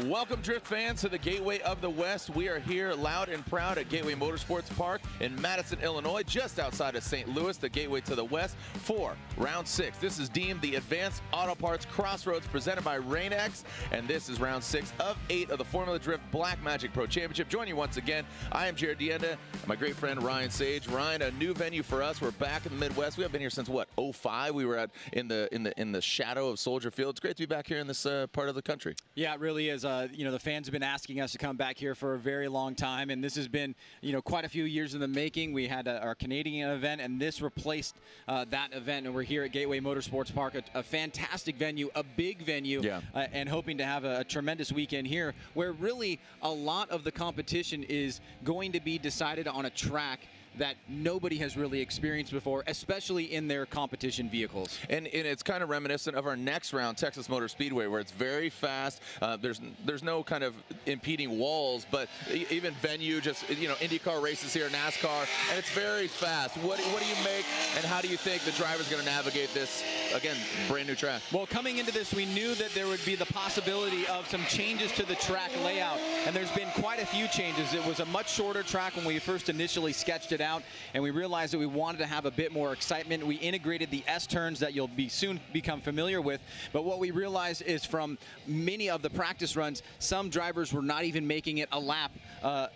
Welcome, Drift fans, to the Gateway of the West. We are here loud and proud at Gateway Motorsports Park in Madison, Illinois, just outside of St. Louis, the Gateway to the West, for Round 6. This is deemed the Advanced Auto Parts Crossroads presented by Rain-X, and this is Round 6 of 8 of the Formula Drift Black Magic Pro Championship. Joining you once again, I am Jared Dienda, and my great friend Ryan Sage. Ryan, a new venue for us. We're back in the Midwest. We have been here since, what, 05? We were in the shadow of Soldier Field. It's great to be back here in this part of the country. Yeah, it really is. You know, the fans have been asking us to come back here for a very long time, and this has been, you know, quite a few years in the making. We had our Canadian event, and this replaced that event, and we're here at Gateway Motorsports Park, a fantastic venue, a big venue, yeah. And hoping to have a tremendous weekend here, where really a lot of the competition is going to be decided on a track that nobody has really experienced before, especially in their competition vehicles. And it's kind of reminiscent of our next round, Texas Motor Speedway, where it's very fast. There's no kind of impeding walls, but even venue, just, you know, IndyCar races here, NASCAR, and it's very fast. What do you make, and how do you think the driver's going to navigate this, again, brand new track? Well, coming into this, we knew that there would be the possibility of some changes to the track layout, and there's been quite a few changes. It was a much shorter track when we first initially sketched it out, and we realized that we wanted to have a bit more excitement. We integrated the S-turns that you'll soon become familiar with, but what we realized is from many of the practice runs, some drivers were not even making it a lap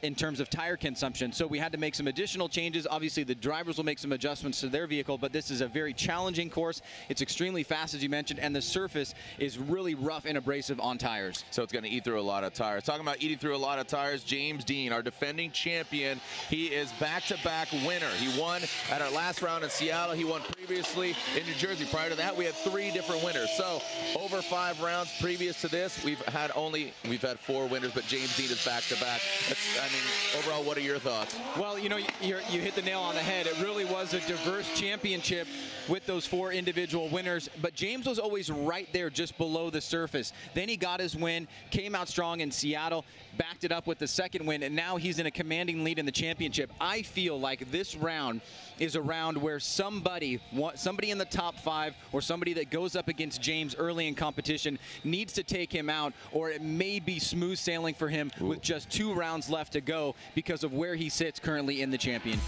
in terms of tire consumption, so we had to make some additional changes. Obviously, the drivers will make some adjustments to their vehicle, but this is a very challenging course. It's extremely fast, as you mentioned, and the surface is really rough and abrasive on tires. So it's going to eat through a lot of tires. Talking about eating through a lot of tires, James Dean, our defending champion, he is back-to-back winner. He won at our last round in Seattle. He won previously in New Jersey. Prior to that, we had 3 different winners. So over 5 rounds previous to this, we've had 4 winners, but James Dean is back-to-back. I mean, overall, what are your thoughts? Well, you know, you hit the nail on the head. It really was a diverse championship with those 4 individual winners, but James was always right there just below the surface. Then he got his win, came out strong in Seattle, backed it up with the second win, and now he's in a commanding lead in the championship. I feel like this round is a round where somebody in the top 5 or somebody that goes up against James early in competition needs to take him out, or it may be smooth sailing for him with just 2 rounds left to go because of where he sits currently in the champion.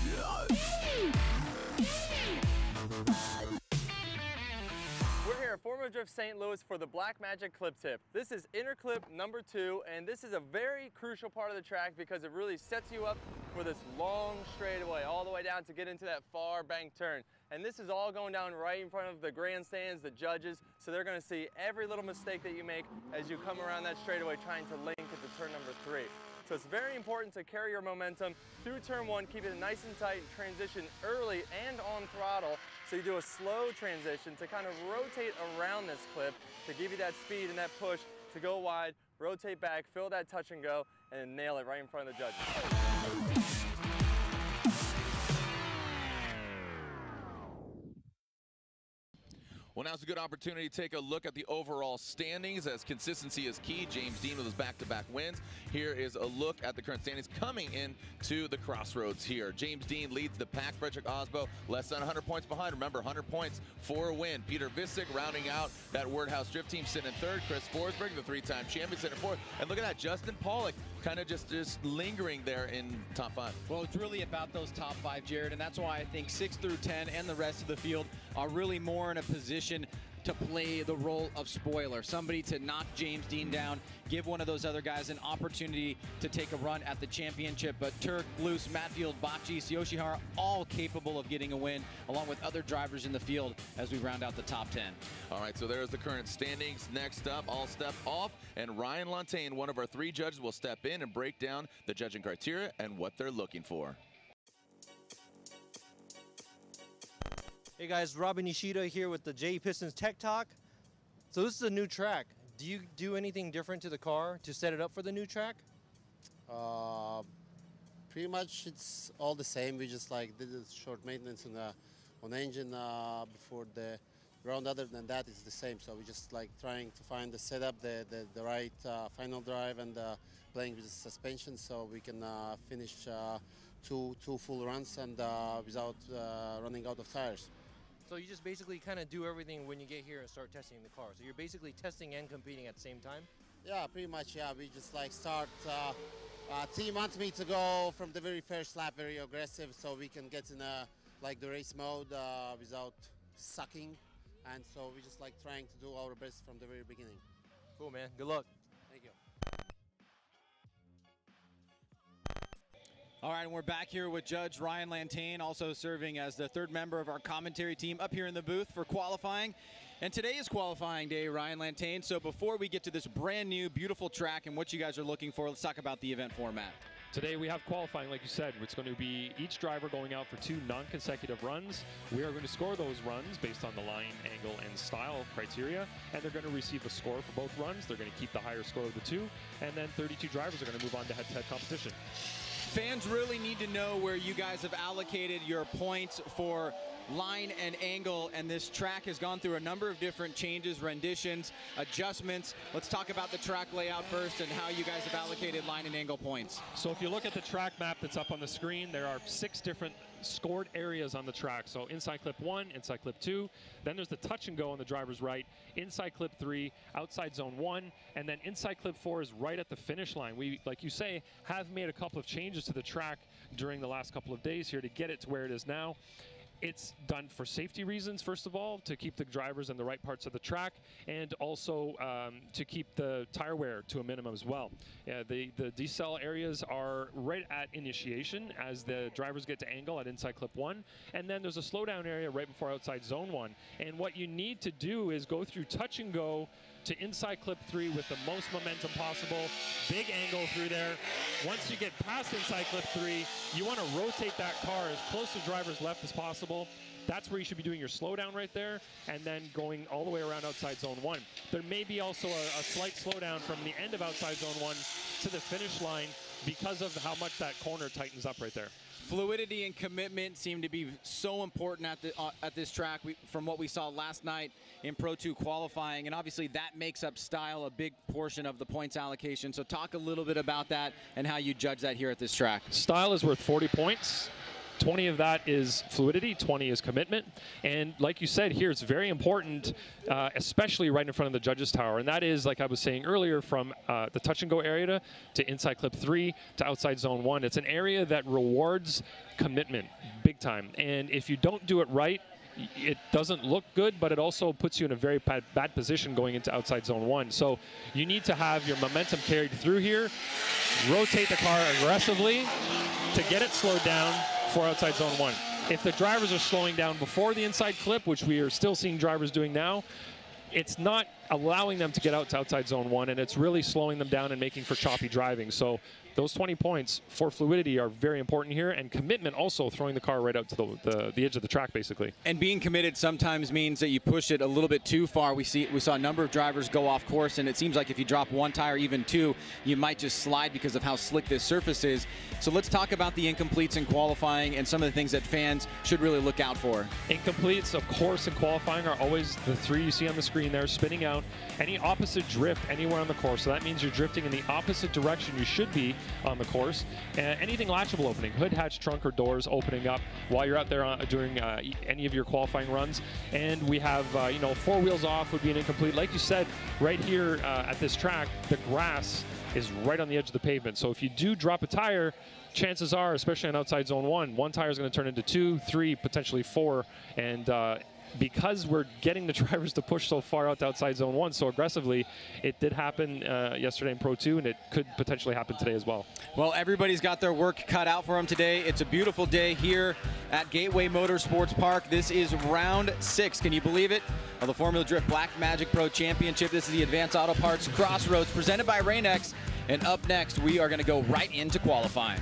We're here at Formula Drift St. Louis for the Black Magic Clip Tip. This is inner clip number 2, and this is a very crucial part of the track because it really sets you up for this long straightaway all the way down to get into that far bank turn. And this is all going down right in front of the grandstands, the judges, so they're going to see every little mistake that you make as you come around that straightaway trying to link into turn number 3. So it's very important to carry your momentum through turn 1, keep it nice and tight, transition early and on throttle. So you do a slow transition to kind of rotate around this clip to give you that speed and that push to go wide, rotate back, feel that touch and go, and then nail it right in front of the judges. Well, now's a good opportunity to take a look at the overall standings, as consistency is key. James Dean with his back-to-back wins. Here is a look at the current standings coming into the crossroads here. James Dean leads the pack. Frederik Osmo less than 100 points behind. Remember, 100 points for a win. Peter Visick rounding out that Wordhouse Drift team, sitting in 3rd. Chris Forsberg, the 3-time champion, sitting in 4th. And look at that, Justin Pollock kind of just lingering there in top 5. Well, it's really about those top 5, Jared, and that's why I think 6 through 10 and the rest of the field are really more in a position to play the role of spoiler, somebody to knock James Dean down, give one of those other guys an opportunity to take a run at the championship. But Tuerck, Luce, Matfield, Bachis, Yoshihara, all capable of getting a win, along with other drivers in the field as we round out the top 10. All right, so there's the current standings. Next up, I'll step off, and Ryan Lontaine, one of our 3 judges, will step in and break down the judging criteria and what they're looking for. Hey guys, Robin Nishida here with the J Pistons Tech Talk. So this is a new track. Do you do anything different to the car to set it up for the new track? Pretty much it's all the same. We just like did a short maintenance on the engine before the round. Other than that, it's the same. So we just like trying to find the setup, the right final drive, and playing with the suspension so we can finish two full runs and without running out of tires. So you just basically kind of do everything when you get here and start testing the car. So you're basically testing and competing at the same time? Yeah, pretty much. Yeah, we just like start. Team wants me to go from the very first lap very aggressive, so we can get in a like the race mode without sucking, and so we just like trying to do our best from the very beginning. Cool, man. Good luck. Thank you. All right, and we're back here with Judge Ryan Lantain, also serving as the third member of our commentary team up here in the booth for qualifying. And today is qualifying day, Ryan Lantain. So before we get to this brand new, beautiful track and what you guys are looking for, let's talk about the event format. Today we have qualifying, like you said. It's going to be each driver going out for 2 non-consecutive runs. We are going to score those runs based on the line, angle, and style criteria, and they're going to receive a score for both runs. They're going to keep the higher score of the 2, and then 32 drivers are going to move on to head-to-head competition. Fans really need to know where you guys have allocated your points for line and angle, and this track has gone through a number of different changes, renditions, adjustments. Let's talk about the track layout first and how you guys have allocated line and angle points. So if you look at the track map that's up on the screen, there are 6 different scored areas on the track. So inside clip 1, inside clip 2, then there's the touch and go on the driver's right, inside clip 3, outside zone 1, and then inside clip 4 is right at the finish line. We, like you say, have made a couple of changes to the track during the last couple of days here to get it to where it is now. It's done for safety reasons, first of all, to keep the drivers in the right parts of the track, and also to keep the tire wear to a minimum as well. The decel areas are right at initiation as the drivers get to angle at inside clip 1, and then there's a slowdown area right before outside zone 1. And what you need to do is go through touch and go to inside clip 3 with the most momentum possible. Big angle through there. Once you get past inside clip 3, you want to rotate that car as close to driver's left as possible. That's where you should be doing your slowdown right there, and then going all the way around outside zone 1. There may be also a slight slowdown from the end of outside zone 1 to the finish line because of how much that corner tightens up right there. Fluidity and commitment seem to be so important at this track from what we saw last night in Pro 2 qualifying, and obviously that makes up style a big portion of the points allocation. So talk a little bit about that and how you judge that here at this track. Style is worth 40 points. 20 of that is fluidity, 20 is commitment. And like you said here, it's very important, especially right in front of the judges tower. And that is, like I was saying earlier, from the touch and go area to inside clip 3 to outside zone 1. It's an area that rewards commitment big time. And if you don't do it right, it doesn't look good, but it also puts you in a very bad position going into outside zone 1. So you need to have your momentum carried through here, rotate the car aggressively to get it slowed down for outside zone 1. If the drivers are slowing down before the inside clip, which we are still seeing drivers doing now, it's not allowing them to get out to outside zone 1, and it's really slowing them down and making for choppy driving. So those 20 points for fluidity are very important here, and commitment also, throwing the car right out to the edge of the track, basically. And being committed sometimes means that you push it a little bit too far. We saw a number of drivers go off course, and it seems like if you drop 1 tire, even 2, you might just slide because of how slick this surface is. So let's talk about the incompletes in qualifying and some of the things that fans should really look out for. Incompletes, of course, in qualifying are always the 3 you see on the screen there, spinning out. Any opposite drift anywhere on the course, so that means you're drifting in the opposite direction you should be on the course. Anything latchable opening, hood, hatch, trunk, or doors opening up while you're out there doing any of your qualifying runs. And we have, 4 wheels off would be an incomplete. Like you said, right here at this track, the grass is right on the edge of the pavement. So if you do drop a tire, chances are, especially on outside zone 1 tire is going to turn into 2, 3, potentially 4. And because we're getting the drivers to push so far out to outside zone 1 so aggressively, it did happen yesterday in Pro 2, and it could potentially happen today as well. Well, everybody's got their work cut out for them today. It's a beautiful day here at Gateway Motorsports Park. This is round 6. Can you believe it? Of the Formula Drift Black Magic Pro Championship. This is the Advanced Auto Parts Crossroads presented by Rain-X. And up next, we are going to go right into qualifying.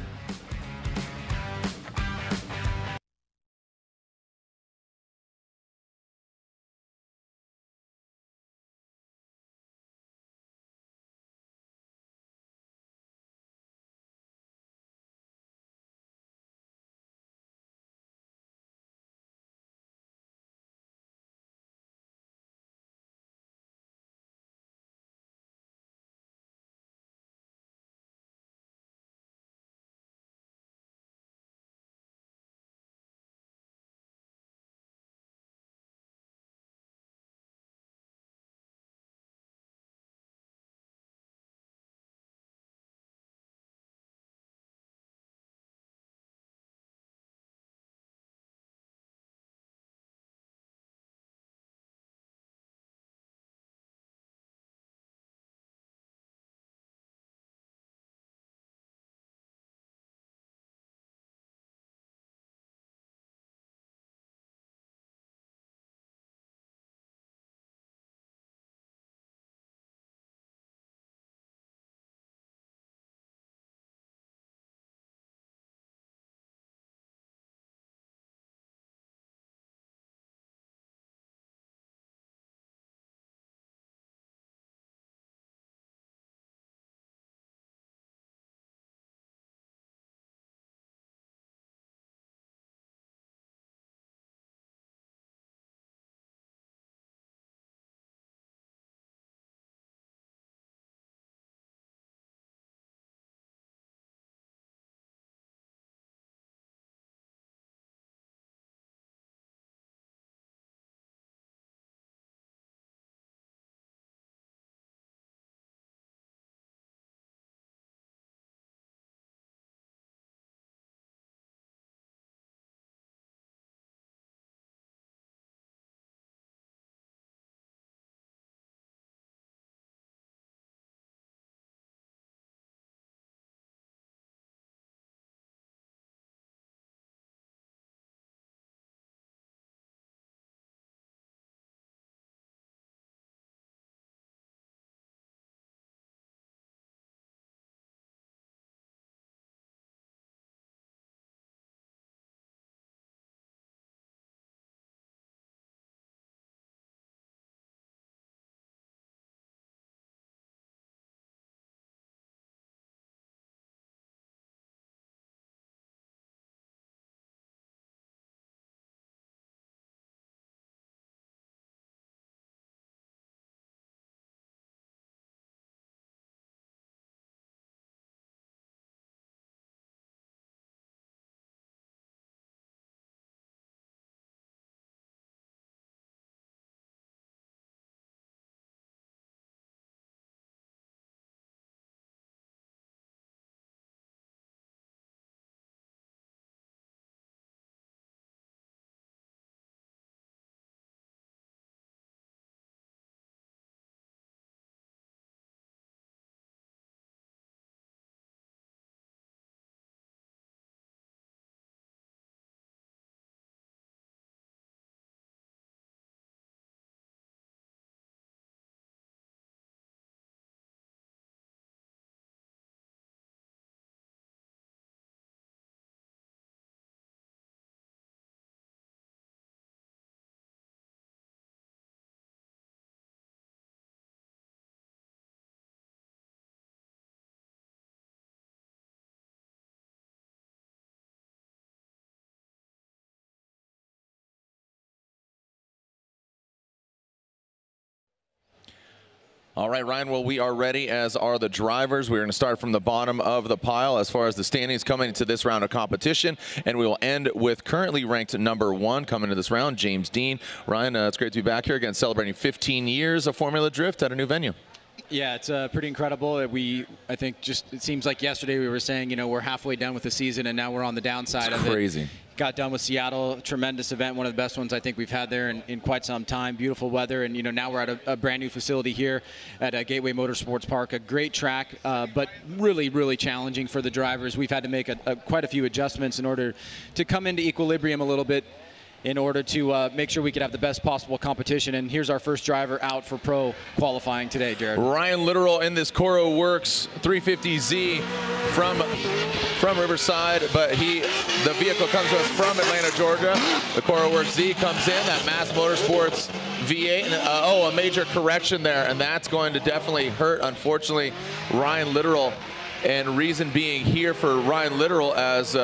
All right, Ryan, well, we are ready, as are the drivers. We're going to start from the bottom of the pile as far as the standings coming into this round of competition, and we will end with currently ranked #1 coming into this round, James Dean. Ryan, it's great to be back here again, celebrating 15 years of Formula Drift at a new venue. Yeah, it's pretty incredible. I think it seems like yesterday we were saying, you know, we're halfway done with the season, and now we're on the downside of it. Crazy. Got done with Seattle, tremendous event, one of the best ones I think we've had there in quite some time. Beautiful weather, and you know, now we're at a brand new facility here at Gateway Motorsports Park. A great track, but really, really challenging for the drivers. We've had to make quite a few adjustments in order to come into equilibrium a little bit, in order to make sure we could have the best possible competition. And here's our first driver out for pro qualifying today, Jared. Ryan Literal in this Coro Works 350Z from Riverside, but the vehicle comes to us from Atlanta, Georgia. The Coro Works Z comes in, that Mass Motorsports V8. And, a major correction there, and that's going to definitely hurt, unfortunately, Ryan Literal. And reason being here for Ryan Literal as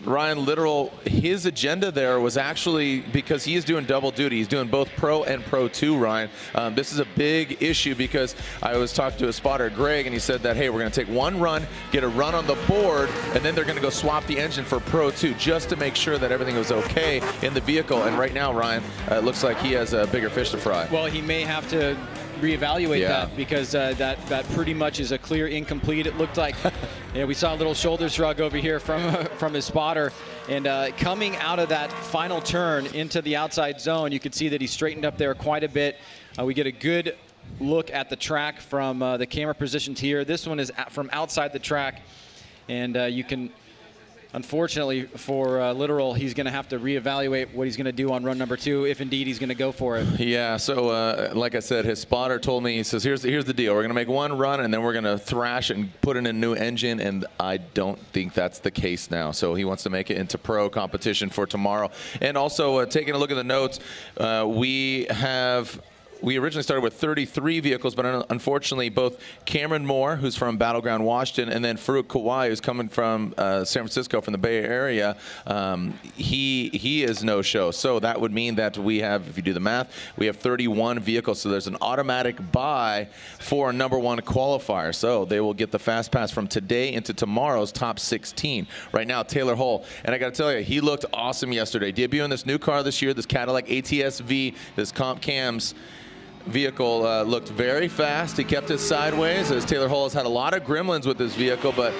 Ryan Literal, his agenda there was actually because he is doing double duty. He's doing both Pro and Pro 2, Ryan. This is a big issue because I was talking to a spotter, Greg, and he said that, hey, we're going to take one run, get a run on the board, and then they're going to go swap the engine for Pro 2 just to make sure that everything was okay in the vehicle. And right now, Ryan, it looks like he has a bigger fish to fry. Well, he may have to reevaluate that, because that pretty much is a clear incomplete. It looked like we saw a little shoulder shrug over here from his spotter, and coming out of that final turn into the outside zone, you could see that he straightened up there quite a bit. We get a good look at the track from the camera positions here. This one is from outside the track, and you can, unfortunately for Literal, he's going to have to reevaluate what he's going to do on run number 2, if indeed he's going to go for it. Yeah, so like I said, his spotter told me, he says, here's the deal. We're going to make one run, and then we're going to thrash and put in a new engine, and I don't think that's the case now. So he wants to make it into pro competition for tomorrow. And also, taking a look at the notes, we originally started with 33 vehicles, but unfortunately both Cameron Moore, who's from Battleground, Washington, and then Farouk Kawai, who's coming from San Francisco, from the Bay Area, he is no-show. So that would mean that we have, if you do the math, we have 31 vehicles. So there's an automatic bye for a #1 qualifier. So they will get the fast pass from today into tomorrow's top 16. Right now, Taylor Hull, and I got to tell you, he looked awesome yesterday. Debuting this new car this year, this Cadillac ATS-V, this Comp Cams vehicle, looked very fast. He kept it sideways, as Taylor Hull has had a lot of gremlins with this vehicle, but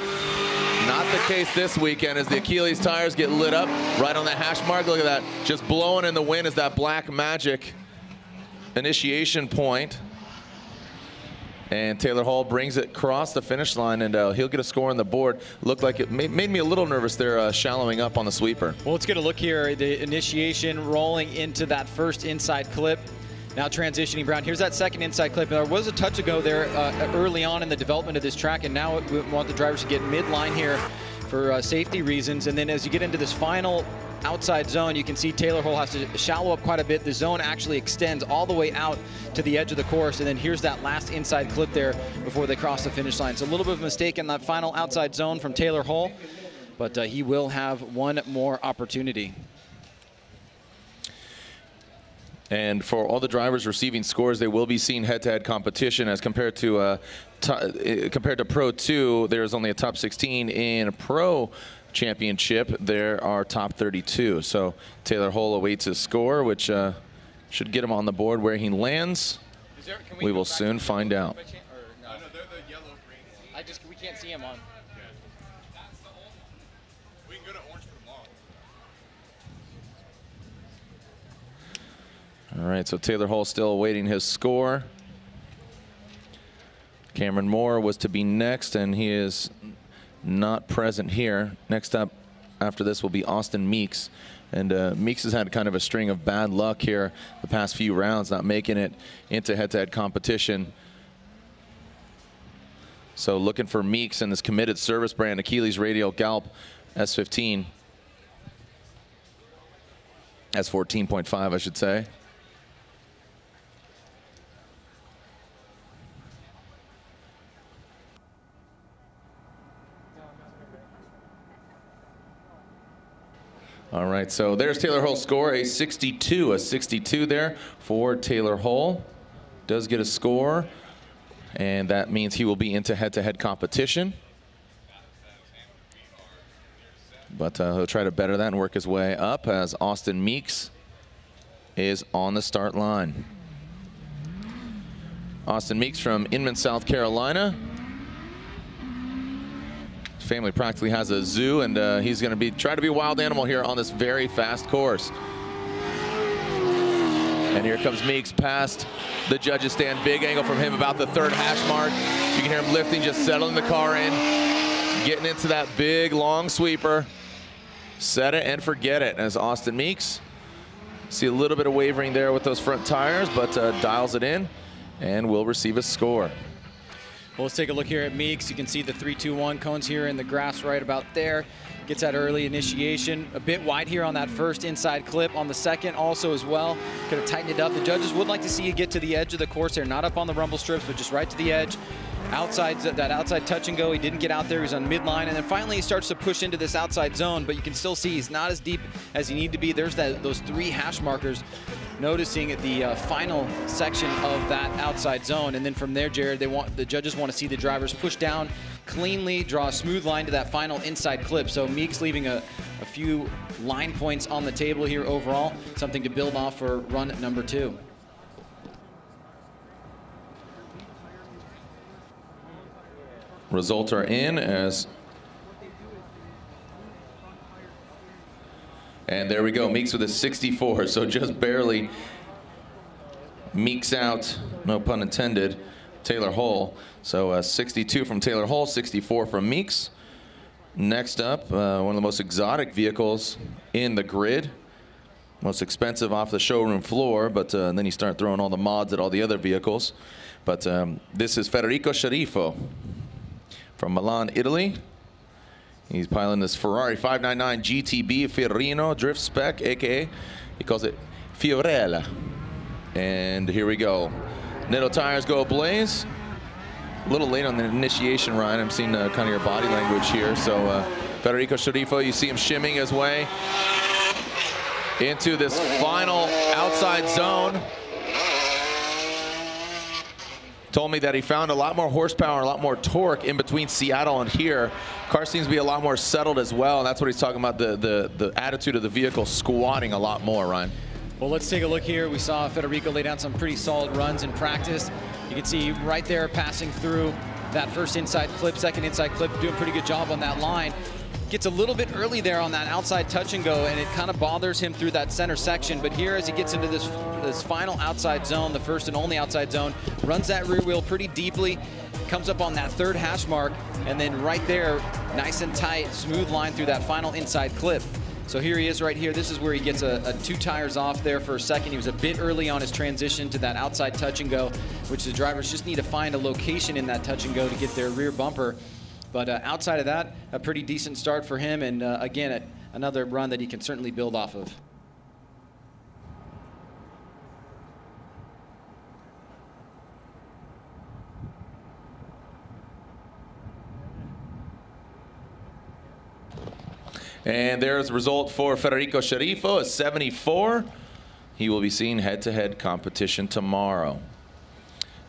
not the case this weekend as the Achilles tires get lit up right on the hash mark. Look at that, just blowing in the wind as that Black Magic initiation point. And Taylor Hull brings it across the finish line, and he'll get a score on the board. Looked like it made me a little nervous there, shallowing up on the sweeper. Well, let's get a look here. The initiation rolling into that first inside clip. Now transitioning, Brown. Here's that second inside clip. There was a touch ago there early on in the development of this track, and now we want the drivers to get midline here for safety reasons. And then as you get into this final outside zone, you can see Taylor Hull has to shallow up quite a bit. The zone actually extends all the way out to the edge of the course, and then here's that last inside clip there before they cross the finish line. So a little bit of a mistake in that final outside zone from Taylor Hull, but he will have one more opportunity. And for all the drivers receiving scores, they will be seeing head-to-head competition as compared to Pro 2. There's only a top 16 in a Pro Championship. There are top 32. So Taylor Hull awaits his score, which should get him on the board. Where he lands, we will soon find out. We can't see him on. All right, so Taylor Hull still awaiting his score. Cameron Moore was to be next, and he is not present here. Next up after this will be Austin Meeks. And Meeks has had kind of a string of bad luck here the past few rounds, not making it into head-to-head competition. So looking for Meeks and this committed service brand, Achilles Radial Galp S15. S14.5, I should say. All right, so there's Taylor Hull's score, a 62 there for Taylor Hull. Does get a score, and that means he will be into head-to-head competition. But he'll try to better that and work his way up as Austin Meeks is on the start line. Austin Meeks from Inman, South Carolina. His family practically has a zoo, and he's going to try to be a wild animal here on this very fast course. And here comes Meeks past the judges stand. Big angle from him about the third hash mark. You can hear him lifting, just settling the car in, getting into that big long sweeper. Set it and forget it as Austin Meeks. See a little bit of wavering there with those front tires, but dials it in and will receive a score. Well, let's take a look here at Meeks. You can see the 3-2-1 cones here in the grass right about there. Gets that early initiation. A bit wide here on that first inside clip. On the second also as well. Could have tightened it up. The judges would like to see you get to the edge of the course there. Not up on the rumble strips, but just right to the edge. Outside, that outside touch and go, he didn't get out there. He's on midline, and then finally he starts to push into this outside zone, but you can still see he's not as deep as he need to be. There's those 3 hash markers. Noticing at the final section of that outside zone, and then from there, Jared, the judges want to see the drivers push down cleanly, draw a smooth line to that final inside clip. So Meeks leaving a few line points on the table here overall, something to build off for run number 2. Results are in and there we go, Meeks with a 64, so just barely Meeks out, no pun intended, Taylor Hull. So 62 from Taylor Hull, 64 from Meeks. Next up, one of the most exotic vehicles in the grid, most expensive off the showroom floor, but then you start throwing all the mods at all the other vehicles. But this is Frederik Osmo from Milan, Italy. He's piloting this Ferrari 599 GTB Fiorino drift spec, aka he calls it Fiorella. And here we go. Nitto tires go ablaze. A little late on the initiation, Ryan. I'm seeing kind of your body language here. So Frederik Osmo, you see him shimming his way into this final outside zone. Told me that he found a lot more horsepower, a lot more torque in between Seattle and here. Car seems to be a lot more settled as well. And that's what he's talking about, the attitude of the vehicle squatting a lot more, Ryan. Well, let's take a look here. We saw Federico lay down some pretty solid runs in practice. You can see right there passing through that first inside clip, second inside clip, doing a pretty good job on that line. Gets a little bit early there on that outside touch and go, and it kind of bothers him through that center section. But here, as he gets into this final outside zone, the first and only outside zone, runs that rear wheel pretty deeply, comes up on that third hash mark, and then right there, nice and tight, smooth line through that final inside clip. So here he is right here. This is where he gets a 2 tires off there for a second. He was a bit early on his transition to that outside touch and go, which the drivers just need to find a location in that touch and go to get their rear bumper. But outside of that, a pretty decent start for him, and again, another run that he can certainly build off of. And there's the result for Frederik Osmo, a 74. He will be seeing head-to-head competition tomorrow.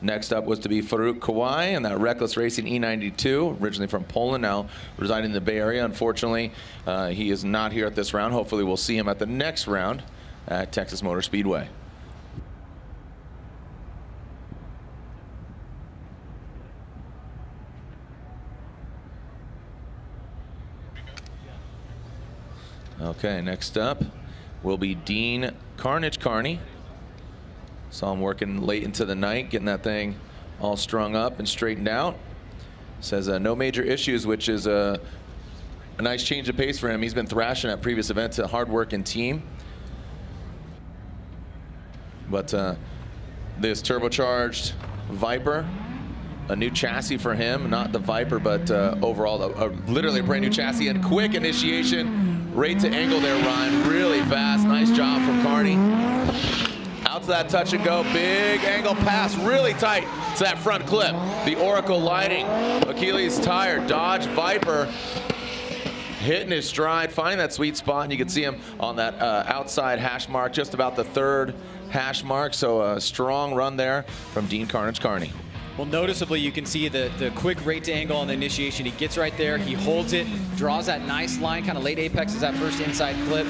Next up was to be Farouk Kawai and that Reckless Racing E92, originally from Poland, now residing in the Bay Area. Unfortunately, he is not here at this round. Hopefully we'll see him at the next round at Texas Motor Speedway. Okay, next up will be Dean Carnage Carney. Saw him working late into the night, getting that thing all strung up and straightened out. Says no major issues, which is a nice change of pace for him. He's been thrashing at previous events, a hard-working team. But this turbocharged Viper, a new chassis for him, not the Viper, but overall, literally a brand new chassis and quick initiation, right to angle there, Ryan, really fast. Nice job from Carney. Out to that touch and go, big angle pass, really tight to that front clip. The Oracle Lighting, Achilles tire, Dodge Viper. hitting his stride, finding that sweet spot, and you can see him on that outside hash mark, just about the 3rd hash mark. So a strong run there from Dean Carnage Carney. Well, noticeably, you can see the quick rate to angle on the initiation. He gets right there, he holds it, draws that nice line, kind of late apex is that first inside clip.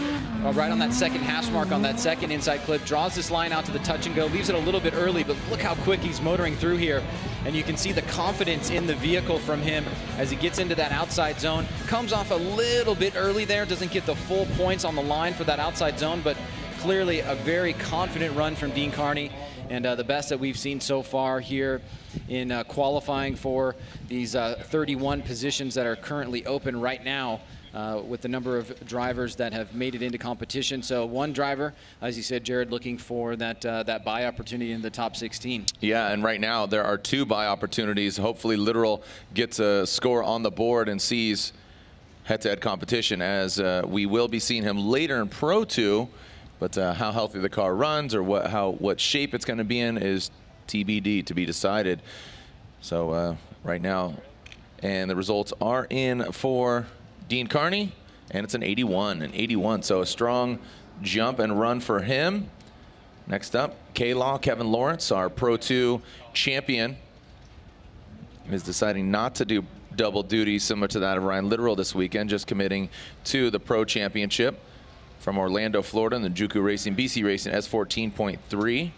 Right on that 2nd hash mark on that 2nd inside clip, draws this line out to the touch and go, leaves it a little bit early, but look how quick he's motoring through here. And you can see the confidence in the vehicle from him as he gets into that outside zone. Comes off a little bit early there, doesn't get the full points on the line for that outside zone, but clearly a very confident run from Dean Carney, and the best that we've seen so far here in qualifying for these 31 positions that are currently open right now, with the number of drivers that have made it into competition. So one driver, as you said, Jared, looking for that buy opportunity in the top 16. Yeah, and right now there are 2 buy opportunities. Hopefully Literal gets a score on the board and sees head-to-head competition, as we will be seeing him later in Pro 2. But how healthy the car runs or what shape it's going to be in is TBD, to be decided. So right now, and the results are in for Dean Carney, and it's an 81. So a strong jump and run for him. Next up, K-Law, Kevin Lawrence, our Pro 2 champion, is deciding not to do double duty similar to that of Ryan Literal this weekend, just committing to the Pro Championship from Orlando, Florida, in the Juku Racing, BC Racing S14.3.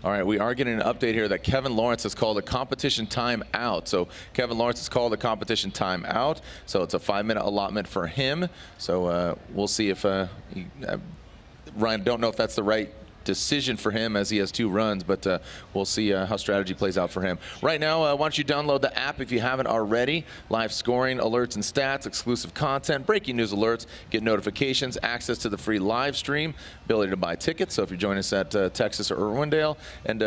All right, we are getting an update here that Kevin Lawrence has called a competition timeout. So Kevin Lawrence has called a competition timeout. So it's a 5-minute allotment for him. So we'll see if Ryan, don't know if that's the right decision for him, as he has 2 runs, but we'll see how strategy plays out for him. Right now, why don't you download the app if you haven't already. Live scoring, alerts and stats, exclusive content, breaking news alerts, get notifications, access to the free live stream, ability to buy tickets. So if you're joining us at Texas or Irwindale, and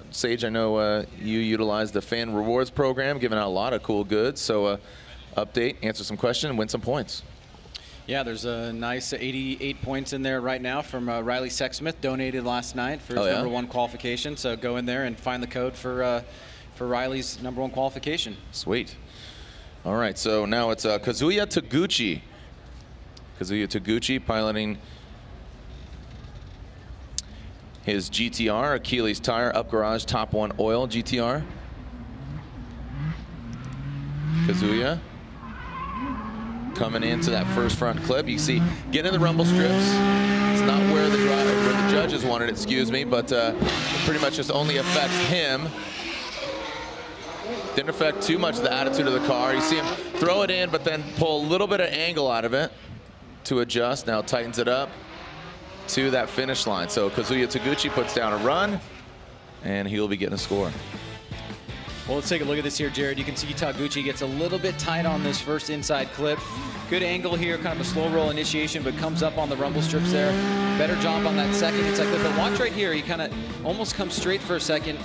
Sage, I know you utilize the fan rewards program, giving out a lot of cool goods. So update, answer some questions, and win some points. Yeah, there's a nice 88 points in there right now from Riley Sexsmith, donated last night for his #1 qualification. So go in there and find the code for Riley's #1 qualification. Sweet. All right, so now it's Kazuya Taguchi. Kazuya Taguchi piloting his GTR, Achilles tire, up garage, top 1 oil GTR. Kazuya coming into that first front clip. You see, getting in the rumble strips. It's not where the judges wanted it, excuse me, but it pretty much just only affects him. Didn't affect too much of the attitude of the car. You see him throw it in, but then pull a little bit of angle out of it to adjust. Now tightens it up to that finish line. So Kazuya Taguchi puts down a run, and he'll be getting a score. Well, let's take a look at this here, Jared. You can see Taguchi gets a little bit tight on this first inside clip. Good angle here, kind of a slow roll initiation, but comes up on the rumble strips there. Better job on that second inside clip. But watch right here, he kind of almost comes straight for a second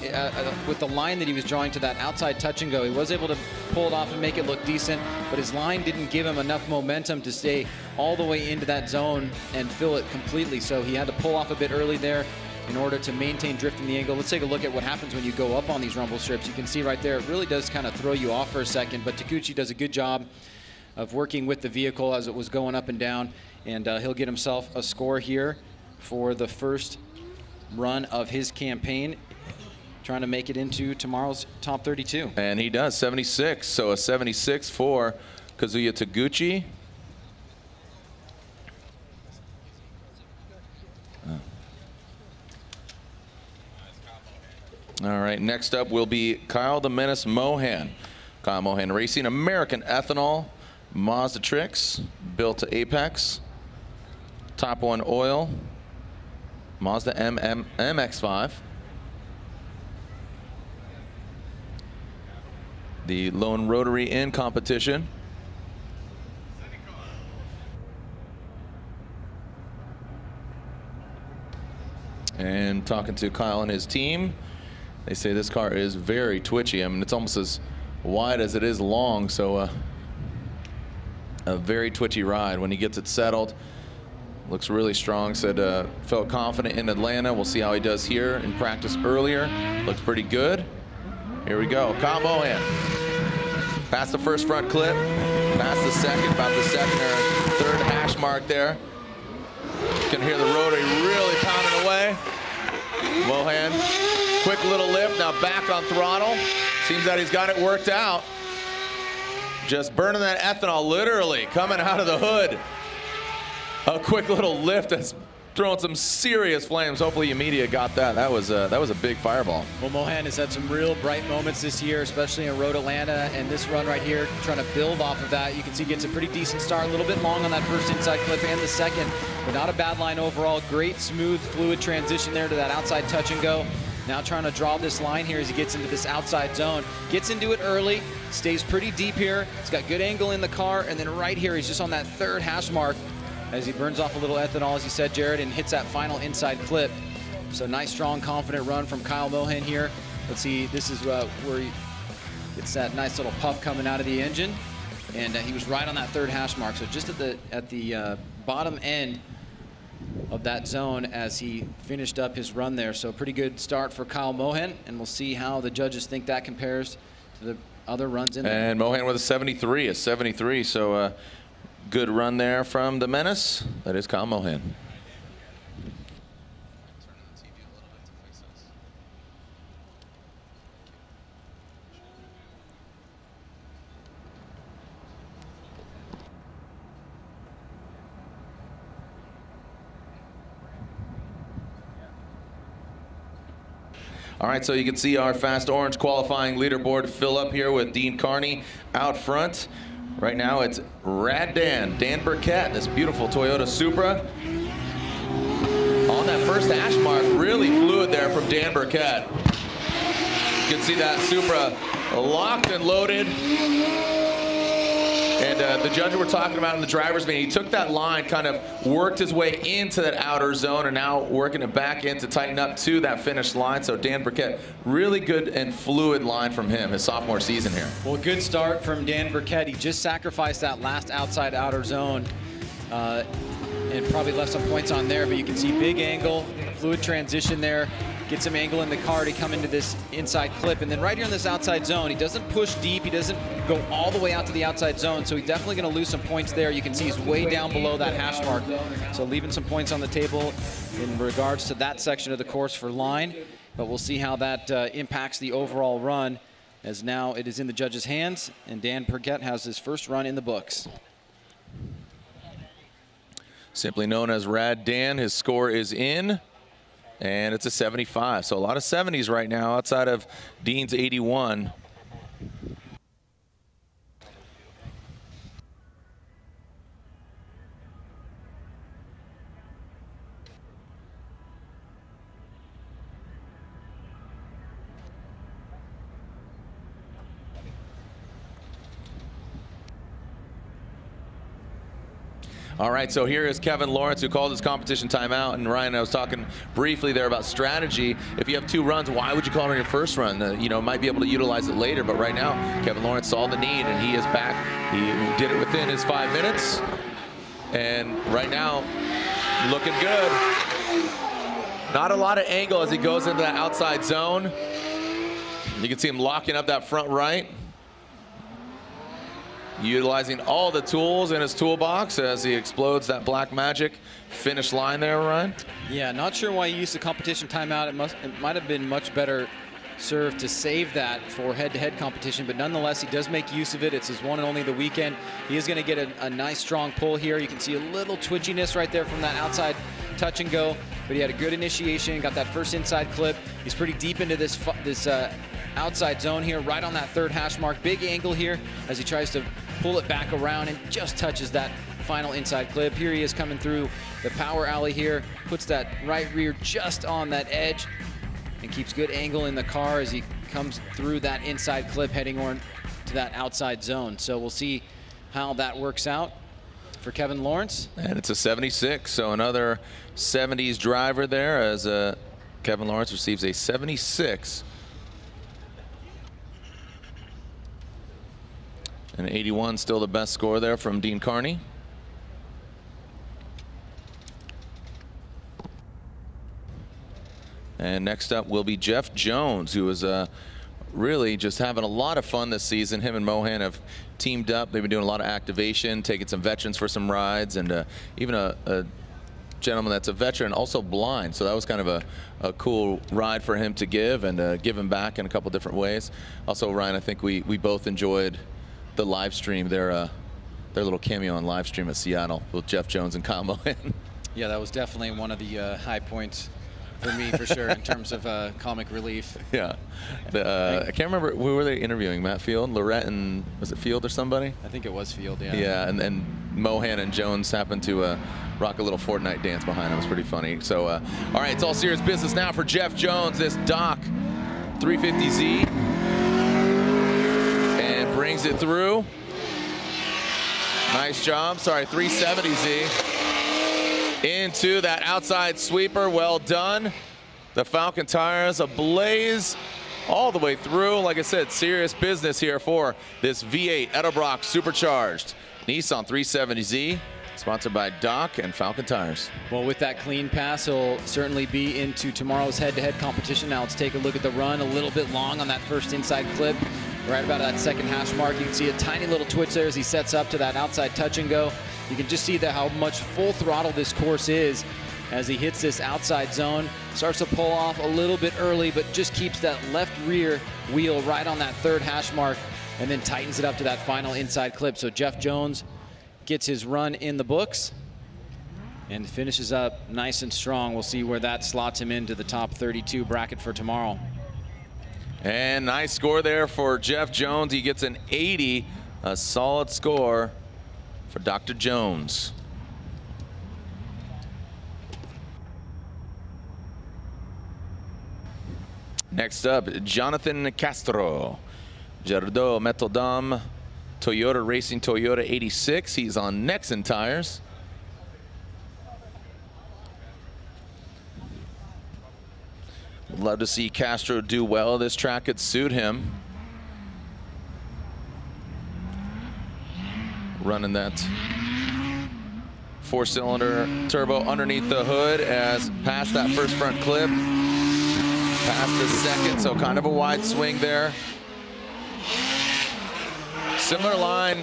with the line that he was drawing to that outside touch and go. He was able to pull it off and make it look decent, but his line didn't give him enough momentum to stay all the way into that zone and fill it completely. So he had to pull off a bit early there in order to maintain drift in the angle. Let's take a look at what happens when you go up on these rumble strips. You can see right there, it really does kind of throw you off for a second, but Taguchi does a good job of working with the vehicle as it was going up and down, and he'll get himself a score here for the first run of his campaign, trying to make it into tomorrow's top 32. And he does, 76. So a 76 for Kazuya Taguchi. All right, next up will be Kyle the Menace Mohan. Kyle Mohan Racing, American Ethanol, Mazda Tricks, built to Apex, Top 1 Oil, Mazda MX-5. The lone rotary in competition. And talking to Kyle and his team, they say this car is very twitchy. I mean, it's almost as wide as it is long, so a very twitchy ride. When he gets it settled, looks really strong. Said felt confident in Atlanta. We'll see how he does here in practice earlier. Looks pretty good. Here we go. Kyle Mohan. Past the first front clip. Past the second, about the second or third hash mark there. You can hear the rotary really pounding away. Mohan, quick little lift, now back on throttle. Seems that he's got it worked out. Just burning that ethanol literally coming out of the hood. A quick little lift that's throwing some serious flames. Hopefully your media got that. That was a big fireball. Well, Mohan has had some real bright moments this year, especially in Road Atlanta, and this run right here, trying to build off of that. You can see he gets a pretty decent start, a little bit long on that first inside clip and the second, but not a bad line overall. Great, smooth, fluid transition there to that outside touch and go. Now trying to draw this line here as he gets into this outside zone. Gets into it early, stays pretty deep here. He's got good angle in the car, and then right here, he's just on that third hash mark as he burns off a little ethanol, as you said, Jared, and hits that final inside clip. So nice, strong, confident run from Kyle Mohan here. Let's see, this is where he gets that nice little puff coming out of the engine, and he was right on that third hash mark. So just at the bottom end of that zone as he finished up his run there. So pretty good start for Kyle Mohan, and we'll see how the judges think that compares to the other runs in there. And Mohan with a 73, so good run there from the menace. That is Kyle Mohan. All right, so you can see our Fast Orange qualifying leaderboard fill up here with Dean Carney out front. Right now it's Rad Dan Burkett, this beautiful Toyota Supra. On that first hash mark, really fluid there from Dan Burkett. You can see that Supra locked and loaded. And the judge we're talking about in the driver's meeting, he took that line, kind of worked his way into that outer zone, and now working it back in to tighten up to that finish line. So Dan Burkett, really good and fluid line from him his sophomore season here. Well, good start from Dan Burkett. He just sacrificed that last outside outer zone and probably left some points on there, but you can see big angle, fluid transition there. Get some angle in the car to come into this inside clip. And then right here in this outside zone, he doesn't push deep. He doesn't go all the way out to the outside zone. So he's definitely going to lose some points there. You can see he's way down below that hash mark. So leaving some points on the table in regards to that section of the course for line. But we'll see how that impacts the overall run, as now it is in the judges' hands. And Dan Burkett has his first run in the books. Simply known as Rad Dan, his score is in. And it's a 75, so a lot of 70s right now outside of Dean's 81. All right, so here is Kevin Lawrence, who called his competition timeout. And Ryan, I was talking briefly there about strategy. If you have two runs, why would you call it on your first run? You know, might be able to utilize it later, but right now, Kevin Lawrence saw the need, and he is back. He did it within his 5 minutes, and right now, looking good. Not a lot of angle as he goes into that outside zone. You can see him locking up that front right. Utilizing all the tools in his toolbox as he explodes that Black Magic finish line there, Ryan. Yeah, not sure why he used the competition timeout. It might have been much better served to save that for head-to-head competition, but nonetheless, he does make use of it. It's his one and only of the weekend. He is going to get a nice, strong pull here. You can see a little twitchiness right there from that outside touch and go, but he had a good initiation, got that first inside clip. He's pretty deep into this outside zone here, right on that third hash mark. Big angle here as he tries to pull it back around and just touches that final inside clip. Here he is coming through the power alley here, puts that right rear just on that edge and keeps good angle in the car as he comes through that inside clip heading on to that outside zone. So we'll see how that works out for Kevin Lawrence. And it's a 76, so another 70s driver there as Kevin Lawrence receives a 76. And 81 still the best score there from Dean Carney. And next up will be Jeff Jones, who is really just having a lot of fun this season. Him and Mohan have teamed up. They've been doing a lot of activation, taking some veterans for some rides, and even a gentleman that's a veteran, also blind. So that was kind of a cool ride for him to give, and give him back in a couple different ways. Also, Ryan, I think we both enjoyed the live stream, their little cameo on live stream at Seattle with Jeff Jones and Kyle Mohan. Yeah, that was definitely one of the high points for me, for sure, in terms of comic relief. Yeah. I can't remember, who were they interviewing? Matt Field, Lorette, and was it Field or somebody? I think it was Field, yeah. Yeah, and Mohan and Jones happened to rock a little Fortnite dance behind him. It was pretty funny. So, all right, it's all serious business now for Jeff Jones, this Doc 350Z. And brings it through. Nice job. Sorry, 370Z. Into that outside sweeper. Well done. The Falcon tires ablaze all the way through. Like I said, serious business here for this V8 Edelbrock Supercharged Nissan 370Z, sponsored by Doc and Falcon Tires. Well, with that clean pass, he'll certainly be into tomorrow's head-to-head competition. Now let's take a look at the run. A little bit long on that first inside clip. Right about that second hash mark, you can see a tiny little twitch there as he sets up to that outside touch and go. You can just see how much full throttle this course is as he hits this outside zone. Starts to pull off a little bit early, but just keeps that left rear wheel right on that third hash mark, and then tightens it up to that final inside clip. So Jeff Jones gets his run in the books and finishes up nice and strong. We'll see where that slots him into the top 32 bracket for tomorrow. And nice score there for Jeff Jones. He gets an 80, a solid score for Dr. Jones. Next up, Jonathan Castro. Gerardo Metodam, Toyota Racing Toyota 86. He's on Nexen tires. Love to see Castro do well. This track could suit him. Running that 4-cylinder turbo underneath the hood as past that first front clip. Past the second, so kind of a wide swing there. Similar line,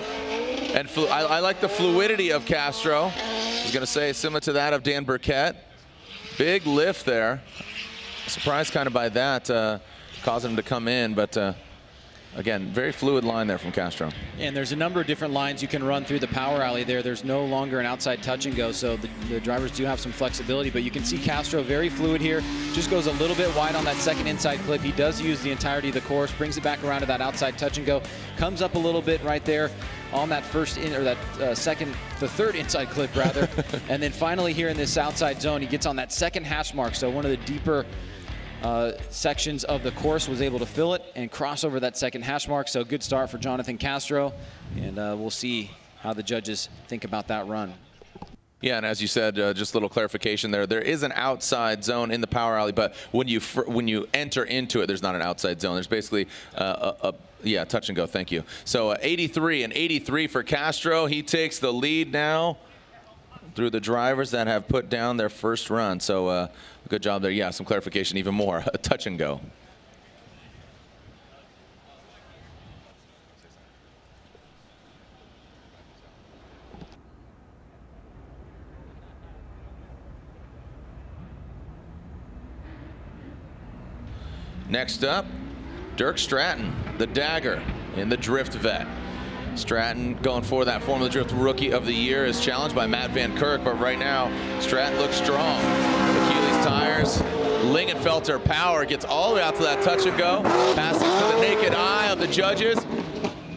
and I like the fluidity of Castro. I was going to say similar to that of Dan Burkett. Big lift there. Surprised kind of by that, causing him to come in, but again, very fluid line there from Castro. And there's a number of different lines you can run through the power alley there. There's no longer an outside touch and go, so the drivers do have some flexibility, but you can see Castro very fluid here. Just goes a little bit wide on that second inside clip. He does use the entirety of the course, brings it back around to that outside touch and go, comes up a little bit right there on that the third inside clip rather. And then finally here in this outside zone, he gets on that second hash mark, so one of the deeper sections of the course, was able to fill it and cross over that second hash mark. So good start for Jonathan Castro, and we'll see how the judges think about that run. Yeah, and as you said, just a little clarification there. There is an outside zone in the power alley, but when you enter into it, there's not an outside zone. There's basically yeah, touch and go. Thank you. So 83 and 83 for Castro. He takes the lead now through the drivers that have put down their first run. So good job there. Yeah, some clarification even more. A touch and go. Next up, Dirk Stratton, the dagger in the Drift Vet. Stratton going for that Formula Drift Rookie of the Year is challenged by Matt Van Kirk, but right now Stratton looks strong. Achilles tires, Lingenfelter power gets all the way out to that touch and go, passes to the naked eye of the judges,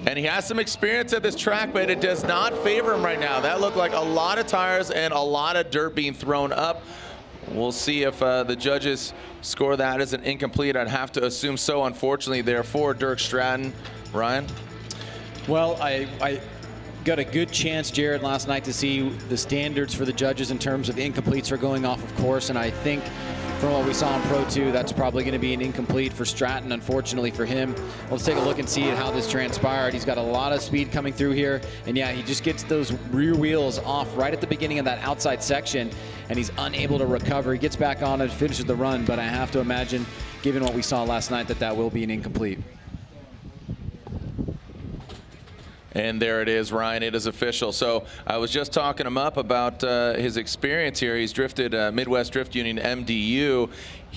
and he has some experience at this track, but it does not favor him right now. That looked like a lot of tires and a lot of dirt being thrown up. We'll see if the judges score that as an incomplete. I'd have to assume so, unfortunately, there for Dirk Stratton. Ryan? Well, I got a good chance, Jared, last night to see the standards for the judges in terms of incompletes for going off of course, and I think from what we saw in Pro 2, that's probably going to be an incomplete for Stratton, unfortunately for him. Let's take a look and see how this transpired. He's got a lot of speed coming through here, and yeah, he just gets those rear wheels off right at the beginning of that outside section, and he's unable to recover. He gets back on and finishes the run, but I have to imagine, given what we saw last night, that will be an incomplete. And there it is, Ryan. It is official. So I was just talking him up about his experience here. He's drifted Midwest Drift Union MDU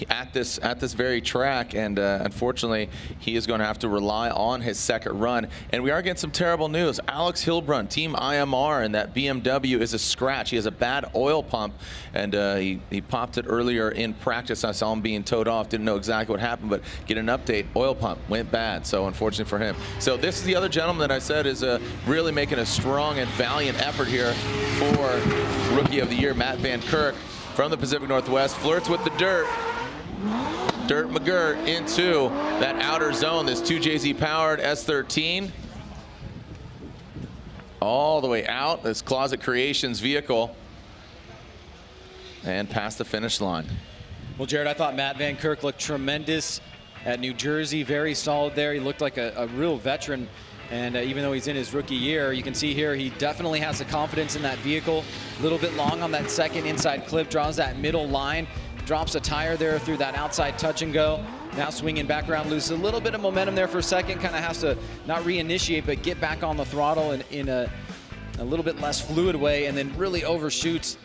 at this very track, and unfortunately, he is going to have to rely on his second run. And we are getting some terrible news. Alex Hilbrun, Team IMR, and that BMW is a scratch. He has a bad oil pump, and he popped it earlier in practice. I saw him being towed off. Didn't know exactly what happened, but get an update. Oil pump went bad, so unfortunately for him. So this is the other gentleman that I said is really making a strong and valiant effort here for Rookie of the Year, Matt Van Kirk from the Pacific Northwest. Flirts with the dirt. Dirt McGirt into that outer zone. This 2JZ powered S13 all the way out. This Closet Creations vehicle and past the finish line. Well, Jared, I thought Matt Van Kirk looked tremendous at New Jersey. Very solid there. He looked like a real veteran. And even though he's in his rookie year, you can see here he definitely has the confidence in that vehicle. A little bit long on that second inside clip, draws that middle line. Drops a tire there through that outside touch and go. Now swinging back around loose. A little bit of momentum there for a second. Kind of has to not reinitiate, but get back on the throttle in a little bit less fluid way, and then really overshoots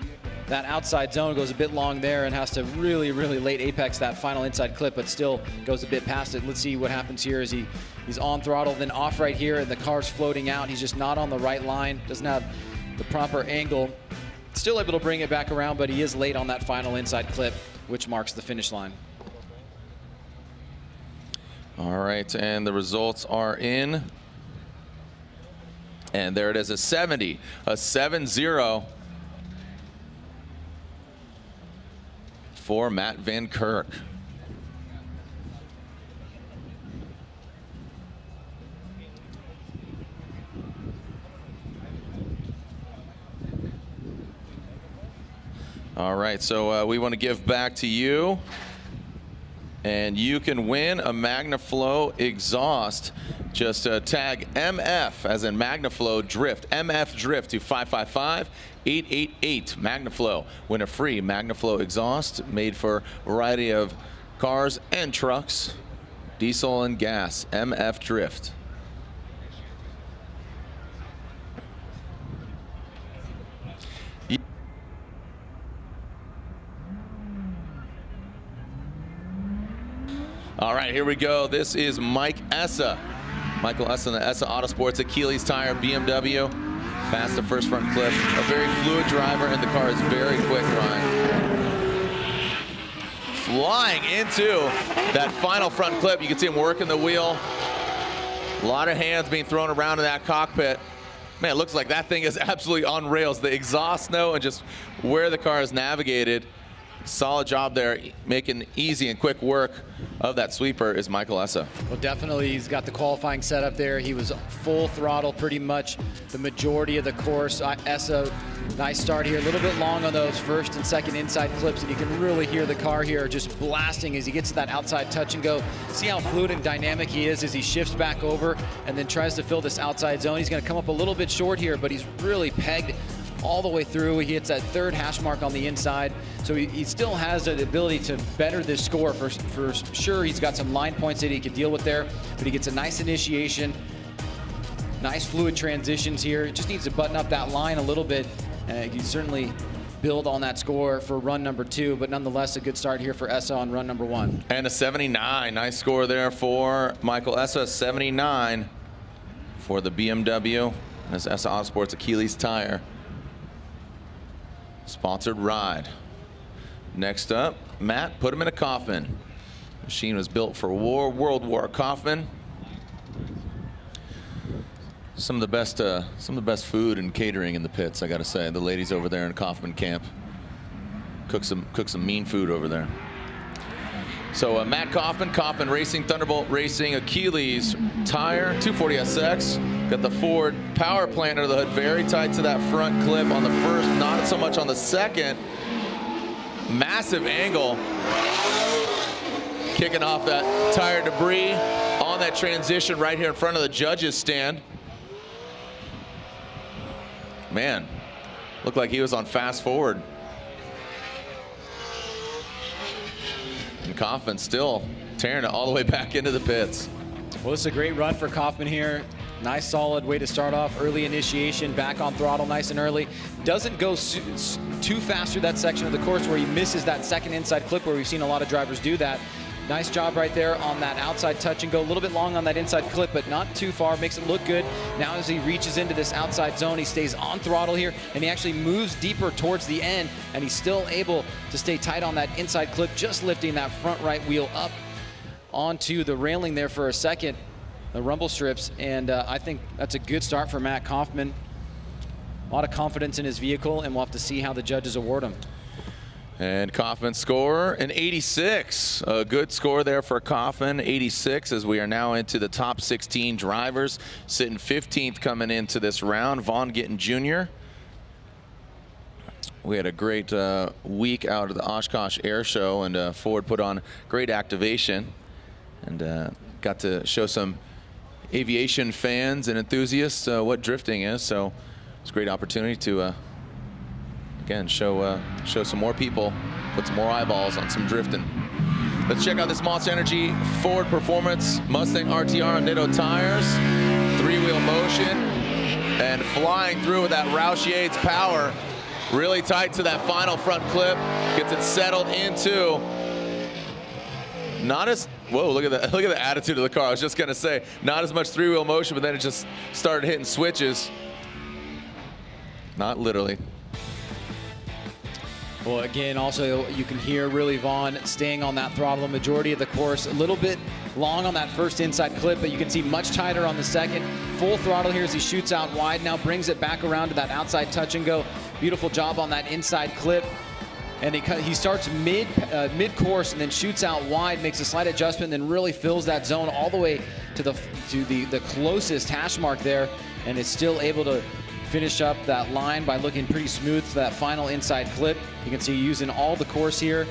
that outside zone. Goes a bit long there and has to really, really late apex that final inside clip, but still goes a bit past it. Let's see what happens here as he's on throttle, then off right here, and the car's floating out. He's just not on the right line. Doesn't have the proper angle. Still able to bring it back around, but he is late on that final inside clip, which marks the finish line. All right, and the results are in. And there it is, a 70, a 7-0 for Matt Van Kirk. All right, so we want to give back to you, and you can win a MagnaFlow exhaust. Just tag MF as in MagnaFlow Drift, MF Drift to 555-888 MagnaFlow. Win a free MagnaFlow exhaust made for a variety of cars and trucks, diesel and gas. MF Drift. All right, here we go. This is Mike Essa. Michael Essa in the Essa Autosports Achilles tire BMW. Past the first front clip. A very fluid driver, and the car is very quick, Ryan. Flying into that final front clip. You can see him working the wheel. A lot of hands being thrown around in that cockpit. Man, it looks like that thing is absolutely on rails. The exhaust note and just where the car is navigated. Solid job there, making easy and quick work of that sweeper is Michael Essa. Well, definitely he's got the qualifying setup there. He was full throttle pretty much the majority of the course. Essa, nice start here. A little bit long on those first and second inside clips, and you can really hear the car here just blasting as he gets to that outside touch and go. See how fluid and dynamic he is as he shifts back over and then tries to fill this outside zone. He's going to come up a little bit short here, but he's really pegged all the way through. He hits that third hash mark on the inside. So he still has the ability to better this score. For sure, he's got some line points that he can deal with there, but he gets a nice initiation, nice fluid transitions here. Just needs to button up that line a little bit. He can certainly build on that score for run number 2, but nonetheless a good start here for Essa on run number 1. And a 79, nice score there for Michael Essa, 79 for the BMW. This Essa Autosports Achilles tire. Sponsored ride. Next up, Matt, put him in a coffin. Machine was built for World War Kaufman. Some of the best food and catering in the pits, I gotta say. The ladies over there in Kaufman camp cook some mean food over there. So Matt Kaufman Racing, Thunderbolt Racing, Achilles tire, 240SX. Got the Ford power plant under the hood, very tight to that front clip on the first, not so much on the second. Massive angle. Kicking off that tire debris on that transition right here in front of the judges stand. Man, looked like he was on fast forward. And Kaufman still tearing it all the way back into the pits. Well, this is a great run for Kaufman here. Nice solid way to start off. Early initiation, back on throttle nice and early. Doesn't go too fast through that section of the course where he misses that second inside clip where we've seen a lot of drivers do that. Nice job right there on that outside touch and go. A little bit long on that inside clip, but not too far. Makes it look good. Now as he reaches into this outside zone, he stays on throttle here, and he actually moves deeper towards the end, and he's still able to stay tight on that inside clip, just lifting that front right wheel up onto the railing there for a second, the rumble strips, and I think that's a good start for Matt Kaufman. A lot of confidence in his vehicle, and we'll have to see how the judges award him. And Kaufman's score, an 86. A good score there for Kaufman, 86, as we are now into the top 16 drivers. Sitting 15th coming into this round, Vaughn Gittin Jr. We had a great week out of the Oshkosh Air Show, and Ford put on great activation, and got to show some aviation fans and enthusiasts what drifting is. So it's a great opportunity to again, show some more people, put some more eyeballs on some drifting. Let's check out this Monster Energy Ford Performance Mustang RTR on Nitto tires. 3-wheel motion and flying through with that Roush Yates power. Really tight to that final front clip. Gets it settled into. Not as, whoa, look at that, look at the attitude of the car. I was just gonna say, not as much 3-wheel motion, but then it just started hitting switches. Not literally. Well, again, also you can hear really Vaughn staying on that throttle the majority of the course. A little bit long on that first inside clip, but you can see much tighter on the second. Full throttle here as he shoots out wide. Now brings it back around to that outside touch and go. Beautiful job on that inside clip. And he starts mid-course and then shoots out wide, makes a slight adjustment, and then really fills that zone all the way to the closest hash mark there, and is still able to finish up that line by looking pretty smooth to that final inside clip. You can see using all the course here.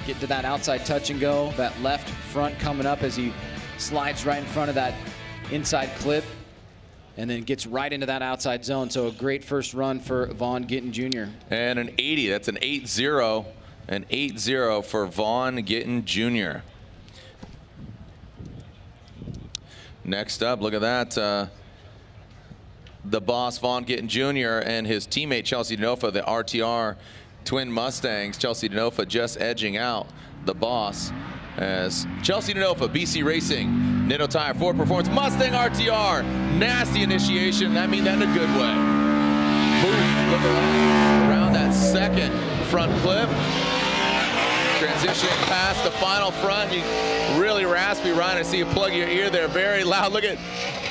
Get to that outside touch and go, that left front coming up as he slides right in front of that inside clip and then gets right into that outside zone. So a great first run for Vaughn Gittin Jr. And an 80, that's an 8-0. An 8-0 for Vaughn Gittin Jr. Next up, look at that. The boss, Vaughn Gittin Jr., and his teammate, Chelsea Denofa, the RTR twin Mustangs. Chelsea Denofa just edging out the boss as Chelsea Denofa, BC Racing, Nitto Tire, Ford Performance, Mustang RTR. Nasty initiation. That means that in a good way. Move, look around that second front clip. Transitioning past the final front. You really raspy, Ryan. I see you plug your ear there. Very loud. Look at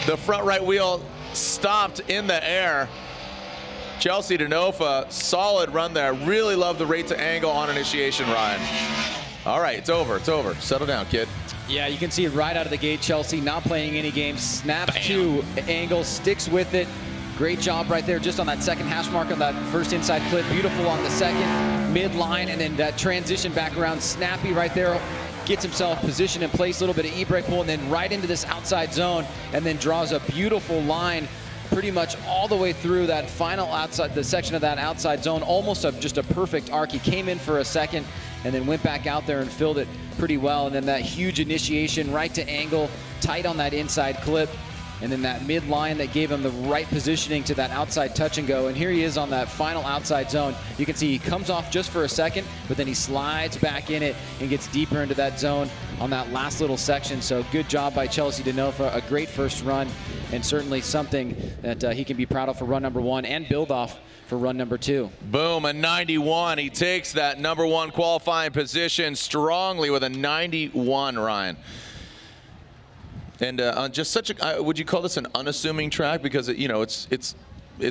the front right wheel stopped in the air. Chelsea Denofa, solid run there. Really love the rate to angle on initiation, Ryan. All right, it's over, it's over. Settle down, kid. Yeah, you can see it right out of the gate. Chelsea not playing any games. Snaps to angle, sticks with it. Great job right there, just on that second hash mark on that first inside clip. Beautiful on the second, midline, and then that transition back around. Snappy right there. Gets himself positioned in place, a little bit of e-brake pull, and then right into this outside zone, and then draws a beautiful line pretty much all the way through that final outside, the section of that outside zone, almost just a perfect arc. He came in for a second and then went back out there and filled it pretty well, and then that huge initiation right to angle, tight on that inside clip, and then that midline that gave him the right positioning to that outside touch and go. And here he is on that final outside zone. You can see he comes off just for a second, but then he slides back in it and gets deeper into that zone on that last little section. So good job by Chelsea Denofa, a great first run, and certainly something that he can be proud of for run number 1 and build off for run number 2. Boom, a 91. He takes that number 1 qualifying position strongly with a 91, Ryan. And on just such a, would you call this an unassuming track? Because you know it's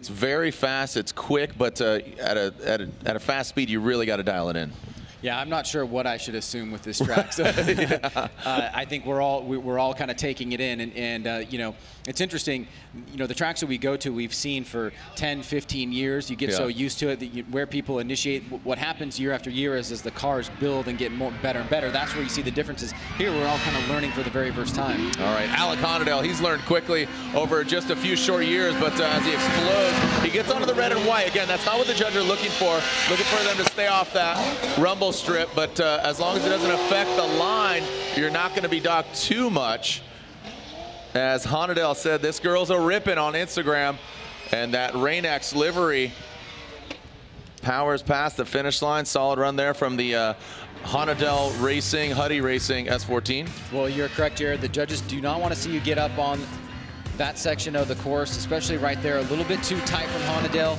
very fast, it's quick, but at a fast speed, you really got to dial it in. Yeah, I'm not sure what I should assume with this track. So I think we're all kind of taking it in, and you know, it's interesting. You know, the tracks that we go to, we've seen for 10, 15 years. You get so used to it that where people initiate. What happens year after year is as the cars build and get better and better. That's where you see the differences. Here, we're all kind of learning for the very first time. All right, Alec Honadale, he's learned quickly over just a few short years, but as he explodes, he gets onto the red and white. Again, that's not what the judges are looking for them to stay off that rumble strip, but as long as it doesn't affect the line, you're not going to be docked too much. As Honadel said, this girl's a rippin' on Instagram, and that Rain-X livery powers past the finish line. Solid run there from the Honadel Racing, Huddy Racing S14. Well, you're correct, Jared. The judges do not want to see you get up on that section of the course, especially right there. A little bit too tight from Honadel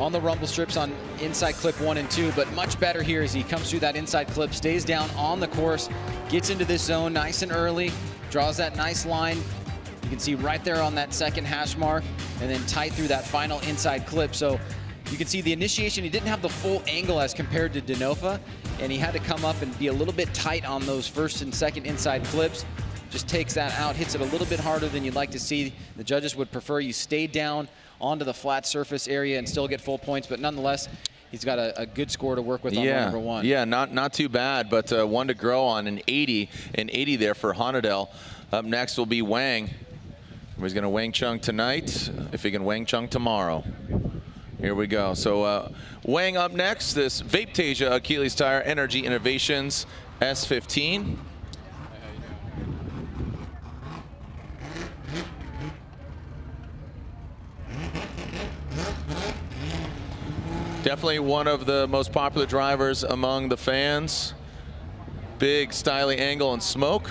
on the rumble strips on inside clip 1 and 2, but much better here as he comes through that inside clip, stays down on the course, gets into this zone nice and early, draws that nice line. You can see right there on that second hash mark, and then tight through that final inside clip. So you can see the initiation, he didn't have the full angle as compared to Denofa, and he had to come up and be a little bit tight on those first and second inside clips. Just takes that out, hits it a little bit harder than you'd like to see. The judges would prefer you stay down onto the flat surface area and still get full points, but nonetheless, he's got a good score to work with on number 1. Yeah, not too bad, but one to grow on, an 80 there for Honadel. Up next will be Wang. He's going to Wang Chung tonight, if he can Wang Chung tomorrow. Here we go. So Wang up next, this Vaptasia Achilles Tire Energy Innovations S15. Definitely one of the most popular drivers among the fans. Big styling angle and smoke.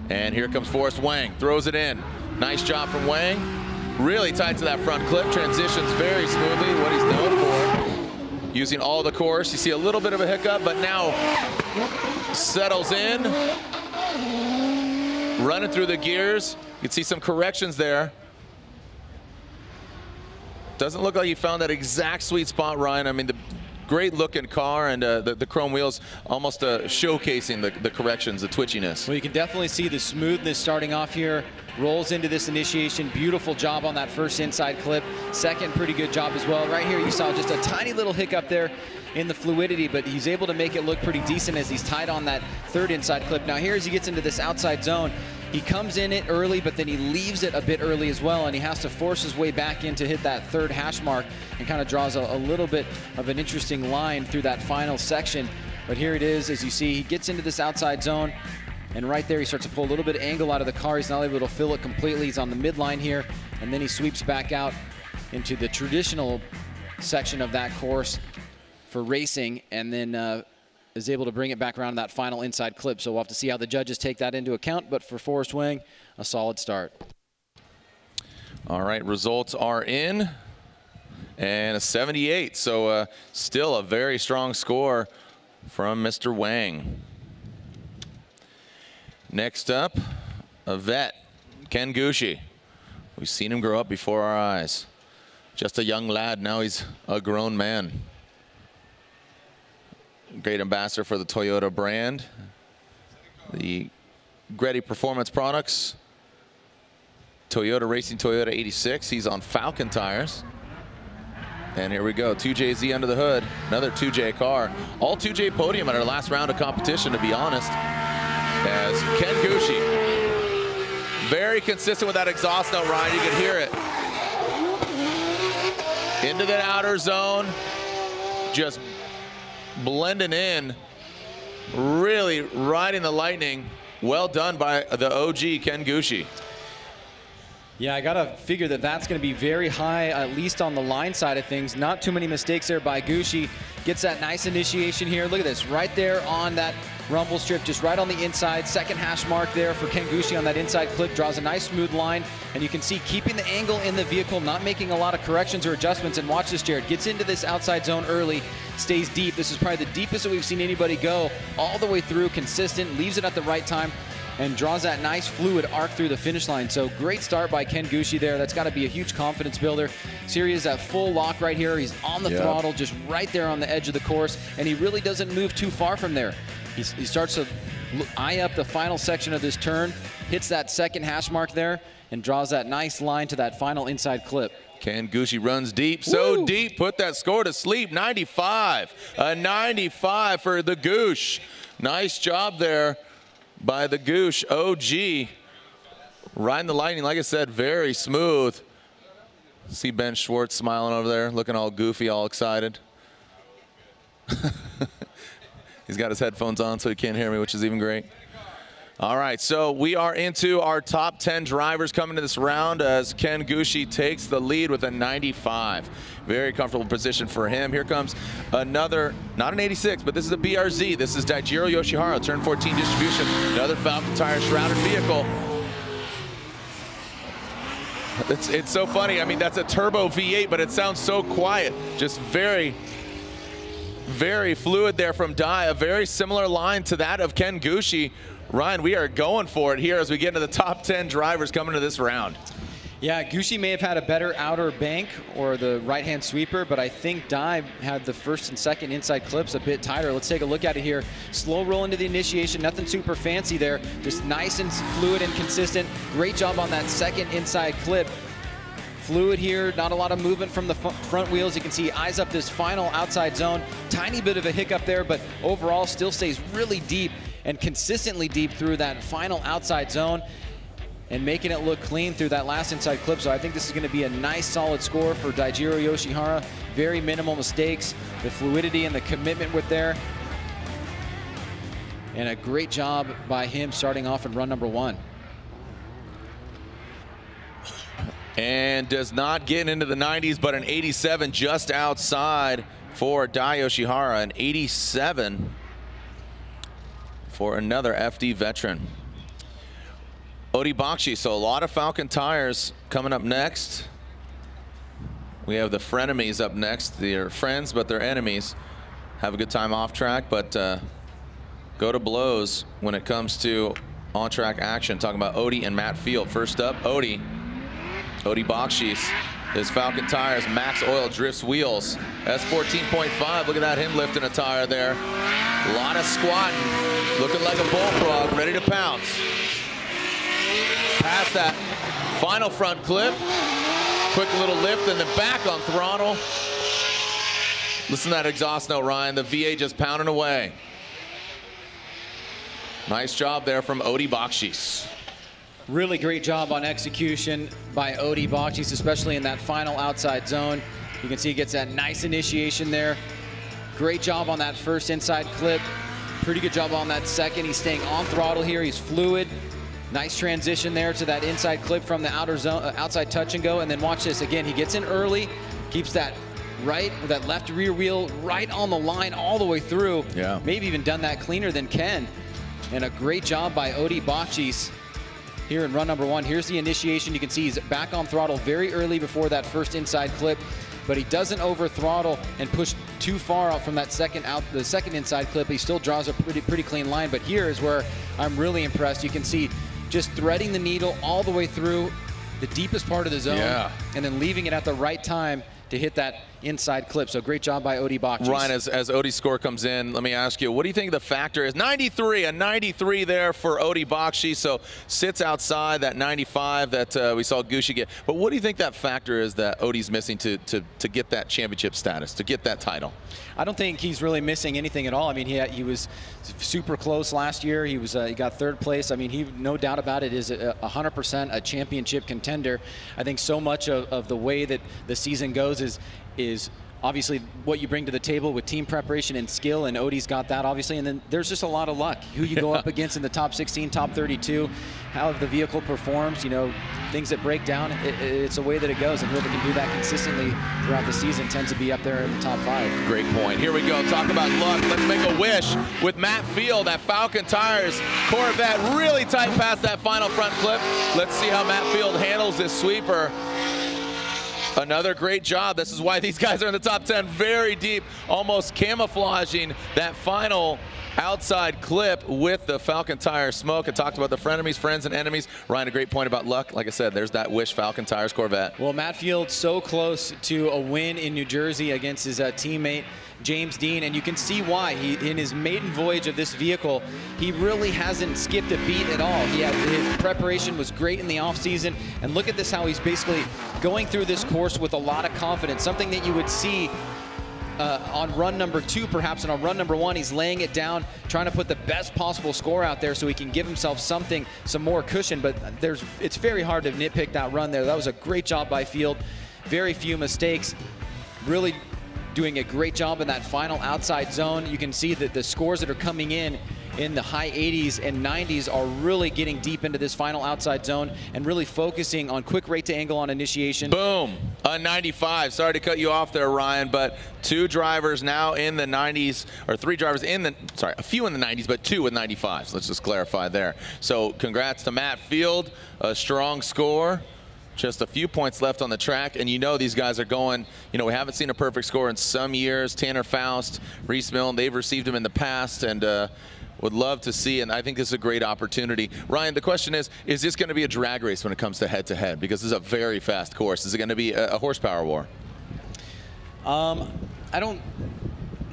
And here comes Forrest Wang, throws it in. Nice job from Wang. Really tight to that front clip, transitions very smoothly, what he's known for. Using all the course, you see a little bit of a hiccup, but now settles in. Running through the gears. You can see some corrections there. Doesn't look like you found that exact sweet spot, Ryan. I mean, the great looking car, and the chrome wheels almost showcasing the corrections, the twitchiness. Well, you can definitely see the smoothness starting off here. Rolls into this initiation. Beautiful job on that first inside clip. Second, pretty good job as well. Right here, you saw just a tiny little hiccup there in the fluidity, but he's able to make it look pretty decent as he's tied on that third inside clip. Now here, as he gets into this outside zone, he comes in it early, but then he leaves it a bit early as well, and he has to force his way back in to hit that third hash mark and kind of draws a little bit of an interesting line through that final section. But here it is, as you see, he gets into this outside zone, and right there he starts to pull a little bit of angle out of the car. He's not able to fill it completely. He's on the midline here, and then he sweeps back out into the traditional section of that course for racing, and then is able to bring it back around that final inside clip. So we'll have to see how the judges take that into account, but for Forrest Wang, a solid start. All right, results are in, and a 78, so still a very strong score from Mr. Wang. Next up, a vet, Ken Gooshie. We've seen him grow up before our eyes. Just a young lad, now he's a grown man. Great ambassador for the Toyota brand. The Gretty Performance Products. Toyota Racing Toyota 86. He's on Falcon tires. And here we go, 2JZ under the hood. Another 2J car. All 2J podium at our last round of competition, to be honest. As Ken Gooshie, very consistent with that exhaust note, Ryan. You can hear it. Into the outer zone. Just blending in, really riding the lightning. Well done by the OG Ken Gooshie. Yeah, I gotta figure that that's gonna be very high, at least on the line side of things. Not too many mistakes there by Gooshie. Gets that nice initiation here. Look at this, right there on that rumble strip, just right on the inside. Second hash mark there for Ken Gooshie on that inside clip. Draws a nice smooth line, and you can see keeping the angle in the vehicle, not making a lot of corrections or adjustments. And watch this, Jared. Gets into this outside zone early, stays deep. This is probably the deepest that we've seen anybody go, all the way through, consistent, leaves it at the right time, and draws that nice fluid arc through the finish line. So great start by Ken Gooshie there. That's got to be a huge confidence builder. Siri is at full lock right here. He's on the throttle, just right there on the edge of the course, and he really doesn't move too far from there. He starts to eye up the final section of this turn, hits that second hash mark there, and draws that nice line to that final inside clip. Ken Gooshie runs deep, so deep, put that score to sleep. 95, a 95 for the Goosh. Nice job there by the Goosh OG. Riding the lightning, like I said, very smooth. See Ben Schwartz smiling over there, looking all goofy, all excited. He's got his headphones on so he can't hear me, which is even great. All right, so we are into our top 10 drivers coming to this round as Ken Gooshie takes the lead with a 95. Very comfortable position for him. Here comes another, not an 86, but this is a BRZ. This is Daijiro Yoshihara, turn 14 distribution, another Falcon Tire shrouded vehicle. It's so funny. I mean, that's a turbo V8, but it sounds so quiet. Just very, very fluid there from Dai. A very similar line to that of Ken Gooshie. Ryan, we are going for it here as we get into the top 10 drivers coming to this round. Yeah, Gooshie may have had a better outer bank or the right-hand sweeper, but I think Dai had the first and second inside clips a bit tighter. Let's take a look at it here. Slow roll into the initiation, nothing super fancy there. Just nice and fluid and consistent. Great job on that second inside clip. Fluid here, not a lot of movement from the front wheels. You can see eyes up this final outside zone. Tiny bit of a hiccup there, but overall still stays really deep and consistently deep through that final outside zone and making it look clean through that last inside clip. So I think this is going to be a nice solid score for Daijiro Yoshihara. Very minimal mistakes. The fluidity and the commitment with there. And a great job by him starting off in run number 1. And does not get into the 90s, but an 87 just outside for Dai Yoshihara. An 87 for another FD veteran. Odi Bakshi, so a lot of Falcon tires coming up next. We have the frenemies up next. They're friends, but they're enemies. Have a good time off track, but go to blows when it comes to on-track action. Talking about Odi and Matt Field. First up, Odi Bakshi. His Falcon tires, max oil drifts wheels. S14.5, look at that, him lifting a tire there. A lot of squatting, looking like a bullfrog, ready to pounce. Past that final front clip. Quick little lift and then back on throttle. Listen to that exhaust note, Ryan. The V8 just pounding away. Nice job there from Odi Bakshi. Really great job on execution by Odi Bakshi, especially in that final outside zone. You can see he gets that nice initiation there. Great job on that first inside clip. Pretty good job on that second. He's staying on throttle here. He's fluid. Nice transition there to that inside clip from the outer zone, outside touch and go. And then watch this again. He gets in early, keeps that that left rear wheel right on the line all the way through. Yeah. Maybe even done that cleaner than Ken. And a great job by Odi Bakshi here in run number 1. Here's the initiation. You can see he's back on throttle very early before that first inside clip, but he doesn't over throttle and push too far out from that second inside clip. He still draws a pretty clean line, but here is where I'm really impressed. You can see just threading the needle all the way through the deepest part of the zone, and then leaving it at the right time to hit that inside clip. So great job by Odi Bakshi. Ryan, as Odi's score comes in, let me ask you, what do you think the factor is? 93, a 93 there for Odi Bakshi, so sits outside that 95 that we saw Gooshie get. But what do you think that factor is that Odi's missing to get that championship status, to get that title? I don't think he's really missing anything at all. I mean, he was super close last year. He got 3rd place. I mean, he, no doubt about it, is 100% a championship contender. I think so much of the way that the season goes is obviously what you bring to the table with team preparation and skill, and Odi's got that, obviously. And then there's just a lot of luck. Who you go up against in the top 16, top 32, how the vehicle performs, you know, things that break down, it's the way that it goes. And whoever can do that consistently throughout the season tends to be up there in the top 5. Great point. Here we go. Talk about luck. Let's make a wish with Matt Field at Falcon Tires Corvette. Really tight past that final front clip. Let's see how Matt Field handles this sweeper. Another great job. This is why these guys are in the top 10. Very deep, almost camouflaging that final outside clip with the Falcon Tire smoke. I talked about the frenemies, friends, and enemies. Ryan, a great point about luck. Like I said, there's that wish Falcon Tires Corvette. Well, Matt Field so close to a win in New Jersey against his teammate James Dean, and you can see why. In his maiden voyage of this vehicle, he really hasn't skipped a beat at all. His preparation was great in the offseason, and look at this, how he's basically going through this course with a lot of confidence, something that you would see on run number 2 perhaps, and on run number 1 he's laying it down, trying to put the best possible score out there so he can give himself some more cushion. But it's very hard to nitpick that run there. That was a great job by Field. Very few mistakes. Really doing a great job in that final outside zone. You can see that the scores that are coming in the high 80s and 90s are really getting deep into this final outside zone and really focusing on quick rate to angle on initiation. Boom, a 95. Sorry to cut you off there, Ryan, but 2 drivers now in the 90s, or 3 drivers in the, sorry, a few in the 90s, but 2 with 95s. Let's just clarify there. So congrats to Matt Field, a strong score. Just a few points left on the track, and you know these guys are going, you know, we haven't seen a perfect score in some years. Tanner Faust, Reese Milne, they've received them in the past, and would love to see, and I think this is a great opportunity. Ryan, the question is this going to be a drag race when it comes to head-to-head? Because this is a very fast course. Is it going to be a horsepower war?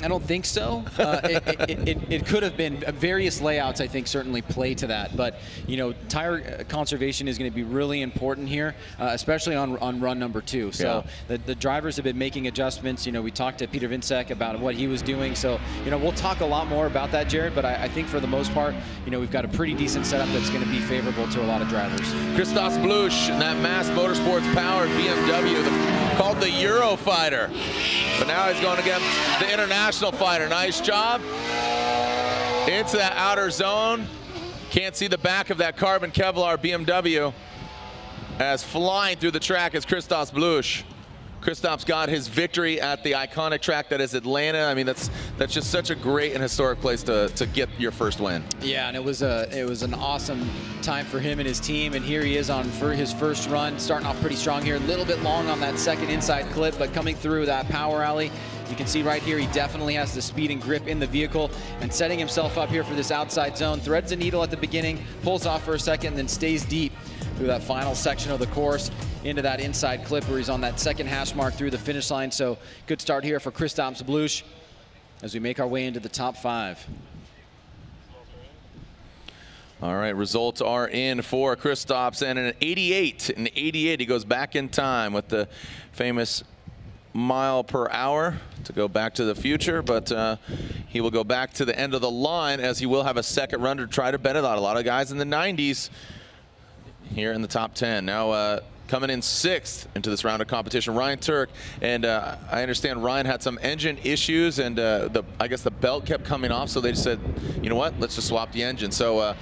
I don't think so. It could have been. Various layouts, I think, certainly play to that. But, you know, tire conservation is going to be really important here, especially on run number 2. So the drivers have been making adjustments. You know, we talked to Peter Vinsek about what he was doing. So, you know, we'll talk a lot more about that, Jared. But I think for the most part, you know, we've got a pretty decent setup that's going to be favorable to a lot of drivers. Christos Blush, that Mass Motorsports powered BMW, called the Eurofighter. But now he's going against the International Fighter. Nice job. Into that outer zone. Can't see the back of that carbon Kevlar BMW as flying through the track is Christos Blush. Christop's got his victory at the iconic track that is Atlanta. I mean, that's just such a great and historic place to get your first win. Yeah, and it was an awesome time for him and his team, and here he is for his first run, starting off pretty strong here. A little bit long on that second inside clip, but coming through that power alley. You can see right here, he definitely has the speed and grip in the vehicle and setting himself up here for this outside zone. Threads the needle at the beginning, pulls off for a second, then stays deep through that final section of the course into that inside clip where he's on that second hash mark through the finish line. So good start here for Christos Blush as we make our way into the top 5. All right, results are in for Christos, and an 88. An 88, he goes back in time with the famous mile per hour to go back to the future, but he will go back to the end of the line as he will have a second run to try to bet it out. A lot of guys in the 90s here in the top 10. Now coming in 6th into this round of competition, Ryan Tuerck, and I understand Ryan had some engine issues, and I guess the belt kept coming off, so they just said, you know what, let's just swap the engine. So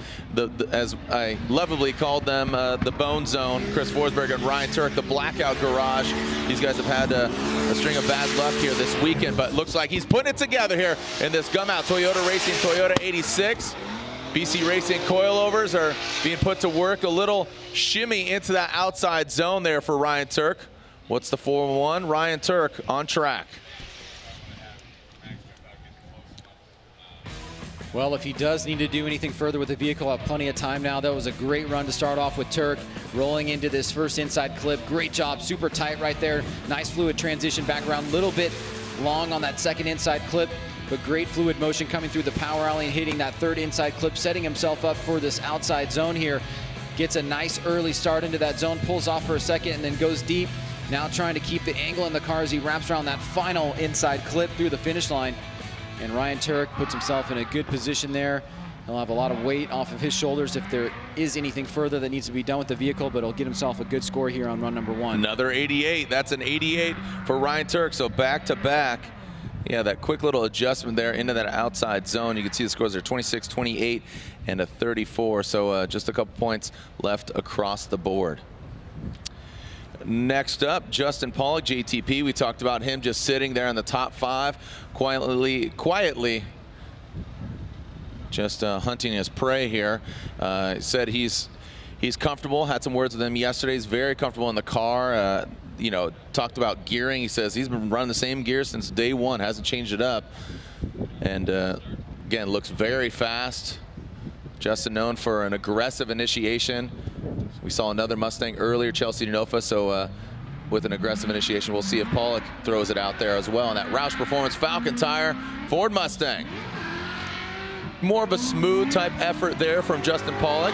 as I lovably called them, the Bone Zone, Chris Forsberg and Ryan Tuerck, the Blackout Garage. These guys have had a string of bad luck here this weekend, but looks like he's putting it together here in this Gumout Toyota Racing Toyota 86. BC Racing coilovers are being put to work. A little shimmy into that outside zone there for Ryan Tuerck. What's the 4-1? Ryan Tuerck on track. Well, if he does need to do anything further with the vehicle, I'll have plenty of time now. That was a great run to start off with Tuerck, rolling into this first inside clip. Great job, super tight right there. Nice fluid transition back around, little bit long on that second inside clip, but great fluid motion coming through the power alley and hitting that third inside clip, setting himself up for this outside zone here. Gets a nice early start into that zone, pulls off for a second, and then goes deep. Now trying to keep the angle in the car as he wraps around that final inside clip through the finish line. And Ryan Tuerck puts himself in a good position there. He'll have a lot of weight off of his shoulders if there is anything further that needs to be done with the vehicle, but he'll get himself a good score here on run number 1. Another 88. That's an 88 for Ryan Tuerck. So back to back. Yeah, that quick little adjustment there into that outside zone. You can see the scores are 26, 28, and a 34. So just a couple points left across the board. Next up, Justin Pollock, JTP. We talked about him just sitting there in the top 5, quietly just hunting his prey here. Said he's comfortable. Had some words with him yesterday. He's very comfortable in the car. You know, talked about gearing. He says he's been running the same gear since day 1, hasn't changed it up. And again, looks very fast. Justin known for an aggressive initiation. We saw another Mustang earlier, Chelsea Denofa, so with an aggressive initiation, we'll see if Pollock throws it out there as well. And that Roush Performance Falcon tire, Ford Mustang. More of a smooth type effort there from Justin Pollock.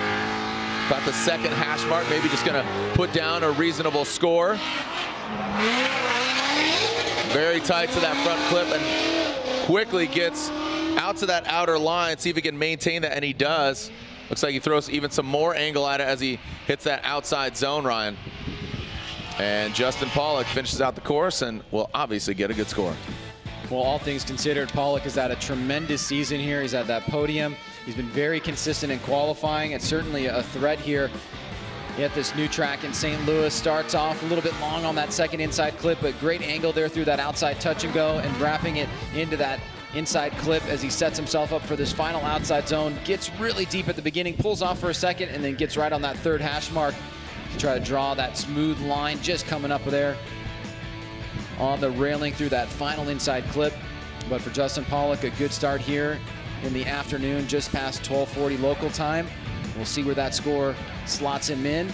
About the second hash mark, maybe just gonna put down a reasonable score. Very tight to that front clip and quickly gets out to that outer line, see if he can maintain that, and he does. Looks like he throws even some more angle at it as he hits that outside zone, Ryan. And Justin Pollock finishes out the course and will obviously get a good score. Well, all things considered, Pollock has had a tremendous season here. He's at that podium. He's been very consistent in qualifying. It's certainly a threat here at this new track in St. Louis. Starts off a little bit long on that second inside clip, but great angle there through that outside touch and go, and wrapping it into that inside clip as he sets himself up for this final outside zone. Gets really deep at the beginning, pulls off for a second, and then gets right on that third hash mark to try to draw that smooth line just coming up there on the railing through that final inside clip. But for Justin Pollock, a good start here in the afternoon, just past 12:40 local time. We'll see where that score slots him in.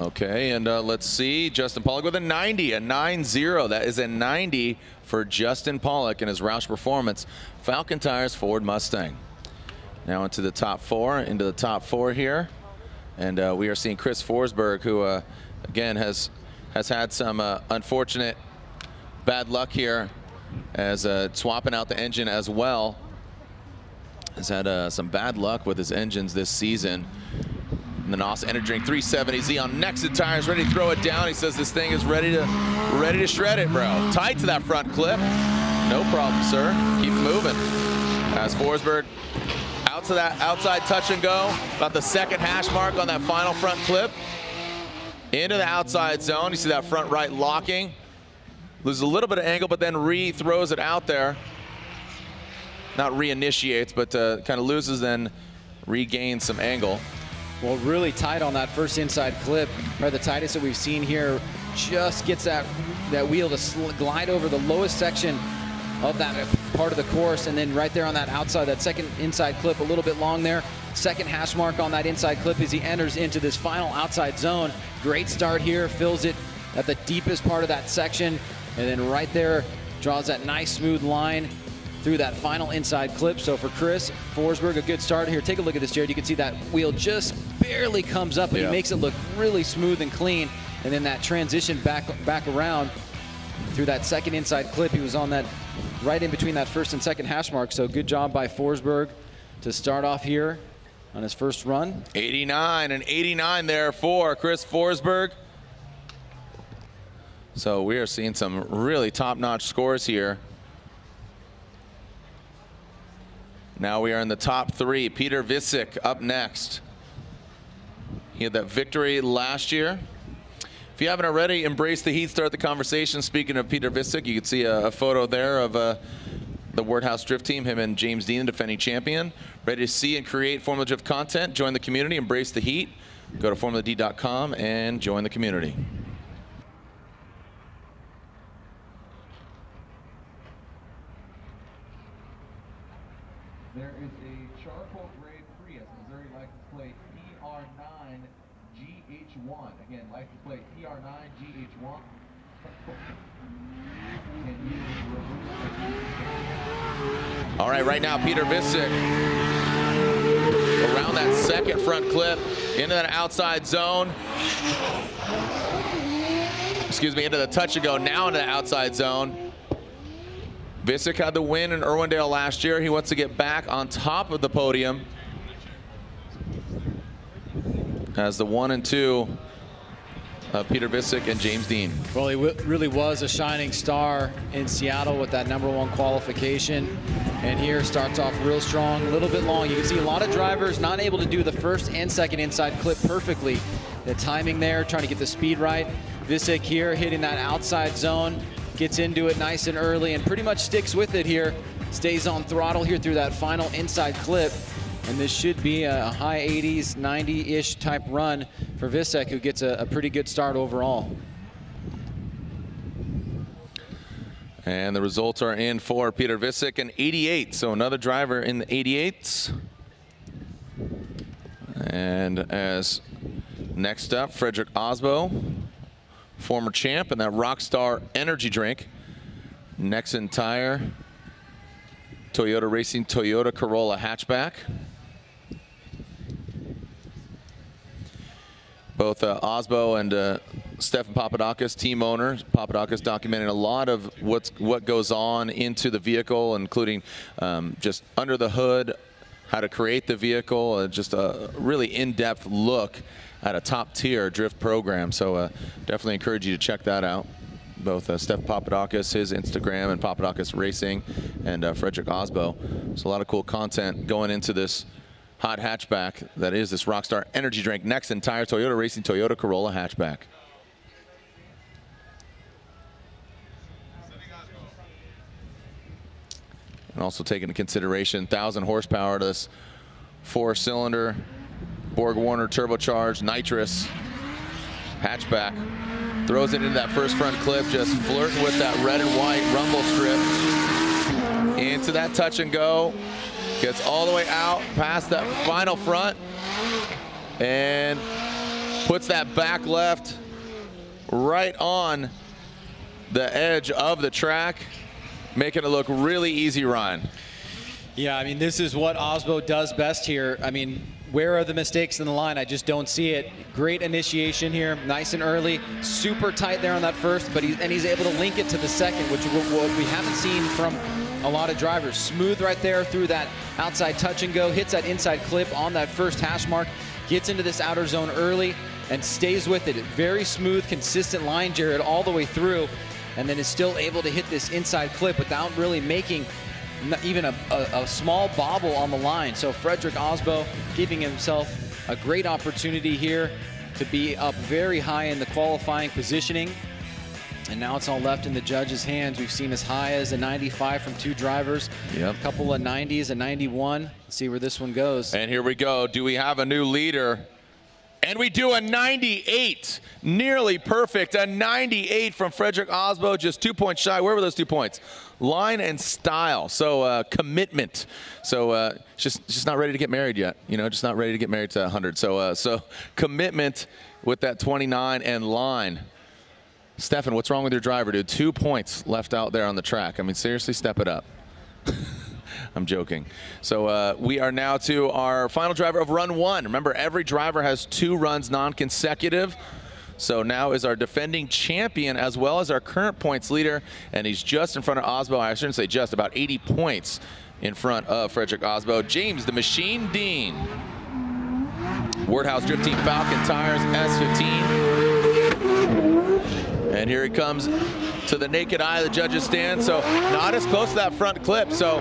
Okay, and let's see. Justin Pollock with a 90, a 9-0. That is a 90 for Justin Pollock in his Roush Performance Falcon Tires Ford Mustang. Now into the top four here. And we are seeing Chris Forsberg, who again has had some unfortunate bad luck here as swapping out the engine as well. Has had some bad luck with his engines this season. And then also entering 370Z on Nexon tires, ready to throw it down. He says this thing is ready to shred it, bro. Tight to that front clip. No problem, sir. Keep moving. As Forsberg out to that outside touch and go, about the second hash mark on that final front clip. Into the outside zone. You see that front right locking. Loses a little bit of angle, but then throws it out there. Not reinitiates, but kind of loses, then regains some angle. Well, really tight on that first inside clip. Probably the tightest that we've seen here. Just gets that wheel to glide over the lowest section of that part of the course, and then right there on that outside, that second inside clip, a little bit long there. Second hash mark on that inside clip as he enters into this final outside zone. Great start here, fills it at the deepest part of that section, and then right there draws that nice smooth line through that final inside clip. So for Chris Forsberg, a good start here. Take a look at this, Jared. You can see that wheel just barely comes up, and he makes it look really smooth and clean. And then that transition back around through that second inside clip. He was on that right in between that first and second hash mark. So good job by Forsberg to start off here on his first run. 89 and 89 there for Chris Forsberg. So we are seeing some really top-notch scores here. Now we are in the top three. Peter Visick up next. He had that victory last year. If you haven't already, embrace the heat, start the conversation. Speaking of Peter Visick, you can see a photo there of the Wordhouse Drift Team, him and James Dean, defending champion. Ready to see and create Formula Drift content? Join the community, embrace the heat. Go to formuladrift.com and join the community. There is a charcoal gray Prius Missouri license plate PR9 GH1. Again, license plate PR9 GH1. All right now Peter Visick around that second front clip, into that outside zone. Excuse me, into the touch and go, now into the outside zone. Visick had the win in Irwindale last year. He wants to get back on top of the podium as the 1 and 2 of Peter Visick and James Dean. Well, he really was a shining star in Seattle with that #1 qualification. And here starts off real strong, a little bit long. You can see a lot of drivers not able to do the first and second inside clip perfectly. The timing there, trying to get the speed right. Visick here hitting that outside zone. Gets into it nice and early and pretty much sticks with it here. Stays on throttle here through that final inside clip. And this should be a high 80s, 90-ish type run for Visick, who gets a pretty good start overall. And the results are in for Peter Visick, an 88. So another driver in the 88s. And as next up, Frederik Osmo, former champ, and that Rockstar energy drink. Nexon tire, Toyota Racing Toyota Corolla hatchback. Both Osmo and Stefan Papadakis, team owner. Papadakis documenting a lot of what goes on into the vehicle, including just under the hood, how to create the vehicle, just a really in-depth look at a top-tier drift program. So definitely encourage you to check that out. both Steph Papadakis, his Instagram, and Papadakis Racing, and Frederik Osmo. So a lot of cool content going into this hot hatchback that is this Rockstar Energy Drink Next entire Toyota Racing Toyota Corolla hatchback. And also take into consideration 1,000 horsepower to this 4-cylinder Borg Warner turbocharged nitrous hatchback. Throws it into that first front clip, just flirting with that red and white rumble strip. Into that touch and go. Gets all the way out past that final front and puts that back left right on the edge of the track, making it look really easy, Ryan. Yeah, I mean, this is what Osmo does best here. I mean, where are the mistakes in the line? I just don't see it. Great initiation here, nice and early, super tight there on that first, but he's able to link it to the second, which what we haven't seen from a lot of drivers. Smooth right there through that outside touch and go, hits that inside clip on that first hash mark, gets into this outer zone early and stays with it. Very smooth, consistent line, Jared, all the way through, and then is still able to hit this inside clip without really making even a small bobble on the line. So Frederik Osmo giving himself a great opportunity here to be up very high in the qualifying positioning. And now it's all left in the judges' hands. We've seen as high as a 95 from two drivers. Yep. A couple of 90s, a 91. Let's see where this one goes. And here we go. Do we have a new leader? And we do a 98. Nearly perfect. A 98 from Frederik Osmo, just 2 points shy. Where were those 2 points? Line and style. So commitment. So just not ready to get married yet. You know, just not ready to get married to 100. So commitment with that 29 and line. Stefan, what's wrong with your driver, dude? 2 points left out there on the track. I mean, seriously, step it up. I'm joking. So we are now to our final driver of run 1. Remember, every driver has 2 runs non-consecutive. So now is our defending champion as well as our current points leader, and he's just in front of Osmo. I shouldn't say just, about 80 points in front of Frederik Osmo. James the Machine Dean. Wardhouse Drift Team Falcon tires, S15. And here he comes to the naked eye of the judges stand. So not as close to that front clip. So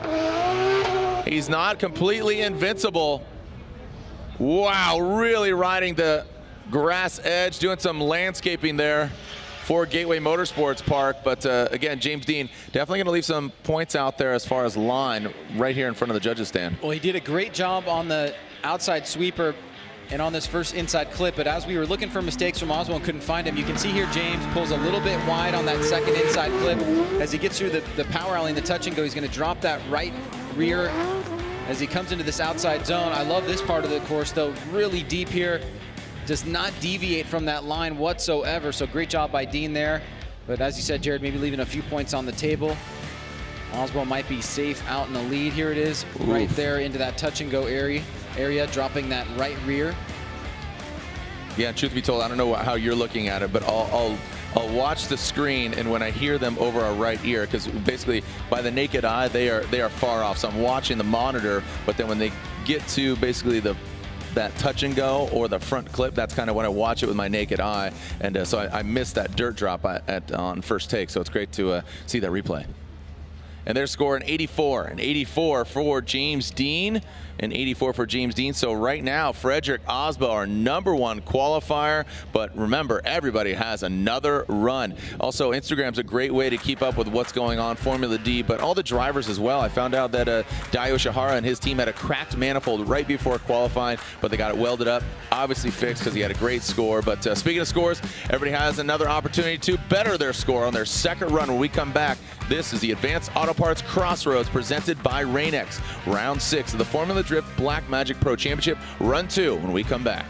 he's not completely invincible. Wow, really riding the grass edge, doing some landscaping there for Gateway Motorsports Park. But again, James Dean definitely going to leave some points out there as far as line right here in front of the judges stand. Well, he did a great job on the outside sweeper and on this first inside clip, but as we were looking for mistakes from Osmo and couldn't find him, you can see here James pulls a little bit wide on that second inside clip. As he gets through the power alley and the touch and go, he's going to drop that right rear as he comes into this outside zone. I love this part of the course, though, really deep here. Does not deviate from that line whatsoever, so great job by Dean there. But as you said, Jared, maybe leaving a few points on the table. Osmo might be safe out in the lead. Here it is, right there into that touch and go area, dropping that right rear. Yeah, truth be told, I don't know how you're looking at it, but I'll watch the screen, and when I hear them over our right ear, because basically by the naked eye they are far off. So I'm watching the monitor, but then when they get to basically that touch and go or the front clip, that's kind of when I watch it with my naked eye, and so I missed that dirt drop on first take. So it's great to see that replay. And they're scoring 84, an 84 for James Dean, an 84 for James Dean. So right now, Frederik Osmo, our #1 qualifier. But remember, everybody has another run. Also, Instagram's a great way to keep up with what's going on, Formula D, but all the drivers as well. I found out that Daijiro Yoshihara and his team had a cracked manifold right before qualifying, but they got it welded up, obviously fixed because he had a great score. But speaking of scores, everybody has another opportunity to better their score on their second run when we come back. This is the Advanced Auto Parts Crossroads presented by Rain-X. Round 6 of the Formula Drift Black Magic Pro Championship, Run 2 when we come back.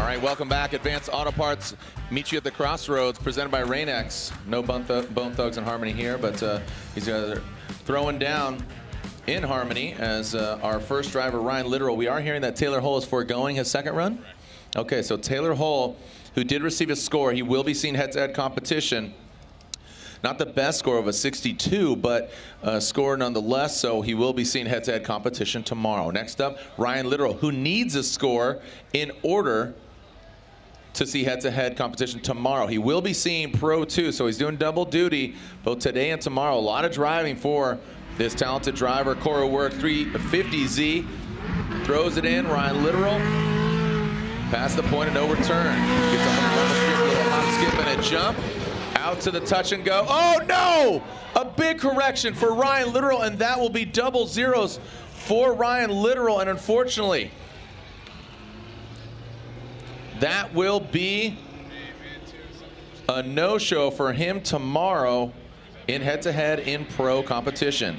All right, welcome back. Advanced Auto Parts meet you at the crossroads, presented by Rain-X. No Bone Thugs and Harmony here, but these guys are throwing down in harmony as our first driver, Ryan Literal. We are hearing that Taylor Hull is foregoing his second run. Okay, so Taylor Hull, who did receive a score, he will be seeing head-to-head competition. Not the best score of a 62, but a score nonetheless, so he will be seeing head-to-head competition tomorrow. Next up, Ryan Literal, who needs a score in order to see head-to-head competition tomorrow. He will be seeing Pro 2, so he's doing double duty both today and tomorrow. A lot of driving for this talented driver. Cora Work 350Z throws it in. Ryan Literal past the point of no return. Gets up on the level strip, a little hop, skip, and a jump. Out to the touch and go. Oh no! A big correction for Ryan Literal, and that will be double zeros for Ryan Literal, and unfortunately, that will be a no-show for him tomorrow in head-to-head in pro competition.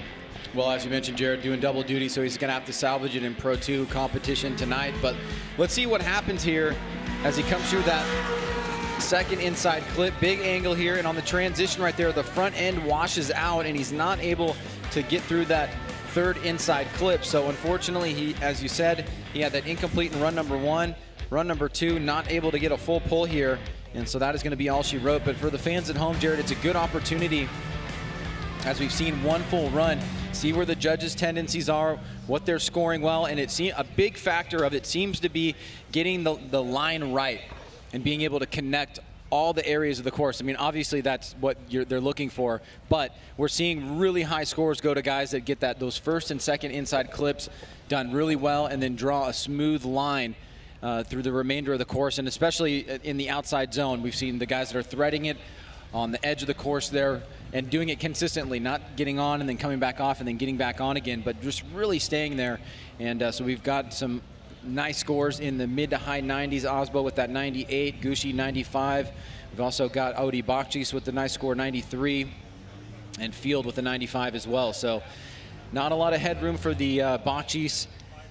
Well, as you mentioned, Jared, doing double duty, so he's going to have to salvage it in Pro 2 competition tonight. But let's see what happens here as he comes through that second inside clip. Big angle here, and on the transition right there, the front end washes out, and he's not able to get through that third inside clip. So unfortunately, he, as you said, he had that incomplete in run number 1. Run number 2, not able to get a full pull here, and so that is going to be all she wrote. But for the fans at home, Jared, it's a good opportunity, as we've seen one full run, see where the judges' tendencies are, what they're scoring well, and it's a big factor of it seems to be getting the line right and being able to connect all the areas of the course. I mean, obviously that's what they're looking for, but we're seeing really high scores go to guys that get those first and second inside clips done really well and then draw a smooth line through the remainder of the course, and especially in the outside zone. We've seen the guys that are threading it on the edge of the course there and doing it consistently, not getting on and then coming back off and then getting back on again, but just really staying there. And so we've got some nice scores in the mid to high 90s. Osmo with that 98, Gooshie 95. We've also got Odi Bakchis with the nice score 93, and Field with the 95 as well. So not a lot of headroom for the Bakchis,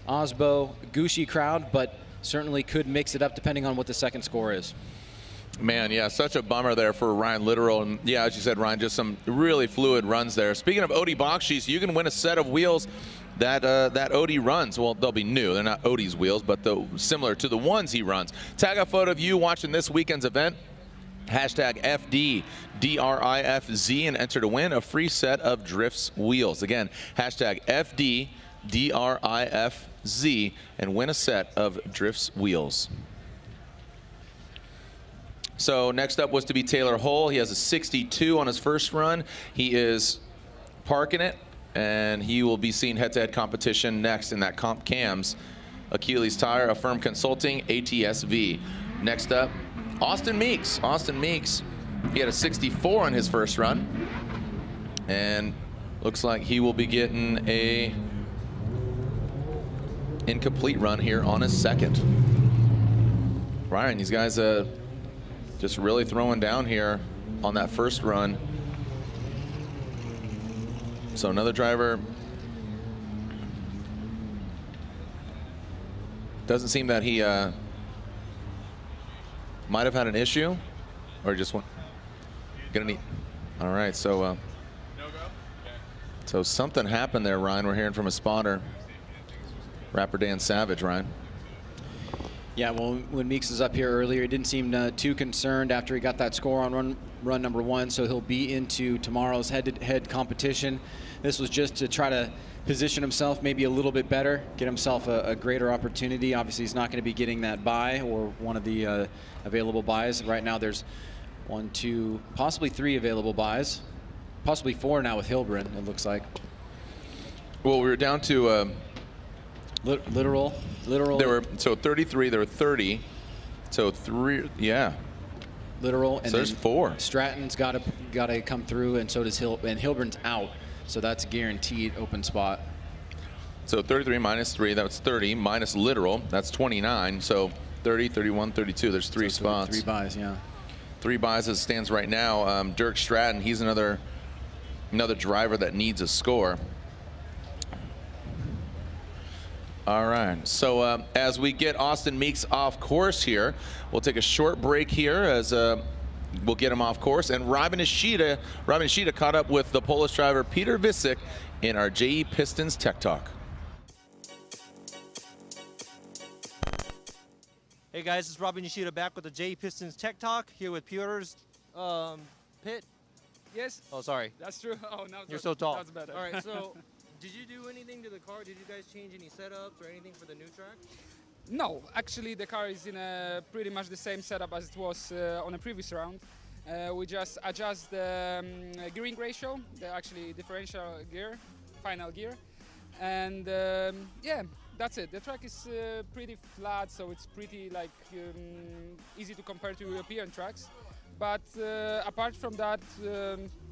Osmo, Gooshie crowd, but certainly could mix it up depending on what the second score is. Man, yeah, such a bummer there for Ryan Literal. And yeah, as you said, Ryan, just some really fluid runs there. Speaking of Odi Bakchis, you can win a set of wheels that Odi runs. Well, they'll be new. They're not Odi's wheels, but similar to the ones he runs. Tag a photo of you watching this weekend's event. Hashtag FDDRIFZ and enter to win a free set of Drifts wheels. Again, hashtag FDDRIFZ and win a set of Drifts wheels. So next up was to be Taylor Hull. He has a 62 on his first run. He is parking it, and he will be seeing head-to-head competition next in that Comp Cams, Achilles Tire, Affirm Consulting, ATSV. Next up, Austin Meeks. Austin Meeks, he had a 64 on his first run, and looks like he will be getting a incomplete run here on his second. Ryan, these guys just really throwing down here on that first run. So another driver doesn't seem that he might have had an issue or just gonna need. All right, so so something happened there, Ryan. We're hearing from a spotter, Rapper Dan Savage, Ryan. Yeah, well, when Meeks was up here earlier, he didn't seem too concerned after he got that score on run number 1, so he'll be into tomorrow's head-to-head competition. This was just to try to position himself maybe a little bit better, get himself a greater opportunity. Obviously, he's not going to be getting that bye or one of the available buys. Right now, there's 1, 2, possibly 3 available buys, possibly 4 now with Hilbrun, it looks like. Well, we were down to Literal. There were, so 33, there were 30. So 3, yeah. Literal, and so there's 4. Stratton's got to come through, and so does and Hilbrun's out. So that's a guaranteed open spot. So 33 minus 3, that's 30, minus Literal, that's 29. So 30, 31, 32, there's 3 spots. 3 buys, yeah. 3 buys as it stands right now. Dirk Stratton, he's another driver that needs a score. All right, so as we get Austin Meeks off course here, we'll take a short break here as we'll get him off course. And Robin Ishida caught up with the Polish driver Peter Visick in our JE Pistons Tech Talk. Hey guys, it's Robin Ishida back with the JE Pistons Tech Talk here with Piotr's pit. Yes. Oh, sorry. That's true. Oh, now You're so tall. That's better. All right, so did you do anything to the car? Did you guys change any setups or anything for the new track? No, actually the car is in a pretty much the same setup as it was on a previous round. We just adjust the gearing ratio, the actually differential gear, final gear, and yeah, that's it. The track is pretty flat, so it's pretty like easy to compare to European tracks. But apart from that,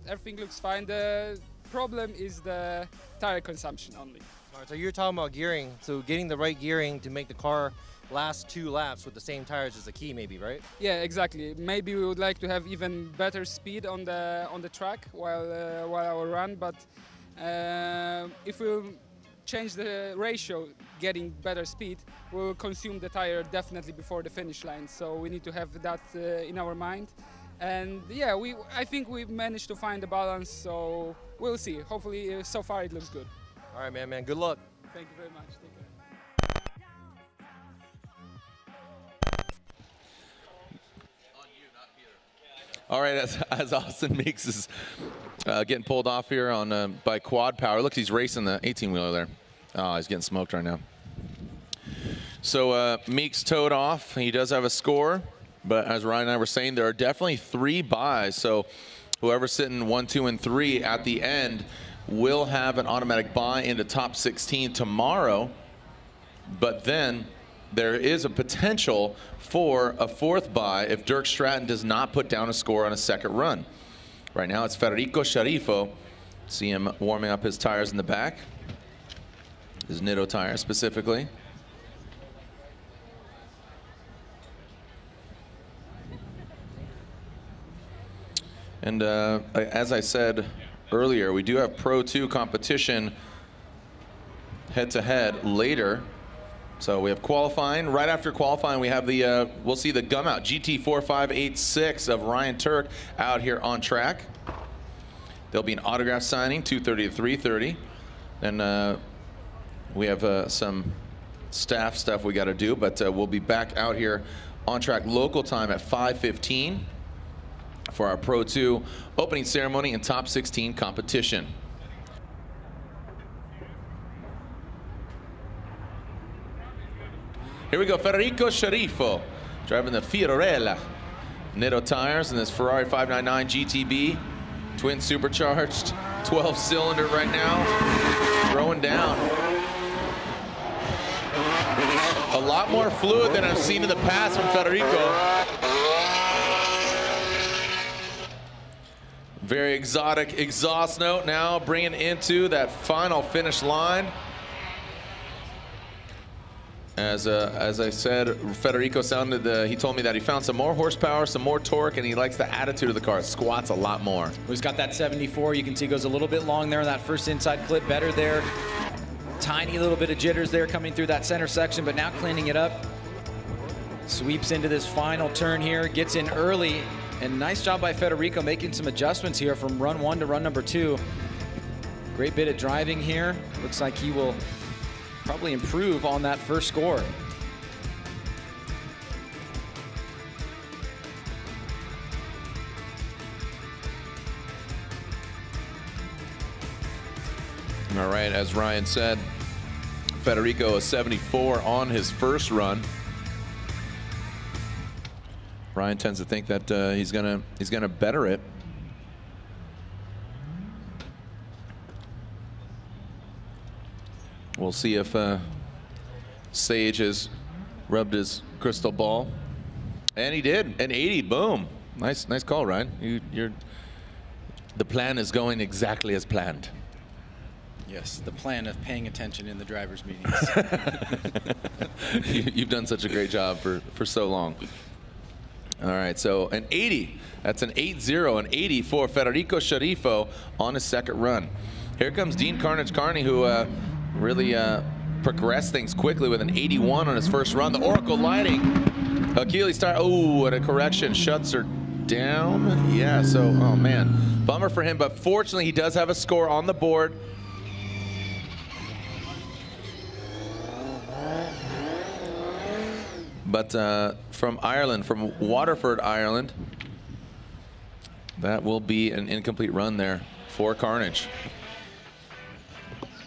everything looks fine. The problem is the tire consumption only. All right, so you're talking about gearing. So getting the right gearing to make the car last 2 laps with the same tires is the key, maybe, right? Yeah, exactly. Maybe we would like to have even better speed on the track while our run. But if we change the ratio, getting better speed, we'll consume the tire definitely before the finish line. So we need to have that in our mind. And yeah, I think we managed to find a balance, so we'll see. Hopefully, so far it looks good. All right, man. Good luck. Thank you very much. Take care. All right, as Austin Meeks is getting pulled off here on by Quad Power. Look, he's racing the 18-wheeler there. Oh, he's getting smoked right now. So Meeks towed off. He does have a score. But as Ryan and I were saying, there are definitely 3 buys. So whoever's sitting 1, 2, and 3 at the end will have an automatic buy into top 16 tomorrow. But then there is a potential for a 4th buy if Dirk Stratton does not put down a score on a 2nd run. Right now it's Federico Sciarifo. See him warming up his tires in the back. His Nitto tire specifically. And as I said earlier, we do have Pro 2 competition head-to-head later. So we have qualifying. Right after qualifying, we have the we'll see the gum out GT4586 of Ryan Tuerck out here on track. There'll be an autograph signing 2:30 to 3:30. And we have some staff stuff we got to do, but we'll be back out here on track local time at 5:15. For our Pro 2 opening ceremony and top 16 competition. Here we go, Federico Sciarifo driving the Fiorella Nitto tires in this Ferrari 599 GTB, twin supercharged, 12-cylinder right now, throwing down. A lot more fluid than I've seen in the past from Federico. Very exotic exhaust note now bringing into that final finish line. As I said, Federico sounded, he told me that he found some more horsepower, some more torque, and he likes the attitude of the car. It squats a lot more. He's got that 74. You can see goes a little bit long there in that first inside clip. Better there. Tiny little bit of jitters there coming through that center section, but now cleaning it up. Sweeps into this final turn here, gets in early. And nice job by Federico making some adjustments here from run 1 to run number 2. Great bit of driving here. Looks like he will probably improve on that first score. All right, as Ryan said, Federico a 74 on his first run. Ryan tends to think that he's gonna better it. We'll see if Sage has rubbed his crystal ball, and he did. An 80, boom! Nice call, Ryan. The plan is going exactly as planned. Yes, the plan of paying attention in the drivers' meetings. You've done such a great job for so long. All right, so an 80. That's an 8-0, an 80 for Federico Sciarifo on his 2nd run. Here comes Dean Carnage Carney, who really progressed things quickly with an 81 on his first run. The Oracle lighting. Achilles tire. Oh, and a correction. Shuts her down. Yeah, so, oh man. Bummer for him, but fortunately he does have a score on the board. But from Ireland, from Waterford, Ireland, that will be an incomplete run there for Carnage.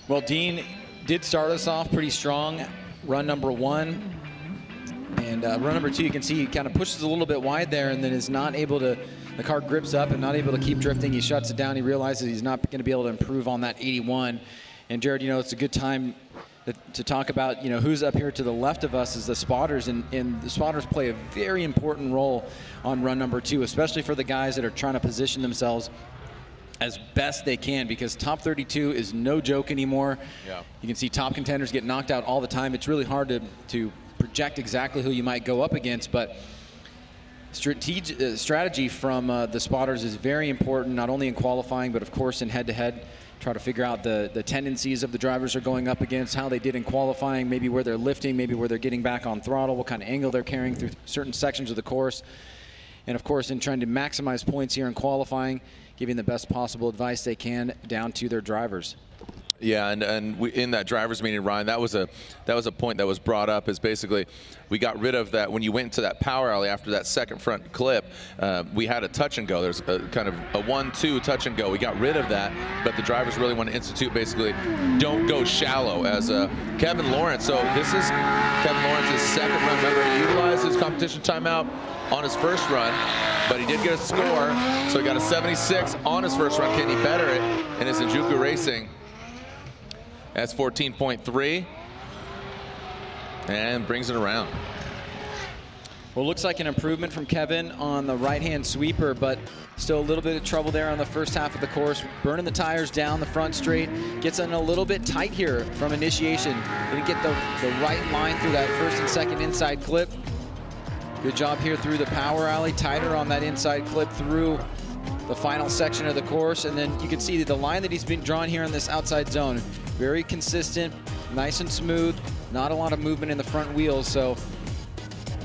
Well, Dean did start us off pretty strong, run number 1. And run number 2, you can see he kind of pushes a little bit wide there and then is not able to, the car grips up and not able to keep drifting. He shuts it down. He realizes he's not going to be able to improve on that 81. And Jared, you know, it's a good time to talk about, you know, who's up here to the left of us is the spotters, and the spotters play a very important role on run number 2, especially for the guys that are trying to position themselves as best they can, because top 32 is no joke anymore. Yeah. You can see top contenders get knocked out all the time. It's really hard to project exactly who you might go up against, but strategy from the spotters is very important, not only in qualifying, but of course in head-to-head. Try to figure out the tendencies of the drivers they're going up against, how they did in qualifying, maybe where they're lifting, maybe where they're getting back on throttle, what kind of angle they're carrying through certain sections of the course. And of course, in trying to maximize points here in qualifying, giving the best possible advice they can down to their drivers. Yeah, and we, in that drivers meeting, Ryan, that was a point that was brought up, is basically we got rid of that when you went into that power alley after that second front clip. We had a touch and go. There's a kind of a 1-2 touch and go. We got rid of that, but the drivers really want to institute basically don't go shallow. As Kevin Lawrence, so this is Kevin Lawrence's second run. Remember, he utilized his competition timeout on his first run, but he did get a score, so he got a 76 on his first run. Can he better it in his Injuku Racing? That's 14.3 and brings it around. Well, looks like an improvement from Kevin on the right-hand sweeper, but still a little bit of trouble there on the first half of the course. Burning the tires down the front straight. Gets in a little bit tight here from initiation. Didn't get the right line through that first and second inside clip. Good job here through the power alley. Tighter on that inside clip through the final section of the course. And then you can see the line that he's been drawn here in this outside zone. Very consistent, nice and smooth, not a lot of movement in the front wheels. So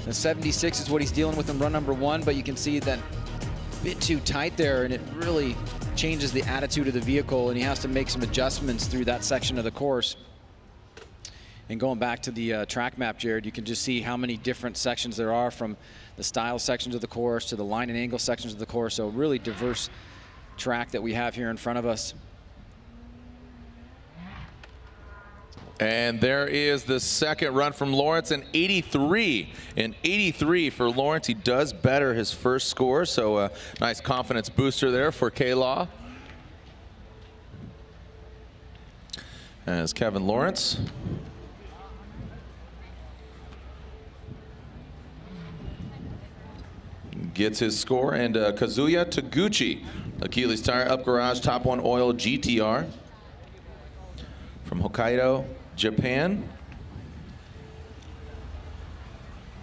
the 76 is what he's dealing with in run number 1, but you can see that a bit too tight there, and it really changes the attitude of the vehicle, and he has to make some adjustments through that section of the course. And going back to the track map, Jared, you can just see how many different sections there are, from the style sections of the course to the line and angle sections of the course. So really diverse track that we have here in front of us. And there is the second run from Lawrence, an 83. An 83 for Lawrence. He does better his first score, so a nice confidence booster there for K-Law. As Kevin Lawrence gets his score, and Kazuya Taguchi, Achilles tire, up garage, top 1 oil GTR from Hokkaido, Japan.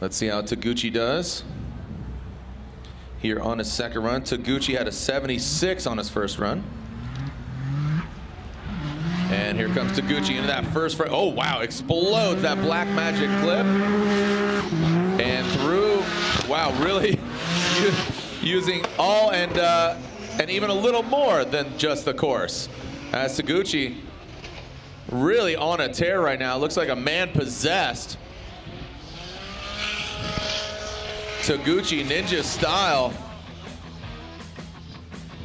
Let's see how Taguchi does here on his second run. Taguchi had a 76 on his first run. And here comes Taguchi into that first front. Oh, wow, explodes that Black Magic clip. And through, wow, really using all and even a little more than just the course. As Taguchi really on a tear right now. Looks like a man possessed. Taguchi ninja style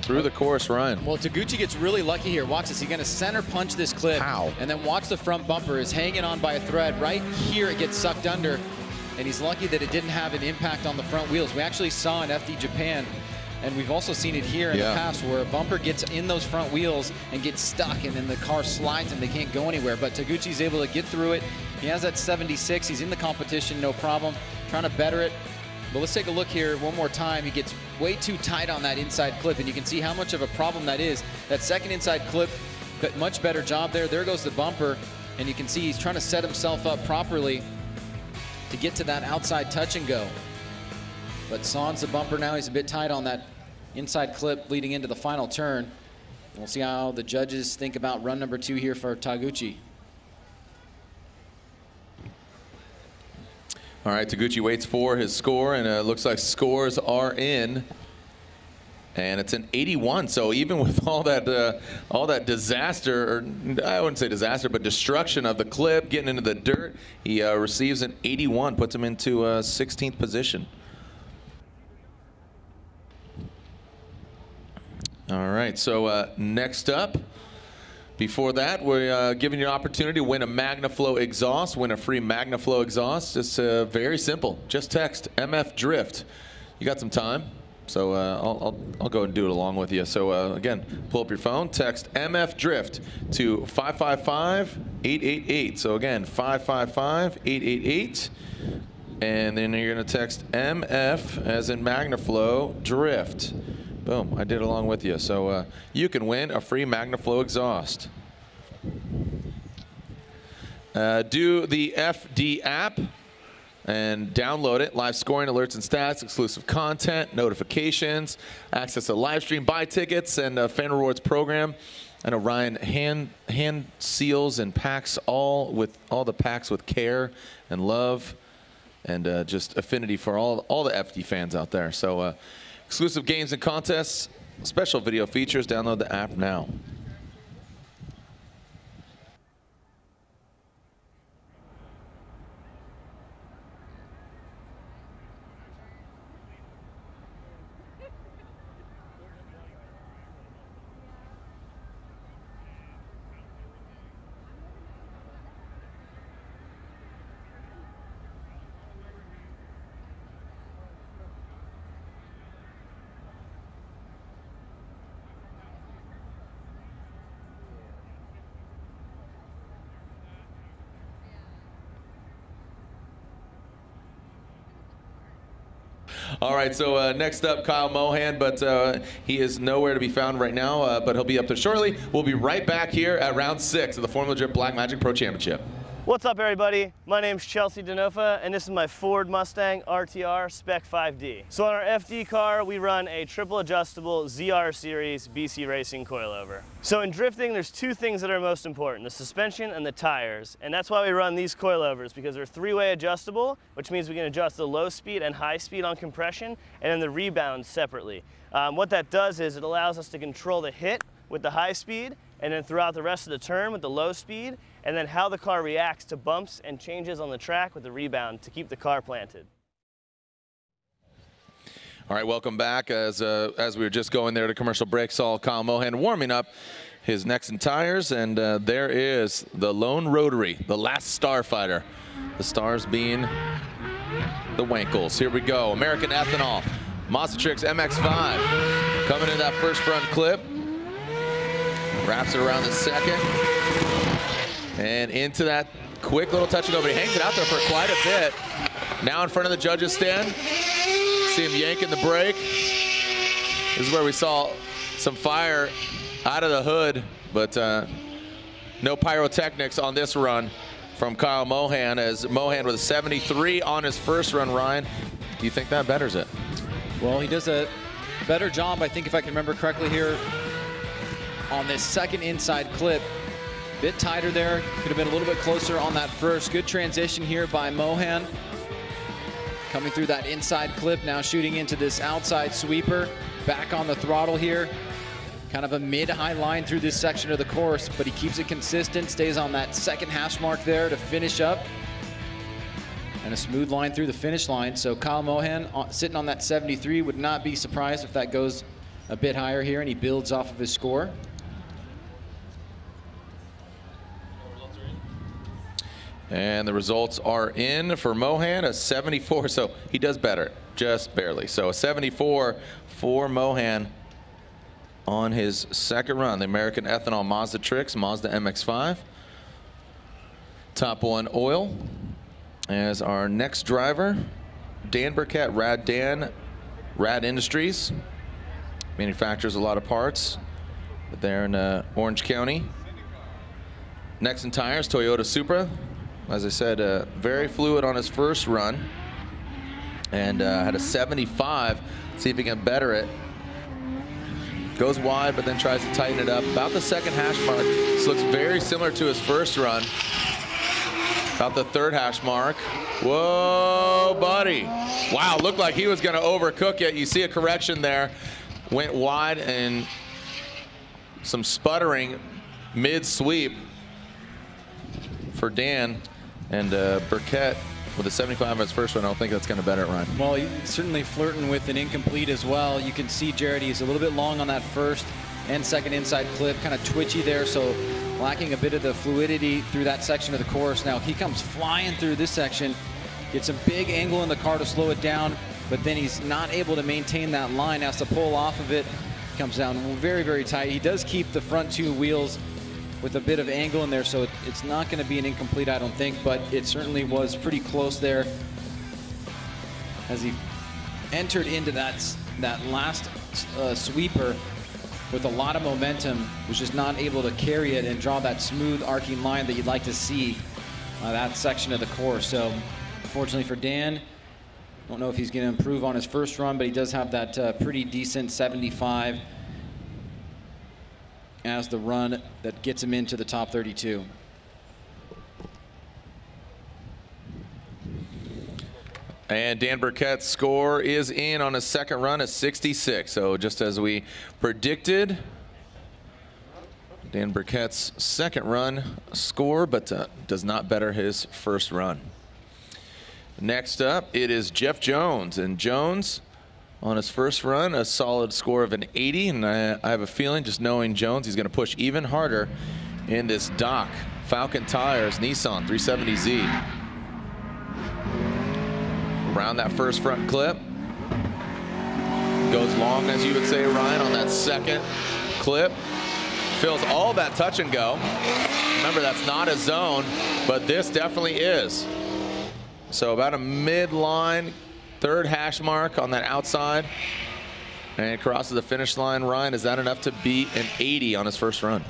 through the course run. Well, Taguchi gets really lucky here. Watch this. He's going to center punch this clip. How? And then watch the front bumper is hanging on by a thread. Right here it gets sucked under. And he's lucky that it didn't have an impact on the front wheels. We actually saw in FD Japan, and we've also seen it here in the past, where a bumper gets in those front wheels and gets stuck, and then the car slides and they can't go anywhere. But Taguchi's able to get through it. He has that 76. He's in the competition, no problem. Trying to better it. But let's take a look here one more time. He gets way too tight on that inside clip, and you can see how much of a problem that is. That second inside clip, but much better job there. There goes the bumper, and you can see he's trying to set himself up properly to get to that outside touch and go. But sans the bumper now. He's a bit tight on that inside clip leading into the final turn. We'll see how the judges think about run number 2 here for Taguchi. All right, Gooshie waits for his score, and it looks like scores are in. And it's an 81. So even with all that disaster, or I wouldn't say disaster, but destruction of the clip, getting into the dirt, he receives an 81, puts him into 16th position. All right, so next up, before that, we're giving you an opportunity to win a MagnaFlow exhaust, win a free MagnaFlow exhaust. It's very simple. Just text MF Drift. You got some time, so I'll go and do it along with you. So again, pull up your phone, text MF Drift to 555-888. So again, 555-888. And then you're going to text MF as in MagnaFlow Drift. Boom, I did it along with you. So you can win a free MagnaFlow exhaust. Do the FD app and download it. Live scoring, alerts and stats, exclusive content, notifications, access to live stream, buy tickets, and fan rewards program. I know Ryan hand seals and packs all the packs with care and love and just affinity for all the FD fans out there. So exclusive games and contests, special video features. Download the app now. All right, so next up, Kyle Mohan, but he is nowhere to be found right now, but he'll be up there shortly. We'll be right back here at round 6 of the Formula Drift Black Magic Pro Championship. What's up, everybody? My name's Chelsea Denofa, and this is my Ford Mustang RTR Spec 5D. So on our FD car, we run a triple adjustable ZR Series BC Racing coilover. So in drifting, there's two things that are most important, the suspension and the tires. And that's why we run these coilovers, because they're three-way adjustable, which means we can adjust the low speed and high speed on compression, and then the rebound separately. What that does is it allows us to control the hit with the high speed, and then throughout the rest of the turn with the low speed, and then how the car reacts to bumps and changes on the track with the rebound to keep the car planted. All right, welcome back. As we were just going there to commercial break, saw Kyle Mohan warming up his necks and tires, and there is the lone rotary, the last starfighter. The stars being the Wankles. Here we go, American Ethanol, Mazda-Trix MX-5, coming in that first front clip. Wraps it around the second. And into that quick little touch and go, but he hangs it out there for quite a bit. Now in front of the judges' stand. See him yanking the brake. This is where we saw some fire out of the hood, but no pyrotechnics on this run from Kyle Mohan, as Mohan with a 73 on his first run. Ryan, do you think that betters it? Well, he does a better job, I think, if I can remember correctly here, on this second inside clip. Bit tighter there, could have been a little bit closer on that first. Good transition here by Mohan. Coming through that inside clip, now shooting into this outside sweeper. Back on the throttle here. Kind of a mid-high line through this section of the course, but he keeps it consistent, stays on that second hash mark there to finish up. And a smooth line through the finish line. So Kyle Mohan sitting on that 73, would not be surprised if that goes a bit higher here and he builds off of his score. And the results are in for Mohan, a 74, so he does better, just barely. So a 74 for Mohan on his second run. The American Ethanol Mazda-Trix, Mazda MX-5. Top One Oil as our next driver. Dan Burke, Rad Industries. Manufactures a lot of parts there in Orange County. Next in tires, Toyota Supra. As I said, very fluid on his first run, and had a 75. See if he can better it. Goes wide, but then tries to tighten it up. About the second hash mark. This looks very similar to his first run. About the third hash mark. Whoa, buddy. Wow, looked like he was going to overcook it. You see a correction there. Went wide and some sputtering mid-sweep for Dan. And Burke with a 75 on his first one. I don't think that's going to better it, Ryan. Well, he's certainly flirting with an incomplete as well. You can see Jared, he's a little bit long on that first and second inside clip, kind of twitchy there, so lacking a bit of the fluidity through that section of the course. Now he comes flying through this section, gets a big angle in the car to slow it down, but then he's not able to maintain that line, has to pull off of it, comes down very, very tight. He does keep the front two wheels with a bit of angle in there, so it's not going to be an incomplete, I don't think, but it certainly was pretty close there as he entered into that last sweeper with a lot of momentum, was just not able to carry it and draw that smooth arcing line that you'd like to see that section of the course. So unfortunately for Dan, don't know if he's going to improve on his first run, but he does have that pretty decent 75 as the run that gets him into the top 32. And Dan Burkett's score is in on his second run at 66. So just as we predicted, Dan Burkett's second run score, but does not better his first run. Next up, it is Jeff Jones. And Jones, on his first run, a solid score of an 80. And I have a feeling, just knowing Jones, he's going to push even harder in this Doc Falcon Tires Nissan 370Z. Around that first front clip. Goes long, as you would say, Ryan, on that second clip. Fills all that touch and go. Remember, that's not a zone, but this definitely is. So about a midline, third hash mark on that outside. And crosses the finish line. Ryan, is that enough to beat an 80 on his first run?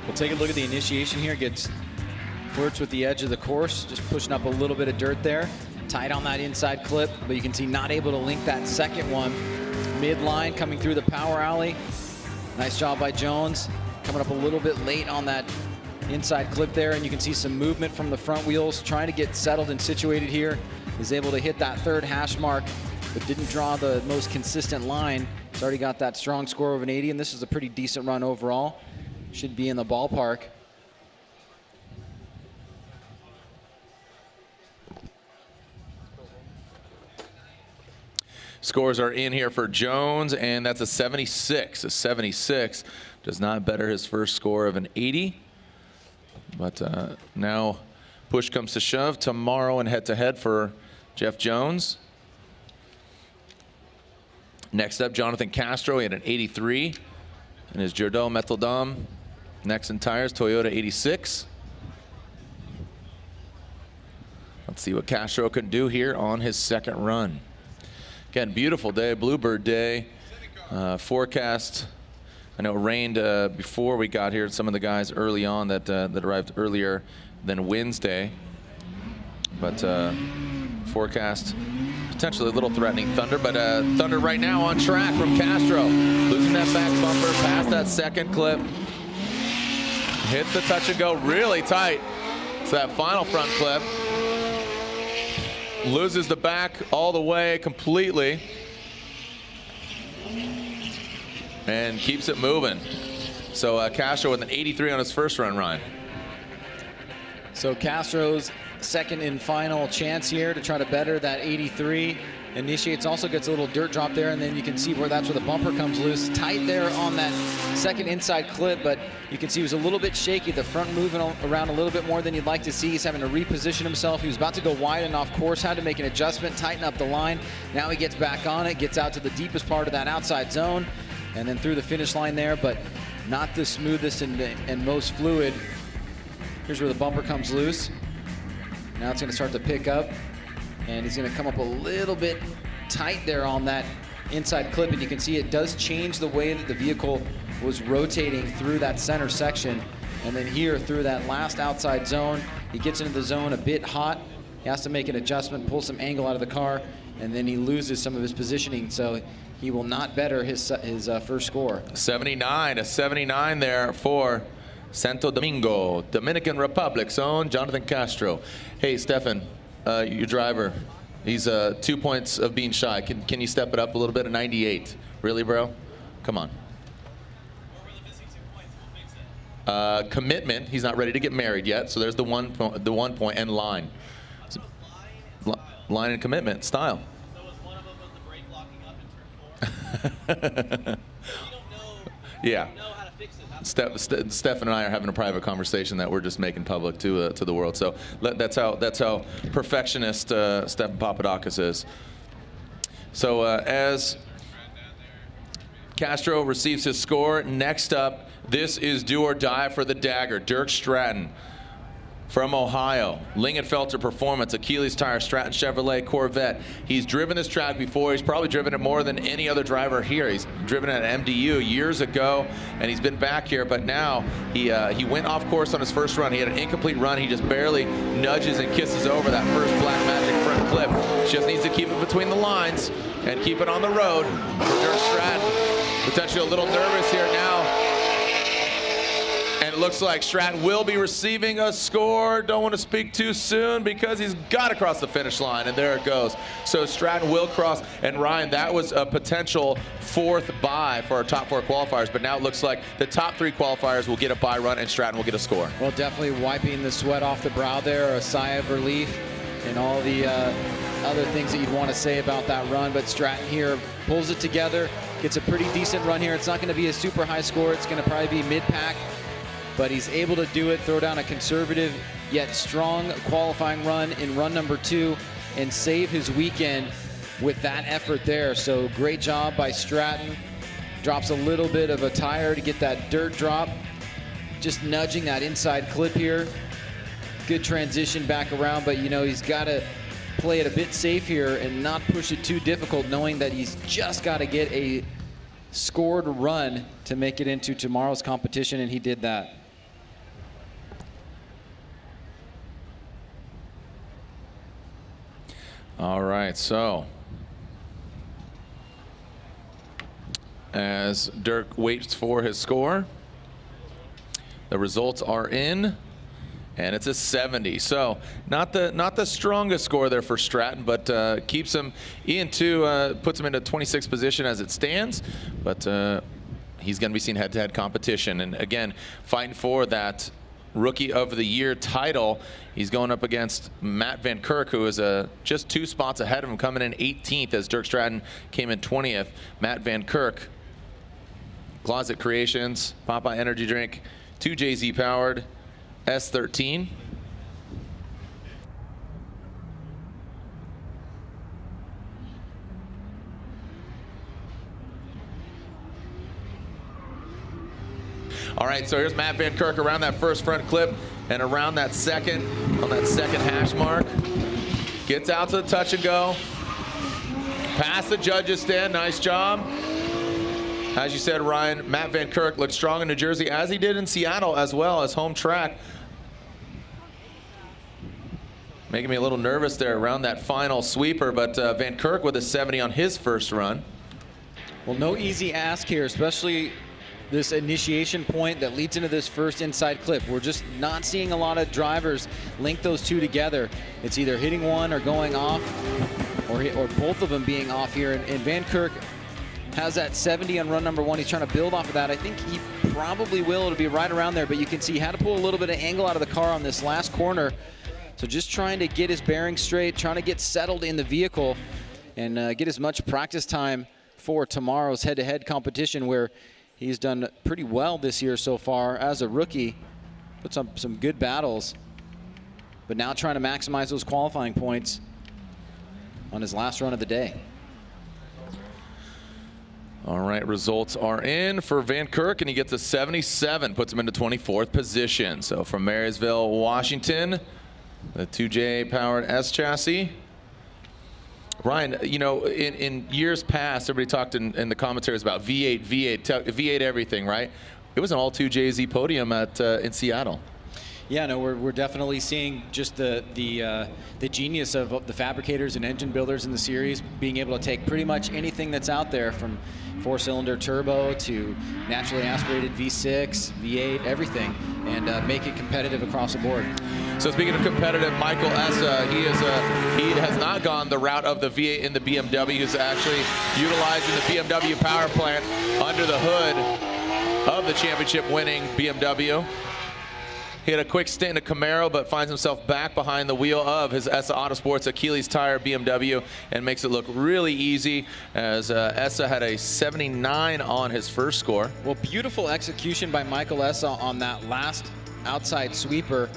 We'll take a look at the initiation here. Flirts with the edge of the course, just pushing up a little bit of dirt there. Tight on that inside clip, but you can see not able to link that second one. Midline coming through the power alley. Nice job by Jones. Coming up a little bit late on that inside clip there, and you can see some movement from the front wheels, trying to get settled and situated here. Is able to hit that third hash mark, but didn't draw the most consistent line. He's already got that strong score of an 80, and this is a pretty decent run overall. Should be in the ballpark. Scores are in here for Jones, and that's a 76. A 76 does not better his first score of an 80. But now push comes to shove tomorrow and head-to-head for Jeff Jones. Next up, Jonathan Castro, he had an 83 in his Jourdain Metal Dome. Nexen Tires, Toyota 86. Let's see what Castro can do here on his second run. Again, beautiful day, Bluebird Day. Forecast, I know it rained before we got here. Some of the guys early on that arrived earlier than Wednesday. But forecast, potentially a little threatening thunder, but thunder right now on track from Castro. Losing that back bumper, past that second clip. Hits the touch and go really tight. It's that final front clip. Loses the back all the way completely. And keeps it moving. So Castro with an 83 on his first run, Ryan. So Castro's second and final chance here to try to better that 83. Initiates, also gets a little dirt drop there, and then you can see that's where the bumper comes loose. Tight there on that second inside clip, but you can see he was a little bit shaky. The front moving around a little bit more than you'd like to see. He's having to reposition himself. He was about to go wide and off course, had to make an adjustment, tighten up the line. Now he gets back on it, gets out to the deepest part of that outside zone, and then through the finish line there, but not the smoothest and most fluid. Here's where the bumper comes loose. Now it's going to start to pick up, and he's going to come up a little bit tight there on that inside clip, and you can see it does change the way that the vehicle was rotating through that center section. And then here through that last outside zone, he gets into the zone a bit hot. He has to make an adjustment, pull some angle out of the car, and then he loses some of his positioning. So he will not better his first score. 79, a 79 there for Santo Domingo, Dominican Republic's own Jonathan Castro. Hey, Stefan, your driver, he's 2 points of being shy. Can you step it up a little bit? A 98. Really, bro? Come on. Commitment, he's not ready to get married yet, so there's the 1 point, and line. So, line and commitment, style. So was one of them the brake locking up in turn 4? Yeah. You know how to fix it. Stefan and I are having a private conversation that we're just making public to the world. So that's how perfectionist Stefan Papadakis is. So as Castro receives his score, next up, this is do or die for the dagger. Dirk Stratton from Ohio. Lingenfelter Performance, Achilles Tire, Stratton Chevrolet Corvette. He's driven this track before. He's probably driven it more than any other driver here. He's driven it at MDU years ago, and he's been back here, but now he went off course on his first run. He had an incomplete run. He just barely nudges and kisses over that first Black Magic front clip. Just needs to keep it between the lines and keep it on the road for Dirk Stratton. Potentially a little nervous here now. And it looks like Stratton will be receiving a score. Don't want to speak too soon because he's got to cross the finish line, and there it goes. So Stratton will cross. And Ryan, that was a potential 4th bye for our top 4 qualifiers, but now it looks like the top 3 qualifiers will get a bye run and Stratton will get a score. Well, definitely wiping the sweat off the brow there, a sigh of relief, and all the other things that you'd want to say about that run. But Stratton here pulls it together, gets a pretty decent run here. It's not going to be a super high score. It's going to probably be mid-pack. But he's able to do it, throw down a conservative yet strong qualifying run in run number 2 and save his weekend with that effort there. So great job by Stratton. Drops a little bit of a tire to get that dirt drop. Just nudging that inside clip here. Good transition back around, but you know, he's got to play it a bit safe here and not push it too difficult, knowing that he's just got to get a scored run to make it into tomorrow's competition, and he did that. All right, so as Dirk waits for his score, the results are in, and it's a 70. So not the strongest score there for Stratton, but keeps him into puts him into 26th position as it stands. But he's going to be seen head-to-head competition, and again, fighting for that Rookie of the Year title. He's going up against Matt Van Kirk, who is just 2 spots ahead of him, coming in 18th as Dirk Stratton came in 20th. Matt Van Kirk, Closet Creations, Popeye Energy Drink, 2JZ powered, S13. All right, so here's Matt Van Kirk around that first front clip and around that second, on that second hash mark. Gets out to the touch and go. Past the judges stand, nice job. As you said, Ryan, Matt Van Kirk looked strong in New Jersey, as he did in Seattle as well as home track. Making me a little nervous there around that final sweeper, but Van Kirk with a 70 on his first run. Well, no easy ask here, especially this initiation point that leads into this first inside clip. We're just not seeing a lot of drivers link those two together. It's either hitting one or going off, or both of them being off here. And Van Kirk has that 70 on run number 1. He's trying to build off of that. I think he probably will. It'll be right around there, but you can see he had to pull a little bit of angle out of the car on this last corner. So just trying to get his bearings straight, trying to get settled in the vehicle, and get as much practice time for tomorrow's head-to-head competition, where he's done pretty well this year so far as a rookie. Put some good battles, but now trying to maximize those qualifying points on his last run of the day. All right, results are in for Van Kirk, and he gets a 77, puts him into 24th position. So from Marysville, Washington, the 2J powered S chassis. Ryan, you know, in years past, everybody talked in the commentaries about V8 everything, right? It was an all 2JZ podium in Seattle. Yeah, no, we're definitely seeing just the genius of the fabricators and engine builders in the series being able to take pretty much anything that's out there, from 4-cylinder turbo to naturally aspirated V6, V8, everything, and make it competitive across the board. So speaking of competitive, Michael Essa, he has not gone the route of the V8 in the BMW. He's actually utilizing the BMW power plant under the hood of the championship-winning BMW. He had a quick stint in a Camaro, but finds himself back behind the wheel of his Essa Autosports Achilles tire BMW and makes it look really easy, as Essa had a 79 on his first score. Well, beautiful execution by Michael Essa on that last outside sweeper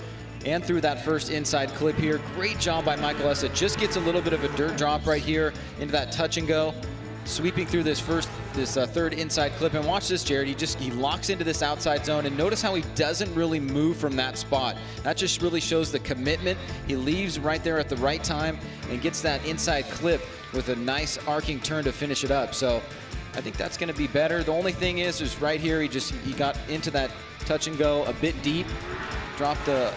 and through that first inside clip here. Great job by Michael Essa. Just gets a little bit of a dirt drop right here into that touch and go, sweeping through this third inside clip. And watch this, Jared. He locks into this outside zone, and notice how he doesn't really move from that spot. That just really shows the commitment. He leaves right there at the right time and gets that inside clip with a nice arcing turn to finish it up. So I think that's going to be better. The only thing is right here, he got into that touch and go a bit deep, dropped a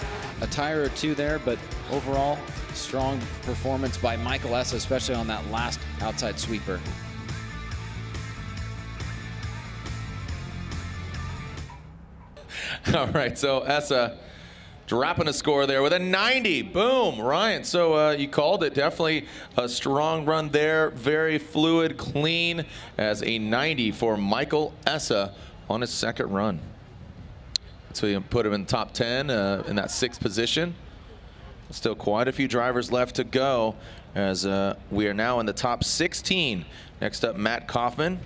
tire or two there, but overall, strong performance by Michael Essa, especially on that last outside sweeper. All right, so Essa dropping a score there with a 90. Boom, Ryan. So you called it. Definitely a strong run there. Very fluid, clean, as a 90 for Michael Essa on his second run. So you put him in top 10 in that 6th position. Still quite a few drivers left to go, as we are now in the top 16. Next up, Matt Kaufman.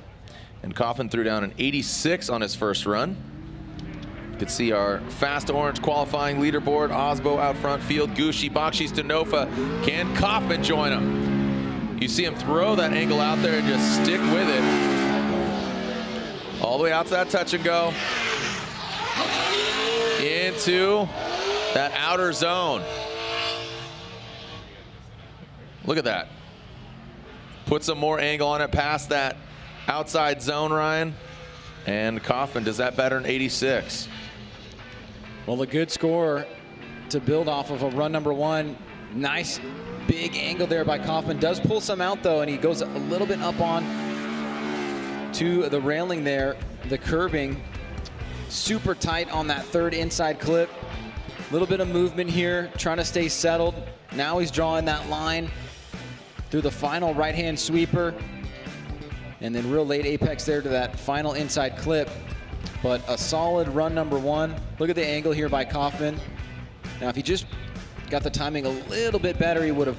And Kaufman threw down an 86 on his first run. You can see our fast orange qualifying leaderboard. Osmo out front, Field, Gooshie, Bakshi, Stanofa. Can Kaufman join him? You see him throw that angle out there and just stick with it. All the way out to that touch and go. Into that outer zone. Look at that. Put some more angle on it past that outside zone, Ryan. And Kaufman does that better than 86. Well, a good score to build off of a run number 1. Nice big angle there by Kaufman. Does pull some out though, and he goes a little bit up on to the railing there. The curbing super tight on that third inside clip. A little bit of movement here, trying to stay settled. Now he's drawing that line through the final right-hand sweeper. And then real late apex there to that final inside clip. But a solid run number 1. Look at the angle here by Kaufman. Now, if he just got the timing a little bit better, he would have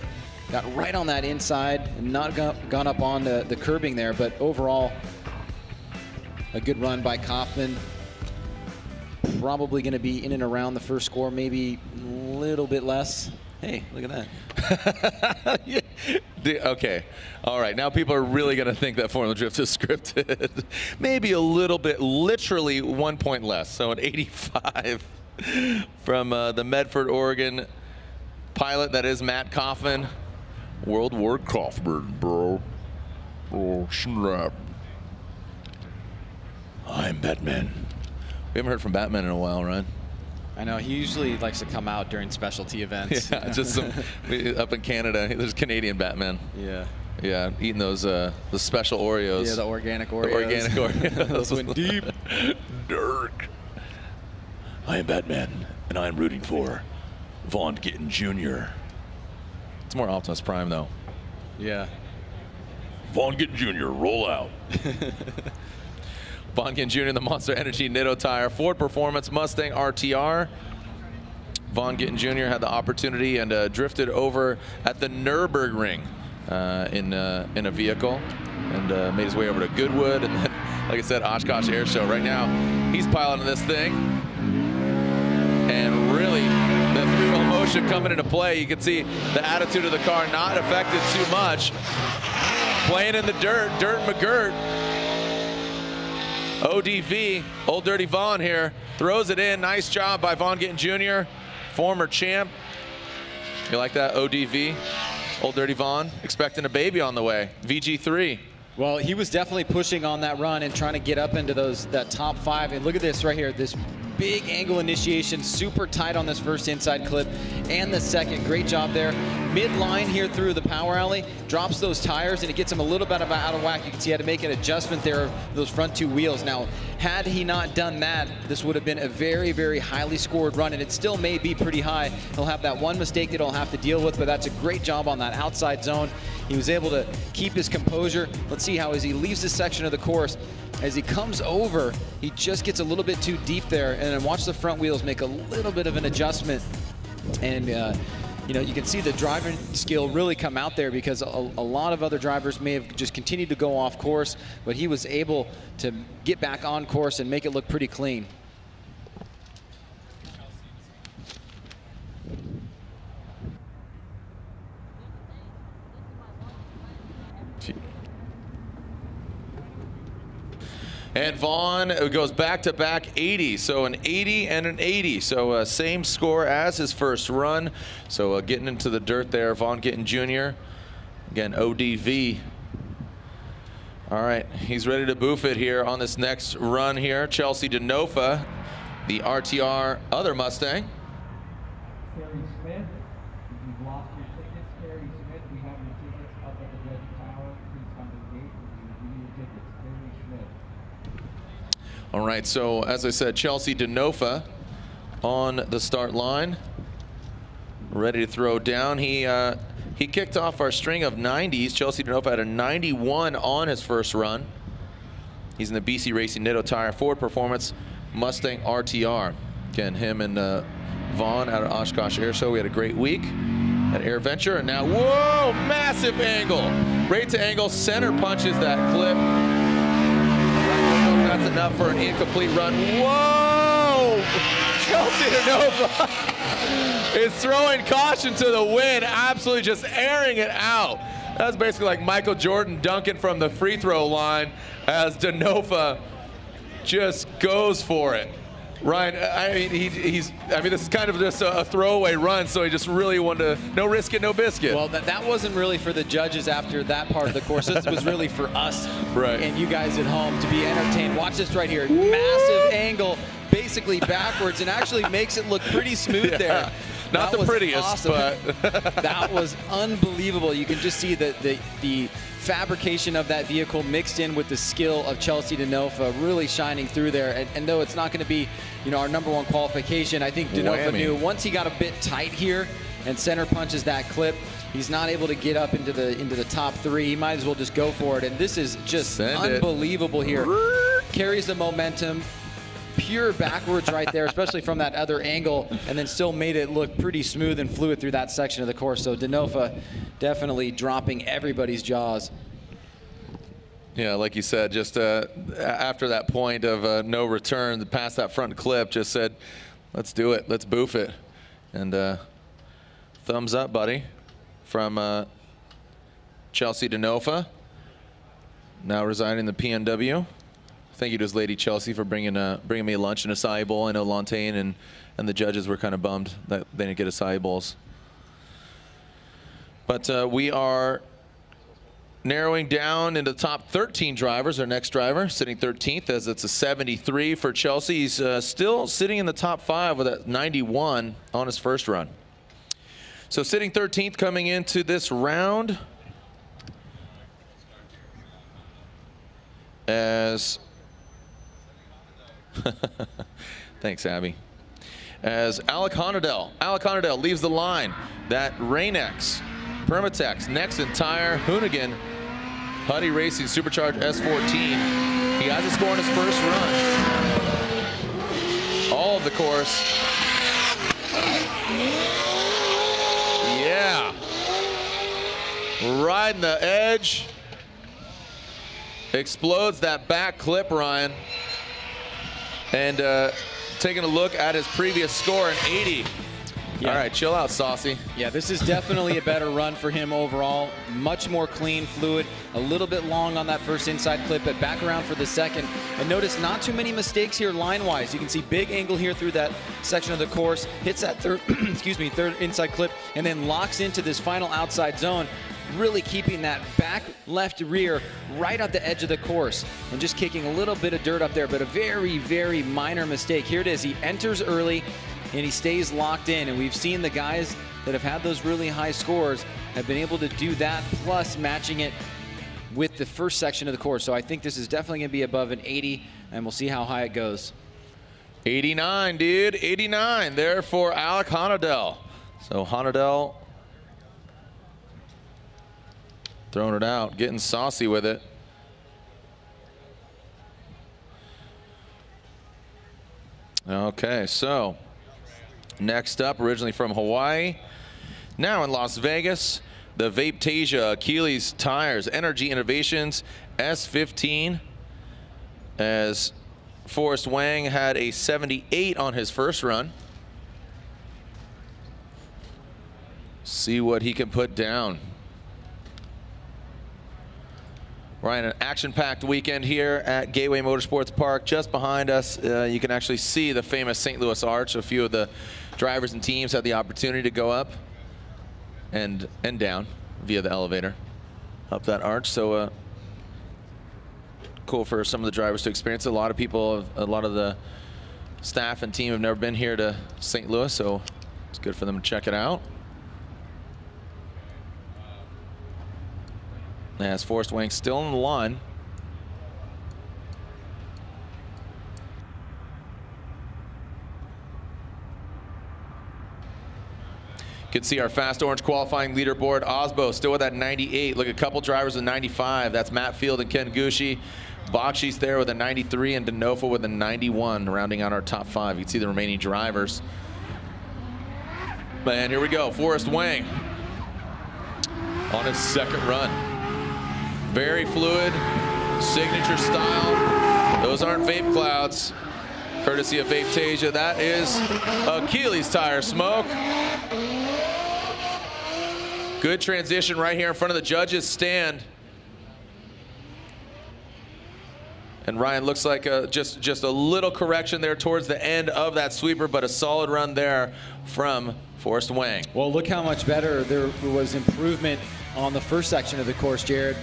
got right on that inside and not gone up on the curbing there. But overall, a good run by Kaufman. Probably going to be in and around the first score, maybe a little bit less. Hey, look at that. Okay. All right. Now people are really going to think that Formula Drift is scripted. Maybe a little bit, literally 1 point less. So an 85 from the Medford, Oregon pilot that is Matt Kaufman. World War Kaufman, bro. Oh, snap. I'm Batman. We haven't heard from Batman in a while, Ryan. I know, he usually likes to come out during specialty events. Yeah, just some, up in Canada, there's Canadian Batman. Yeah. Yeah, eating those the special Oreos. Yeah, the organic Oreos. The organic Oreos. Those went deep. Dirk. I am Batman, and I am rooting for Von Gittin Jr. It's more Optimus Prime, though. Yeah. Von Gittin Jr., roll out. Von Gittin Jr. in the Monster Energy Nitto tire. Ford Performance Mustang RTR. Von Gittin Jr. had the opportunity and drifted over at the Nürburgring in a vehicle and made his way over to Goodwood. And then, like I said, Oshkosh Air Show. Right now, he's piloting this thing. And really, the three-wheel motion coming into play. You can see the attitude of the car not affected too much. Playing in the dirt, Dirt McGirt. ODV, Old Dirty Vaughn here, throws it in. Nice job by Von Gittin Jr., former champ. You like that, ODV? Old Dirty Vaughn, expecting a baby on the way, VG3. Well, he was definitely pushing on that run and trying to get up into that top 5. And look at this right here, this big angle initiation, super tight on this first inside clip and the second. Great job there. Mid-line here through the power alley, drops those tires, and it gets him a little bit out of whack. You can see he had to make an adjustment there, those front two wheels. Now, had he not done that, this would have been a very, very highly scored run, and it still may be pretty high. He'll have that one mistake that he'll have to deal with, but that's a great job on that outside zone. He was able to keep his composure. Let's see how, as he leaves this section of the course, as he comes over, he just gets a little bit too deep there, and then watch the front wheels make a little bit of an adjustment. And you know, you can see the driving skill really come out there, because a lot of other drivers may have just continued to go off course, but he was able to get back on course and make it look pretty clean. And Vaughn goes back-to-back 80, so an 80 and an 80. So same score as his first run. So getting into the dirt there, Vaughn Gittin Jr. Again, ODV. All right, he's ready to boof it here on this next run here. Chelsea Denofa, the RTR other Mustang. Terry Smith, if you've lost your tickets, Terry Smith, we have your tickets up at the judge tower. Please come to the gate and we will give you your tickets. Terry Smith. All right, so as I said, Chelsea Denofa on the start line, ready to throw down. He kicked off our string of 90s. Chelsea Denofa had a 91 on his first run. He's in the BC Racing Nitto Tire Ford Performance Mustang RTR. Again, him and Vaughn out of Oshkosh Air Show. We had a great week at Air Venture, and now, whoa, massive angle. Right to angle, center punches that clip. That's enough for an incomplete run. Whoa! Chelsea Denofa is throwing caution to the wind, absolutely just airing it out. That's basically like Michael Jordan dunking from the free throw line as Denofa just goes for it. Ryan, I mean, this is kind of just a throwaway run, so he just really wanted to, no risk it, no biscuit. Well, that wasn't really for the judges after that part of the course. This was really for us and you guys at home to be entertained. Watch this right here. Massive angle, basically backwards, and actually makes it look pretty smooth there. Not the prettiest, awesome. but that was unbelievable. You can just see the fabrication of that vehicle mixed in with the skill of Chelsea Denofa really shining through there. And though it's not going to be, you know, our #1 qualification, I think Denofa knew once he got a bit tight here and center punches that clip, he's not able to get up into the top 3. He might as well just go for it. And this is just unbelievable here. Carries the momentum. Pure backwards right there, especially from that other angle, and then still made it look pretty smooth and fluid through that section of the course. So Denofa definitely dropping everybody's jaws. Yeah, like you said, just after that point of no return, past that front clip, just said, let's do it, let's boof it. And thumbs up, buddy, from Chelsea Denofa, now residing in the PNW. Thank you to his lady Chelsea for bringing me lunch and acai bowl. I know Lantain and the judges were kind of bummed that they didn't get acai bowls. But we are narrowing down into the top 13 drivers. Our next driver sitting 13th, as it's a 73 for Chelsea. He's still sitting in the top 5 with a 91 on his first run. So sitting 13th coming into this round, as thanks, Abby. As Alec Honadell leaves the line. That Rain-X, Permatex, Nexen Tire, Hoonigan, Huddy Racing Supercharged S14. He has a score in his first run. All of the course. Yeah. Riding the edge. Explodes that back clip, Ryan. And taking a look at his previous score, an 80. Yeah. All right, chill out, Saucy. Yeah, this is definitely a better run for him overall. Much more clean, fluid, a little bit long on that first inside clip, but back around for the second. And notice not too many mistakes here line-wise. You can see big angle here through that section of the course, hits that third, excuse me, third inside clip, and then locks into this final outside zone. really keeping that back left rear right at the edge of the course and just kicking a little bit of dirt up there, but a very, very minor mistake. Here it is. He enters early and he stays locked in, and we've seen the guys that have had those really high scores have been able to do that, plus matching it with the first section of the course. So I think this is definitely going to be above an 80, and we'll see how high it goes. 89, dude, 89 there for Alec Honadel. So Honadel throwing it out, getting saucy with it. Okay, so next up, originally from Hawaii, now in Las Vegas, the Vaptasia Achilles Tires Energy Innovations S15, as Forrest Wang had a 78 on his first run. See what he can put down. Ryan, an action-packed weekend here at Gateway Motorsports Park. Just behind us, you can actually see the famous St. Louis Arch. A few of the drivers and teams had the opportunity to go up and down via the elevator up that arch. So cool for some of the drivers to experience. A lot of people, a lot of the staff and team have never been here to St. Louis, so it's good for them to check it out. As Forrest Wang still in the line. You can see our Fast Orange qualifying leaderboard. Osmo still with that 98. Look, a couple drivers with 95. That's Matt Field and Ken Gooshie. Bakshi's there with a 93 and Denofa with a 91, rounding out our top 5. You can see the remaining drivers. And here we go, Forrest Wang on his second run. Very fluid, signature style. Those aren't vape clouds, courtesy of Vaptasia. That is Achilles tire smoke. Good transition right here in front of the judges' stand. And Ryan, looks like just a little correction there towards the end of that sweeper, but a solid run there from Forrest Wang. Well, look how much better there was improvement on the first section of the course, Jared.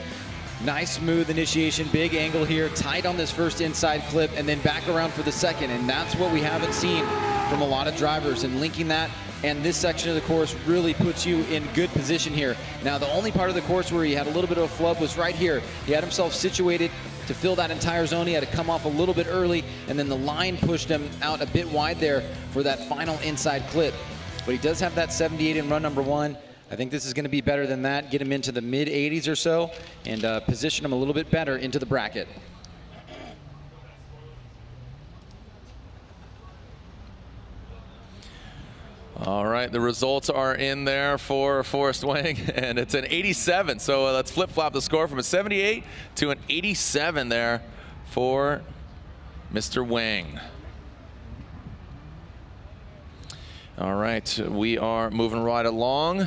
Nice smooth initiation, big angle here, tight on this first inside clip, and then back around for the second. And that's what we haven't seen from a lot of drivers. And linking that and this section of the course really puts you in good position here. Now, the only part of the course where he had a little bit of a flub was right here. He had himself situated to fill that entire zone. He had to come off a little bit early, and then the line pushed him out a bit wide there for that final inside clip. But he does have that 78 in run number 1. I think this is going to be better than that, get him into the mid-80s or so, and position him a little bit better into the bracket. All right, the results are in there for Forrest Wang, and it's an 87. So let's flip-flop the score from a 78 to an 87 there for Mr. Wang. All right, we are moving right along.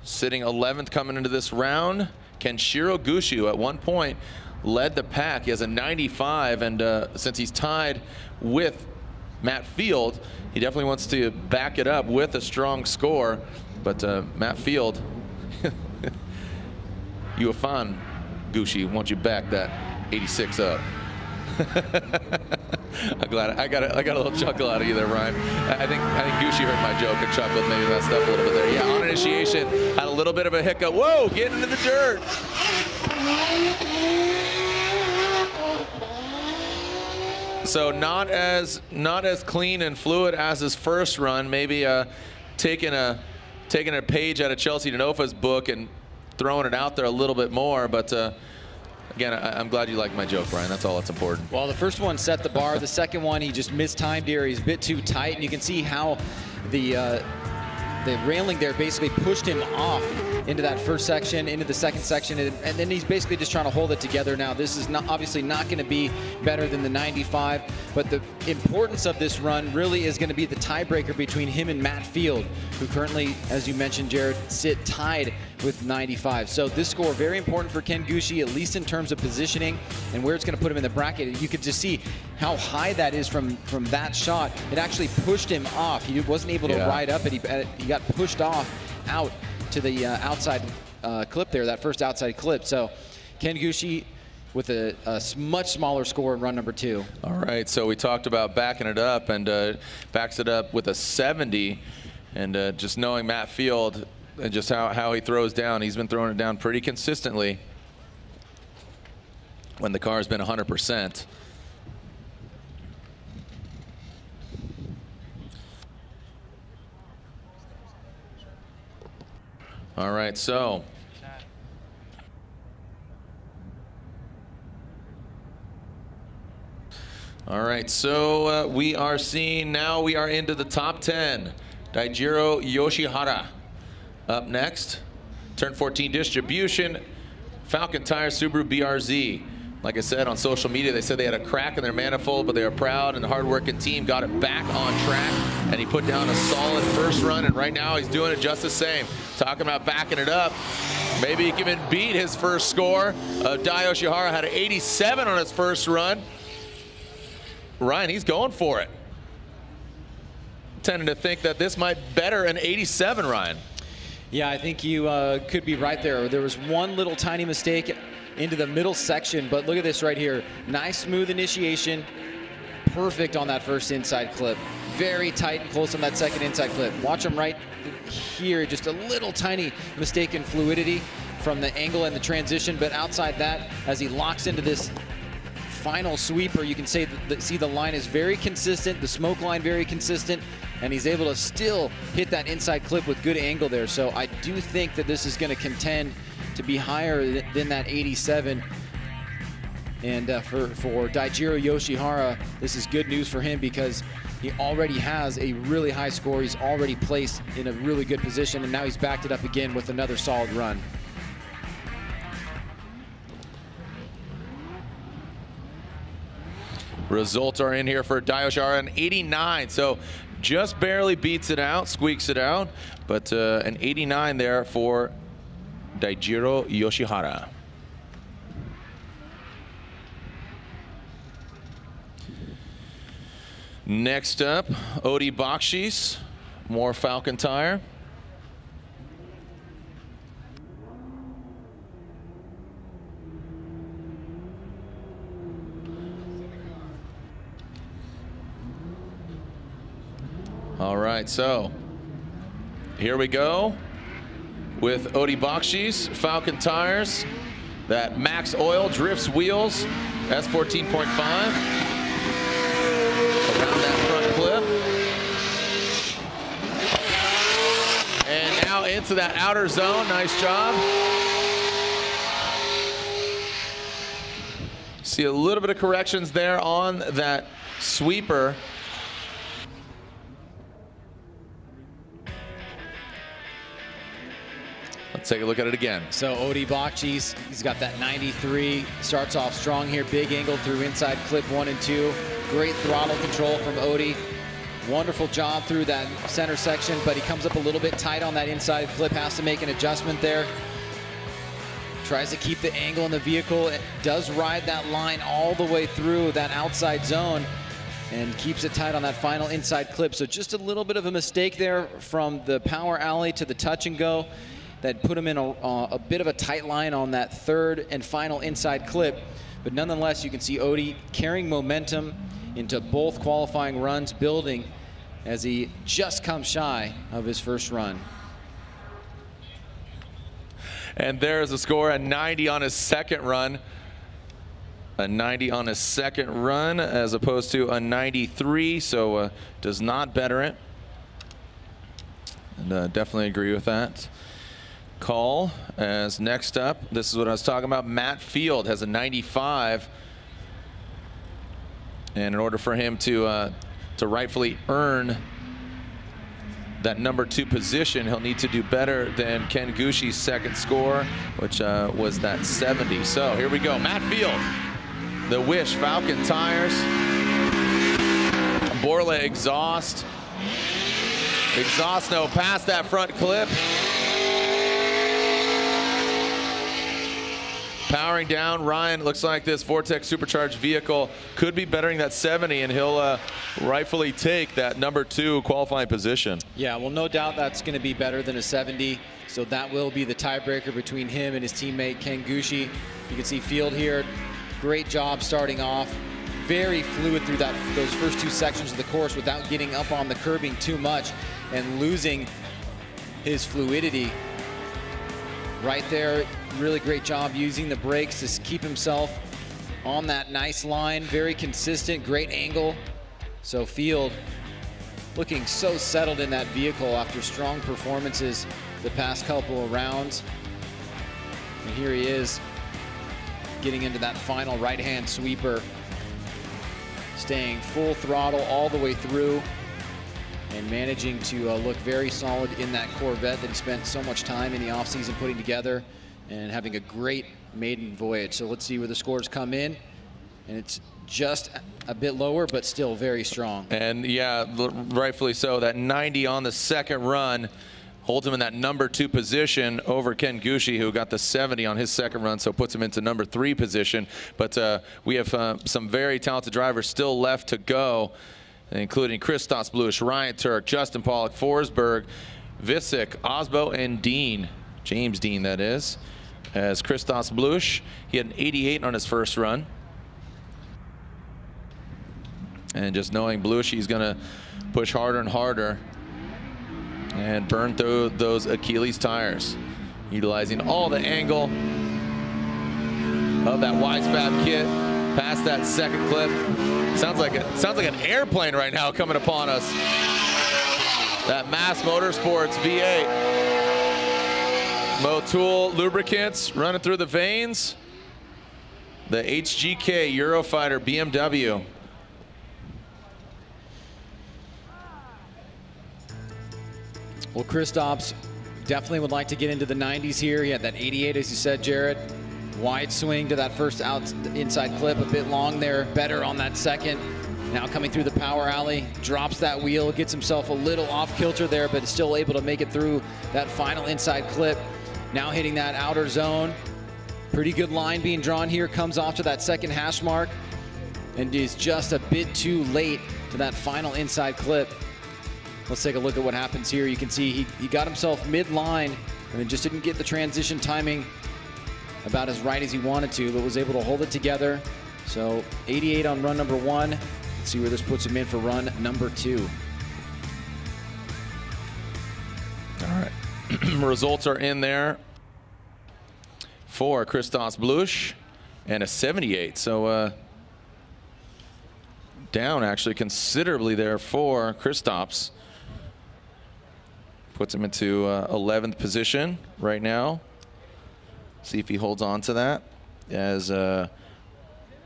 Sitting 11th coming into this round, Kenshiro Gooshie at one point led the pack. He has a 95, and since he's tied with Matt Field, he definitely wants to back it up with a strong score. But Matt Field, you a fan, Gooshie, won't you back that 86 up? I'm glad I got a little chuckle out of you there, Ryan. I think Gooshie heard my joke and chuckled, maybe messed up a little bit there. Yeah, on initiation, had a little bit of a hiccup. Whoa, getting into the dirt. So not as clean and fluid as his first run. Maybe taking a page out of Chelsea Denofa's book and throwing it out there a little bit more, but. Again, I'm glad you liked my joke, Brian. That's all that's important. Well, the first one set the bar. The second one, he just mistimed here. He's a bit too tight, and you can see how the railing there basically pushed him off into that first section, into the second section, and then he's basically just trying to hold it together now. This is obviously not going to be better than the 95, but the importance of this run really is going to be the tiebreaker between him and Matt Field, who currently, as you mentioned, Jared, sit tied with 95. So this score very important for Ken Gooshie, at least in terms of positioning and where it's going to put him in the bracket. You could just see how high that is from that shot. It actually pushed him off. He wasn't able to ride up it. He got pushed off out to the outside clip there, that first outside clip. So Ken Gooshie with a much smaller score in run number 2. All right, so we talked about backing it up, and backs it up with a 70. And just knowing Matt Field and just how he throws down, he's been throwing it down pretty consistently when the car's been 100%. All right, so we are seeing now, we are into the top 10. Daijiro Yoshihara up next. Turn 14 distribution, Falcon Tires Subaru BRZ. Like I said, on social media, they said they had a crack in their manifold, but they are proud, and the hard-working team got it back on track, and he put down a solid first run, and right now he's doing it just the same. Talking about backing it up. Maybe he can even beat his first score. Daijiro Yoshihara had an 87 on his first run. Ryan, he's going for it. Tending to think that this might better an 87, Ryan. Yeah, I think you could be right there. There was one little tiny mistake into the middle section, but look at this right here. Nice smooth initiation, perfect on that first inside clip. Very tight and close on that second inside clip. Watch him right here, just a little tiny mistake in fluidity from the angle and the transition, but outside that, as he locks into this final sweeper, you can see the line is very consistent, the smoke line very consistent, and he's able to still hit that inside clip with good angle there. So I do think that this is going to contend to be higher than that 87. And for Daijiro Yoshihara, this is good news for him because he already has a really high score. He's already placed in a really good position, and now he's backed it up again with another solid run. Results are in here for Daijiro Yoshihara, an 89. So just barely beats it out, squeaks it out, but an 89 there for Daijiro Yoshihara. Next up, Odi Bakshis, more Falcon Tire. All right, so here we go with Odi Bakshis, Falcon Tires, that Max Oil drifts wheels, S14.5, around that front clip. And now into that outer zone, nice job. See a little bit of corrections there on that sweeper. Let's take a look at it again. So Odi Bakshis, he's got that 93, starts off strong here, big angle through inside clip 1 and 2. Great throttle control from Odi. Wonderful job through that center section, but he comes up a little bit tight on that inside clip, has to make an adjustment there. Tries to keep the angle in the vehicle. It does ride that line all the way through that outside zone and keeps it tight on that final inside clip. So just a little bit of a mistake there from the power alley to the touch and go that put him in a bit of a tight line on that third and final inside clip. But nonetheless, you can see Odi carrying momentum into both qualifying runs, building as he just comes shy of his first run. And there's a score, a 90 on his second run. A 90 on his second run as opposed to a 93, so does not better it. And definitely agree with that call. As next up, this is what I was talking about, Matt Field has a 95. And in order for him to rightfully earn that number 2 position, he'll need to do better than Ken Gooshie's second score, which was that 70. So here we go, Matt Field, the Wish Falcon Tires, Borla exhaust, no past that front clip. Powering down, Ryan, looks like this Vortex supercharged vehicle could be bettering that 70, and he'll rightfully take that #2 qualifying position. Yeah, well, no doubt that's going to be better than a 70. So that will be the tiebreaker between him and his teammate Ken Gooshie. You can see Field here, great job starting off. Very fluid through those first 2 sections of the course without getting up on the curbing too much and losing his fluidity. Right there, really great job using the brakes to keep himself on that nice line. Very consistent, great angle. So Field looking so settled in that vehicle after strong performances the past couple of rounds. And here he is getting into that final right-hand sweeper, staying full throttle all the way through and managing to look very solid in that Corvette that he spent so much time in the offseason putting together, and having a great maiden voyage. So let's see where the scores come in. And it's just a bit lower, but still very strong. And yeah, rightfully so. That 90 on the second run holds him in that #2 position over Ken Gooshie, who got the 70 on his second run, so puts him into #3 position. But we have some very talented drivers still left to go, including Christos Bluish, Ryan Tuerck, Justin Pollock, Forsberg, Visick, Osmo, and Dean. James Dean, that is. As Christos Bluish, he had an 88 on his first run. And just knowing Bluish, he's going to push harder and harder and burn through those Achilles tires, utilizing all the angle of that Wisefab kit past that second clip. Sounds like an airplane right now coming upon us. That Mass Motorsports V8. Motul lubricants running through the veins. The HGK Eurofighter BMW. Well, Kristaps definitely would like to get into the 90s here. He had that 88, as you said, Jared. Wide swing to that first inside clip, a bit long there. Better on that second. Now coming through the power alley, drops that wheel, gets himself a little off kilter there, but is still able to make it through that final inside clip. Now hitting that outer zone. Pretty good line being drawn here. Comes off to that second hash mark and is just a bit too late to that final inside clip. Let's take a look at what happens here. You can see he got himself mid-line and then just didn't get the transition timing about as right as he wanted to, but was able to hold it together. So 88 on run #1. Let's see where this puts him in for run #2. All right, results are in there for Christos Bluish, and a 78. So down actually considerably there for Kristaps. Puts him into 11th position right now. See if he holds on to that. As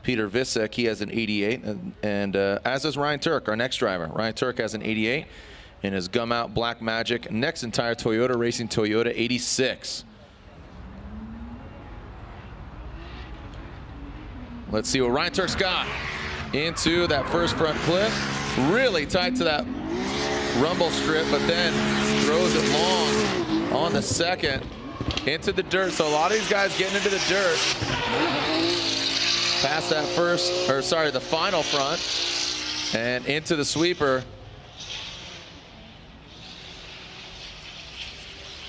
Peter Visick, he has an 88, and as does Ryan Tuerck, our next driver. Ryan Tuerck has an 88 in his Gum Out Black Magic next entire Toyota Racing Toyota 86. Let's see what Ryan Tuerck's got into that first front clip. Really tight to that rumble strip, but then throws it long on the second into the dirt. So a lot of these guys getting into the dirt past that the final front and into the sweeper.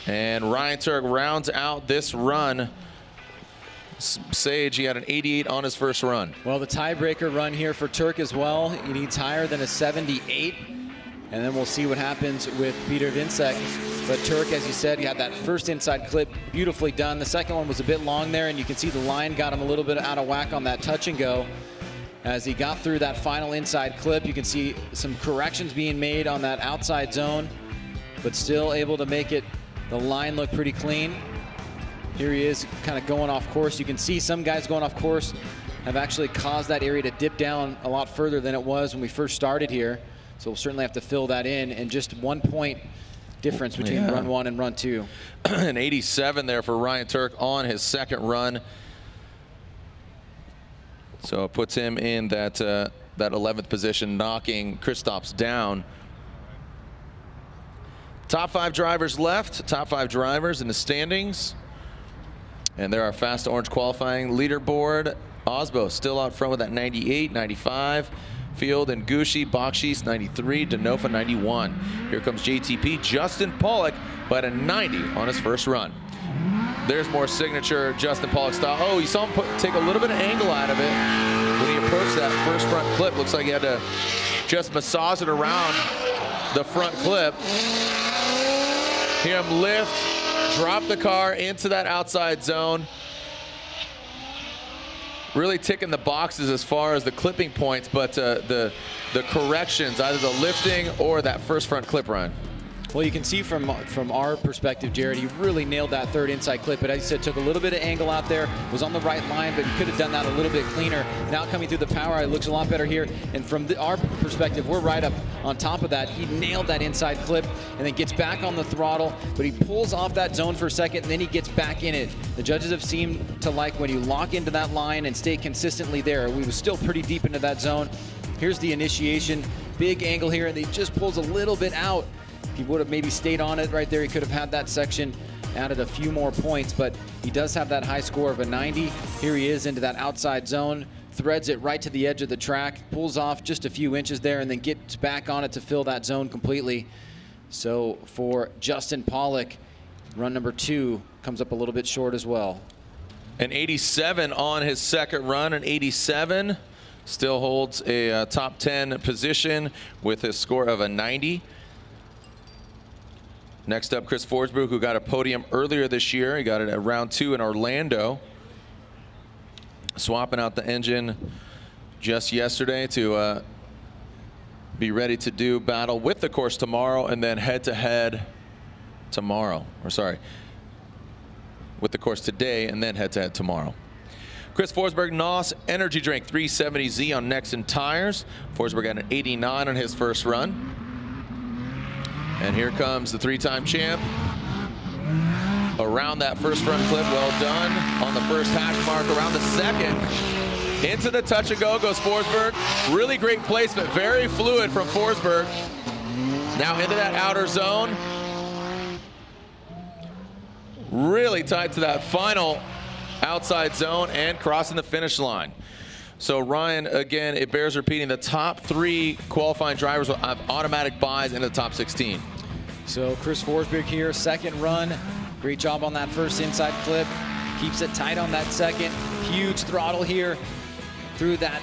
And Ryan Tuerck rounds out this run. Sage, he had an 88 on his first run. Well, the tiebreaker run here for Tuerck as well. He needs higher than a 78. And then we'll see what happens with Peter Visick. But Tuerck, as you said, he had that first inside clip beautifully done. The second one was a bit long there, and you can see the line got him a little bit out of whack on that touch and go. As he got through that final inside clip, you can see some corrections being made on that outside zone, but still able to make it, the line look pretty clean. Here he is kind of going off course. You can see some guys going off course have actually caused that area to dip down a lot further than it was when we first started here. So we'll certainly have to fill that in, and just 1 point difference between run 1 and run 2. An 87 there for Ryan Tuerck on his second run. So it puts him in that 11th position, knocking Kristaps down. Top 5 drivers left, top 5 drivers in the standings. And there are fast orange qualifying leaderboard. Osmo still out front with that 98, 95. Field and Gooshie, Bakshi's 93, Denofa 91. Here comes JTP, Justin Pollock, but a 90 on his first run. There's more signature Justin Pollock style. Oh, you saw him take a little bit of angle out of it when he approached that first front clip. Looks like he had to just massage it around the front clip. Hear him lift, drop the car into that outside zone. Really ticking the boxes as far as the clipping points, but the corrections, either the lifting or that first front clip run. Well, you can see from our perspective, Jared, he really nailed that third inside clip, but as you said, took a little bit of angle out there, was on the right line, but he could have done that a little bit cleaner. Now coming through the power, it looks a lot better here. And from our perspective, we're right up on top of that. He nailed that inside clip and then gets back on the throttle, but he pulls off that zone for a second and then he gets back in it. The judges have seemed to like when you lock into that line and stay consistently there. We were still pretty deep into that zone. Here's the initiation, big angle here, and he just pulls a little bit out. He would have maybe stayed on it right there. He could have had that section, added a few more points, but he does have that high score of a 90. Here he is into that outside zone, threads it right to the edge of the track, pulls off just a few inches there, and then gets back on it to fill that zone completely. So for Justin Pollock, run number 2 comes up a little bit short as well. An 87 on his second run, an 87. Still holds a top 10 position with a score of a 90. Next up, Chris Forsberg, who got a podium earlier this year. He got it at round 2 in Orlando. Swapping out the engine just yesterday to be ready to do battle with the course tomorrow and then head-to-head tomorrow. Or sorry, with the course today and then head-to-head tomorrow. Chris Forsberg, NOS Energy Drink 370Z on Nexen tires. Forsberg got an 89 on his first run. And here comes the 3-time champ. Around that first front clip, well done. On the first hash mark, around the second. Into the touch and go goes Forsberg. Really great placement, very fluid from Forsberg. Now into that outer zone. Really tight to that final outside zone and crossing the finish line. So Ryan, again, it bears repeating, the top 3 qualifying drivers will have automatic buys into the top 16. So Chris Forsberg here, second run. Great job on that first inside clip. Keeps it tight on that second. Huge throttle here through that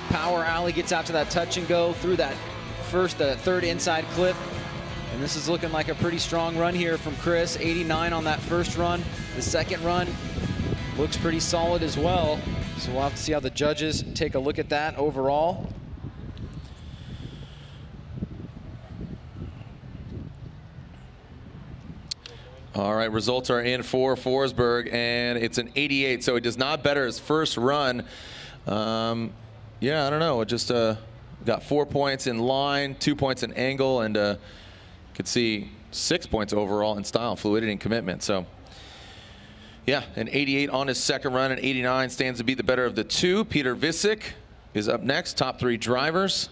power alley, gets out to that touch and go through that third inside clip. And this is looking like a pretty strong run here from Chris. 89 on that first run. The second run looks pretty solid as well. So we'll have to see how the judges take a look at that overall. All right, results are in for Forsberg, and it's an 88, so he does not better his first run. Yeah, I don't know. It just got 4 points in line, 2 points in angle, and could see 6 points overall in style, fluidity, and commitment. So, yeah, an 88 on his second run, and 89 stands to be the better of the 2. Peter Visick is up next, top 3 drivers.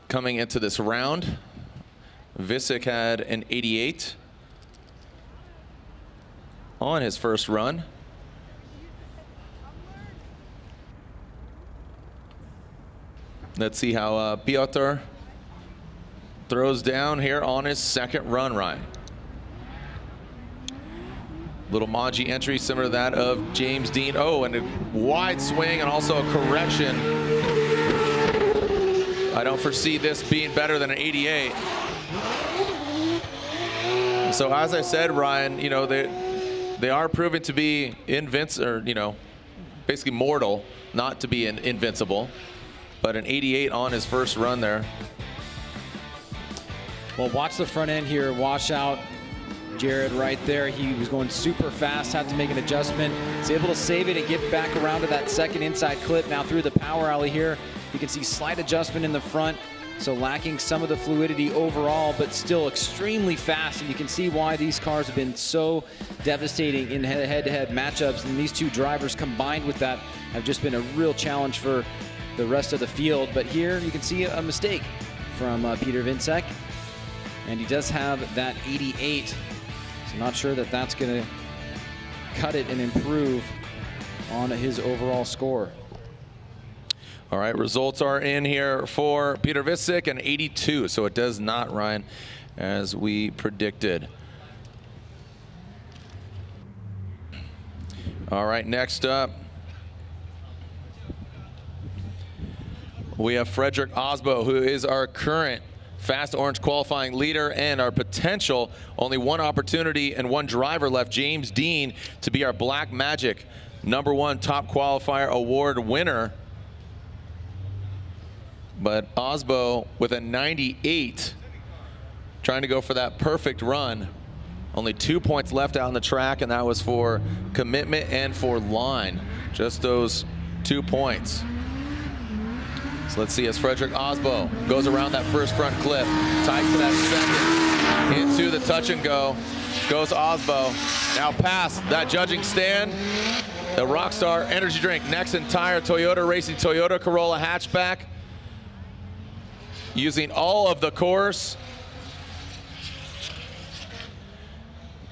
Coming into this round, Visick had an 88 on his first run. Let's see how Piotr throws down here on his second run, Ryan. Little Manji entry similar to that of James Dean. Oh, and a wide swing and also a correction. I don't foresee this being better than an 88. So as I said, Ryan, you know, they are proven to be invincible, or, you know, basically mortal, not to be invincible. But an 88 on his first run there. Well, watch the front end here, wash out. Jared right there, he was going super fast, had to make an adjustment. He's able to save it and get back around to that second inside clip. Now through the power alley here, you can see slight adjustment in the front, so lacking some of the fluidity overall, but still extremely fast. And you can see why these cars have been so devastating in head-to-head matchups. And these two drivers combined with that have just been a real challenge for the rest of the field. But here you can see a mistake from Peter Visick, and he does have that 88. So I'm not sure that that's going to cut it and improve on his overall score. All right, results are in here for Peter Visick, an 82. So it does not, Ryan, as we predicted. All right, next up, we have Frederik Osmo, who is our current Fast Orange qualifying leader and our potential only one opportunity and one driver left, James Dean, to be our Black Magic #1 top qualifier award winner. But Osmo with a 98, trying to go for that perfect run. Only 2 points left out on the track, and that was for commitment and for line. Just those 2 points. So let's see as Frederik Osmo goes around that first front clip, tight to that second, into the touch and go. Goes Osmo, now past that judging stand. The Rockstar Energy Drink, Nexen Tire, Toyota Racing, Toyota Corolla hatchback. Using all of the course.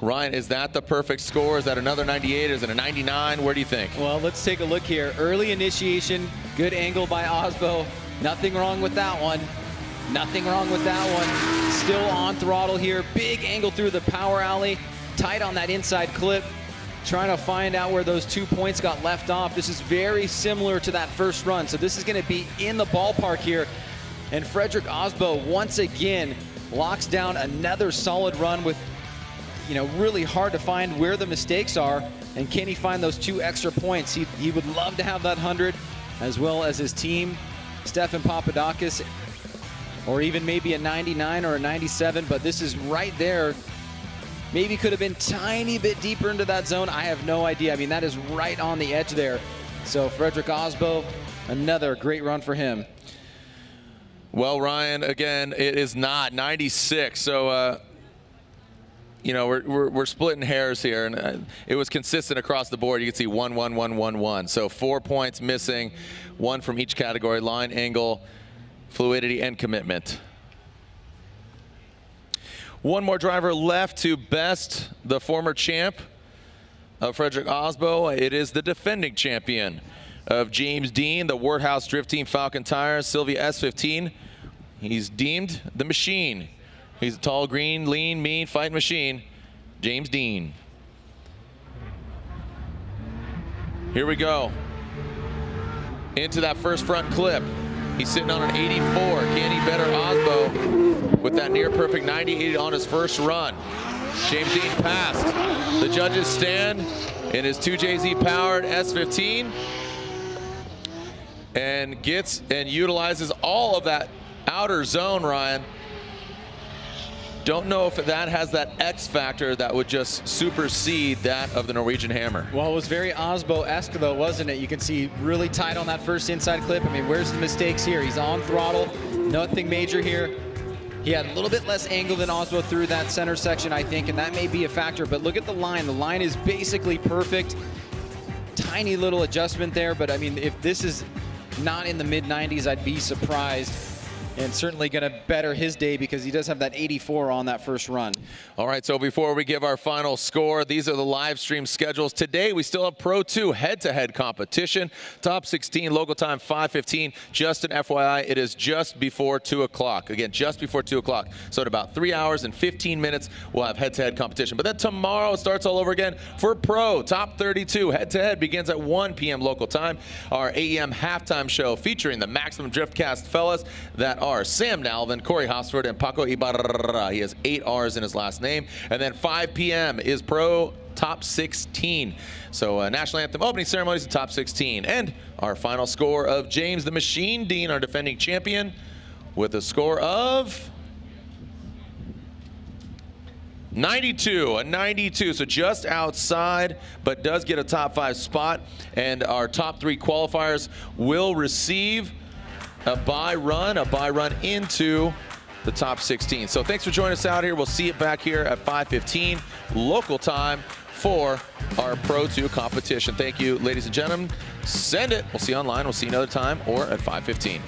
Ryan, is that the perfect score? Is that another 98? Is it a 99? Where do you think? Well, let's take a look here. Early initiation, good angle by Osmo. Nothing wrong with that one. Nothing wrong with that one. Still on throttle here. Big angle through the power alley. Tight on that inside clip. Trying to find out where those 2 points got left off. This is very similar to that first run. So this is going to be in the ballpark here. And Frederik Osmo once again locks down another solid run with, you know, really hard to find where the mistakes are. And can he find those 2 extra points? He would love to have that 100, as well as his team, Stefan Papadakis, or even maybe a 99 or a 97. But this is right there. Maybe could have been tiny bit deeper into that zone. I have no idea. I mean, that is right on the edge there. So Frederik Osmo, another great run for him. Well, Ryan, again, it is not 96. So, you know, we're splitting hairs here, and it was consistent across the board. You can see 1, 1, 1, 1, 1. So 4 points missing, 1 from each category: line, angle, fluidity, and commitment. One more driver left to best the former champ of Frederik Osmo. It is the defending champion of James Dean, the Warthouse Drift Team Falcon Tires, Sylvia S15. He's deemed the machine. He's a tall, green, lean, mean, fight machine, James Dean. Here we go. Into that first front clip. He's sitting on an 84. Can he better Osmo with that near perfect 98 on his first run? James Dean passed the judges stand in his 2JZ powered S15 and gets and utilizes all of that outer zone, Ryan. Don't know if that has that X factor that would just supersede that of the Norwegian Hammer. Well, it was very Osmo-esque though, wasn't it? You can see really tight on that first inside clip. I mean, where's the mistakes here? He's on throttle, nothing major here. He had a little bit less angle than Osmo through that center section, I think, and that may be a factor. But look at the line. The line is basically perfect. Tiny little adjustment there, but I mean, if this is not in the mid-90s, I'd be surprised. And certainly going to better his day because he does have that 84 on that first run. All right, so before we give our final score, these are the live stream schedules. Today, we still have Pro 2 head-to-head competition. Top 16, local time 5:15. Just an FYI, it is just before 2 o'clock. Again, just before 2 o'clock. So in about 3 hours and 15 minutes, we'll have head-to-head competition. But then tomorrow, it starts all over again for Pro. Top 32 head-to-head begins at 1 p.m. local time. Our AEM halftime show featuring the Maximum Drift Cast fellas that are Sam Nalvin, Corey Hosford, and Paco Ibarra. He has 8 R's in his last name. And then 5 p.m. is Pro Top 16. So National Anthem opening ceremonies and Top 16. And our final score of James the Machine Dean, our defending champion, with a score of 92, a 92, so just outside, but does get a top 5 spot. And our top 3 qualifiers will receive a bye run into the top 16. So thanks for joining us out here. We'll see you back here at 5:15 local time for our Pro 2 competition. Thank you, ladies and gentlemen. Send it. We'll see you online. We'll see you another time or at 5:15.